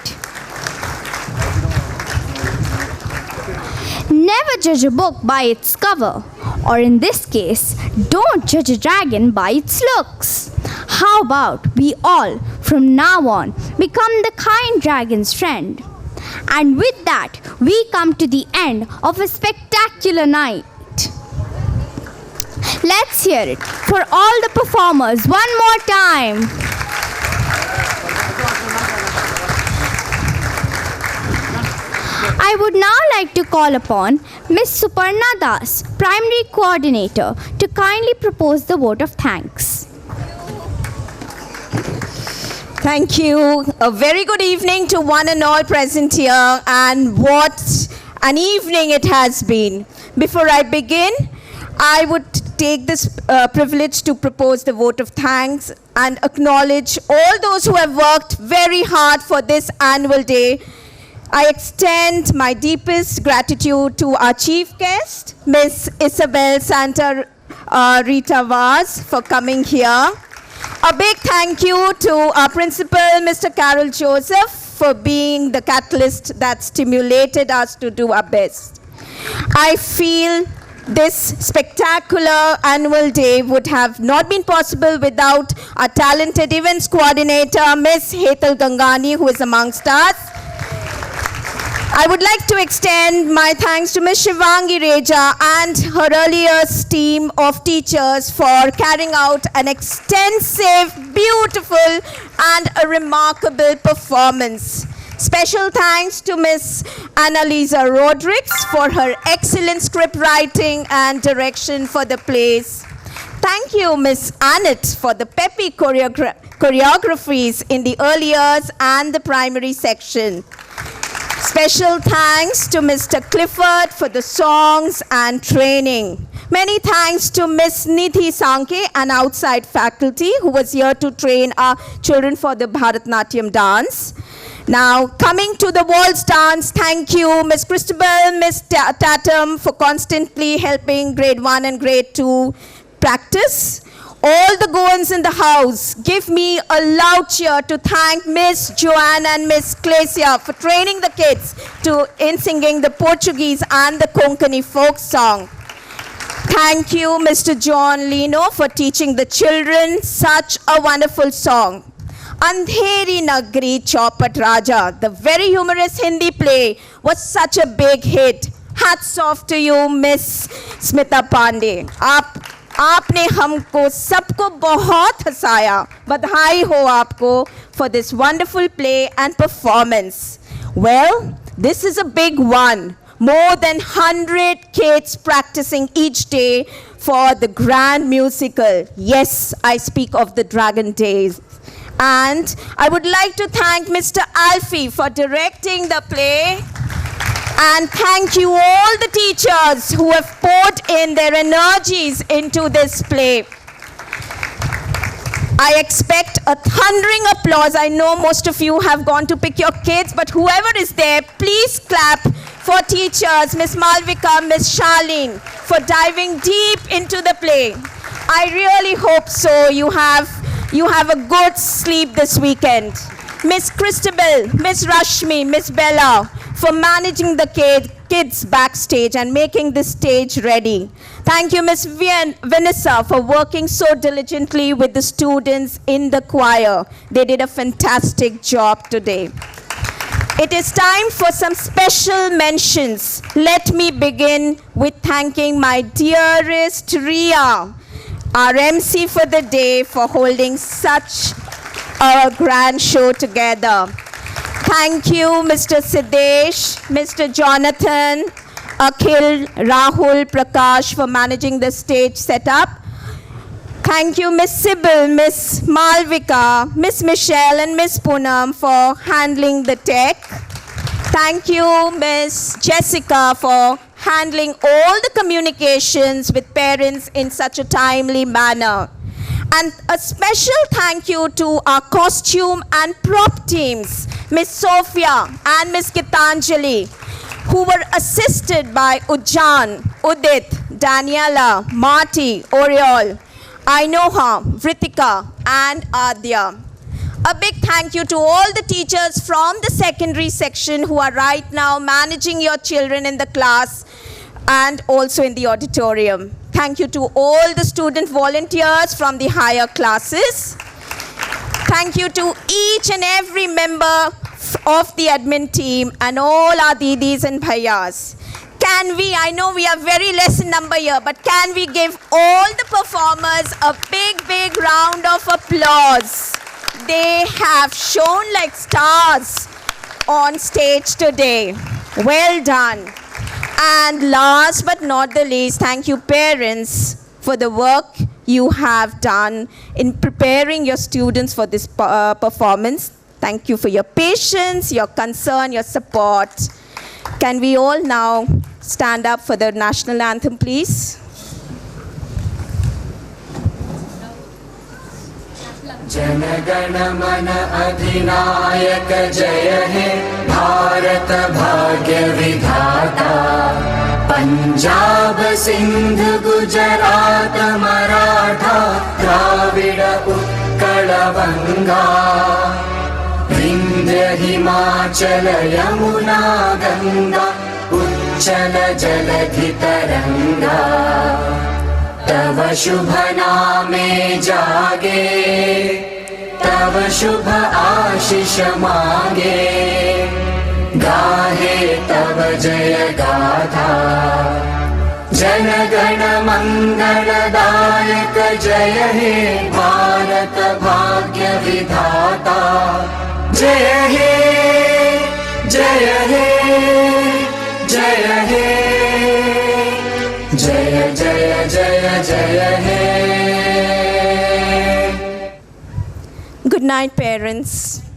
Never judge a book by its cover, or in this case, don't judge a dragon by its looks. How about we all, from now on, become the kind dragon's friend? And with that, we come to the end of a spectacular night. Let's hear it for all the performers one more time. I would now like to call upon Ms. Suparna Das, Primary Coordinator, to kindly propose the vote of thanks.
Thank you. A very good evening to one and all present here, and what an evening it has been. Before I begin, I would take this privilege to propose the vote of thanks and acknowledge all those who have worked very hard for this annual day. I extend my deepest gratitude to our chief guest, Miss Isabel Santa Rita Vaz, for coming here. A big thank you to our principal, Mr. Carol Joseph, for being the catalyst that stimulated us to do our best. I feel this spectacular annual day would have not been possible without our talented events coordinator, Miss Hetal Gangani, who is amongst us. I would like to extend my thanks to Ms. Shivangi Reja and her earlier team of teachers for carrying out an extensive, beautiful, and a remarkable performance. Special thanks to Ms. Annalisa Rodriguez for her excellent script writing and direction for the plays. Thank you, Ms. Annette, for the peppy choreographies in the early years and the primary section. Special thanks to Mr. Clifford for the songs and training. Many thanks to Ms. Nidhi Sankhe, an outside faculty who was here to train our children for the Bharatnatyam dance. Now, coming to the waltz dance, thank you, Ms. Christabel, Ms. Tatum, for constantly helping grade 1 and grade 2 practice. All the goans in the house, give me a loud cheer to thank Miss Joanne and Miss Clesia for training the kids in singing the Portuguese and the Konkani folk song. Thank you, Mr. John Lino, for teaching the children such a wonderful song. Andheri Nagri Chaupat Raja, the very humorous Hindi play, was such a big hit. Hats off to you, Miss Smita Pandey. आपने हमको सबको बहुत हंसाया. बधाई हो आपको for this wonderful play and performance. Well, this is a big one. More than 100 kids practicing each day for the grand musical. Yes, I speak of the Dragon Days. And I would like to thank Mr. Alfie for directing the play. And thank you all the teachers who have poured in their energies into this play. I expect a thundering applause. I know most of you have gone to pick your kids, but whoever is there, please clap for teachers, Miss Malvika, Miss Charlene, for diving deep into the play. I really hope so. You have a good sleep this weekend. Miss Christabel, Miss Rashmi, Miss Bella, for managing the kids backstage and making the stage ready. Thank you, Miss Vanessa, for working so diligently with the students in the choir. They did a fantastic job today. It is time for some special mentions. Let me begin with thanking my dearest Ria, our MC for the day, for holding such a grand show together. Thank you, Mr. Siddesh, Mr. Jonathan, Akhil, Rahul, Prakash for managing the stage setup. Thank you, Miss Sybil, Miss Malvika, Miss Michelle, and Miss Poonam for handling the tech. Thank you, Miss Jessica, for handling all the communications with parents in such a timely manner. And a special thank you to our costume and prop teams, Miss Sophia and Miss Gitanjali, who were assisted by Ujjan, Udit, Daniela, Marty, Oriol, Ainoha, Vritika, and Adya. A big thank you to all the teachers from the secondary section who are right now managing your children in the class and also in the auditorium. Thank you to all the student volunteers from the higher classes. Thank you to each and every member of the admin team and all our didis and bhaiyas. Can we, I know we are very less in number here, but can we give all the performers a big, big round of applause? They have shone like stars on stage today. Well done. And last but not the least, thank you parents for the work you have done in preparing your students for this performance. Thank you for your patience, your concern, your support. Can we all now stand up for the national anthem, please?
जनगण मन अधिनायक जय हे भारत भाग्य विधाता पंजाब सिंध गुजरात मराठा द्राविड उत्कल बंगा विंध्य हिमाचल यमुना गंगा उच्चल जलधि तरंगा तव शुभ नामे जागे तव शुभ आशीष मांगे गाहे तव जय गाथा जनगण मंगलदायक जय हे भारत भाग्य विधाता जय हे जय हे जय हे जय जय जय जय हे
Good night, parents.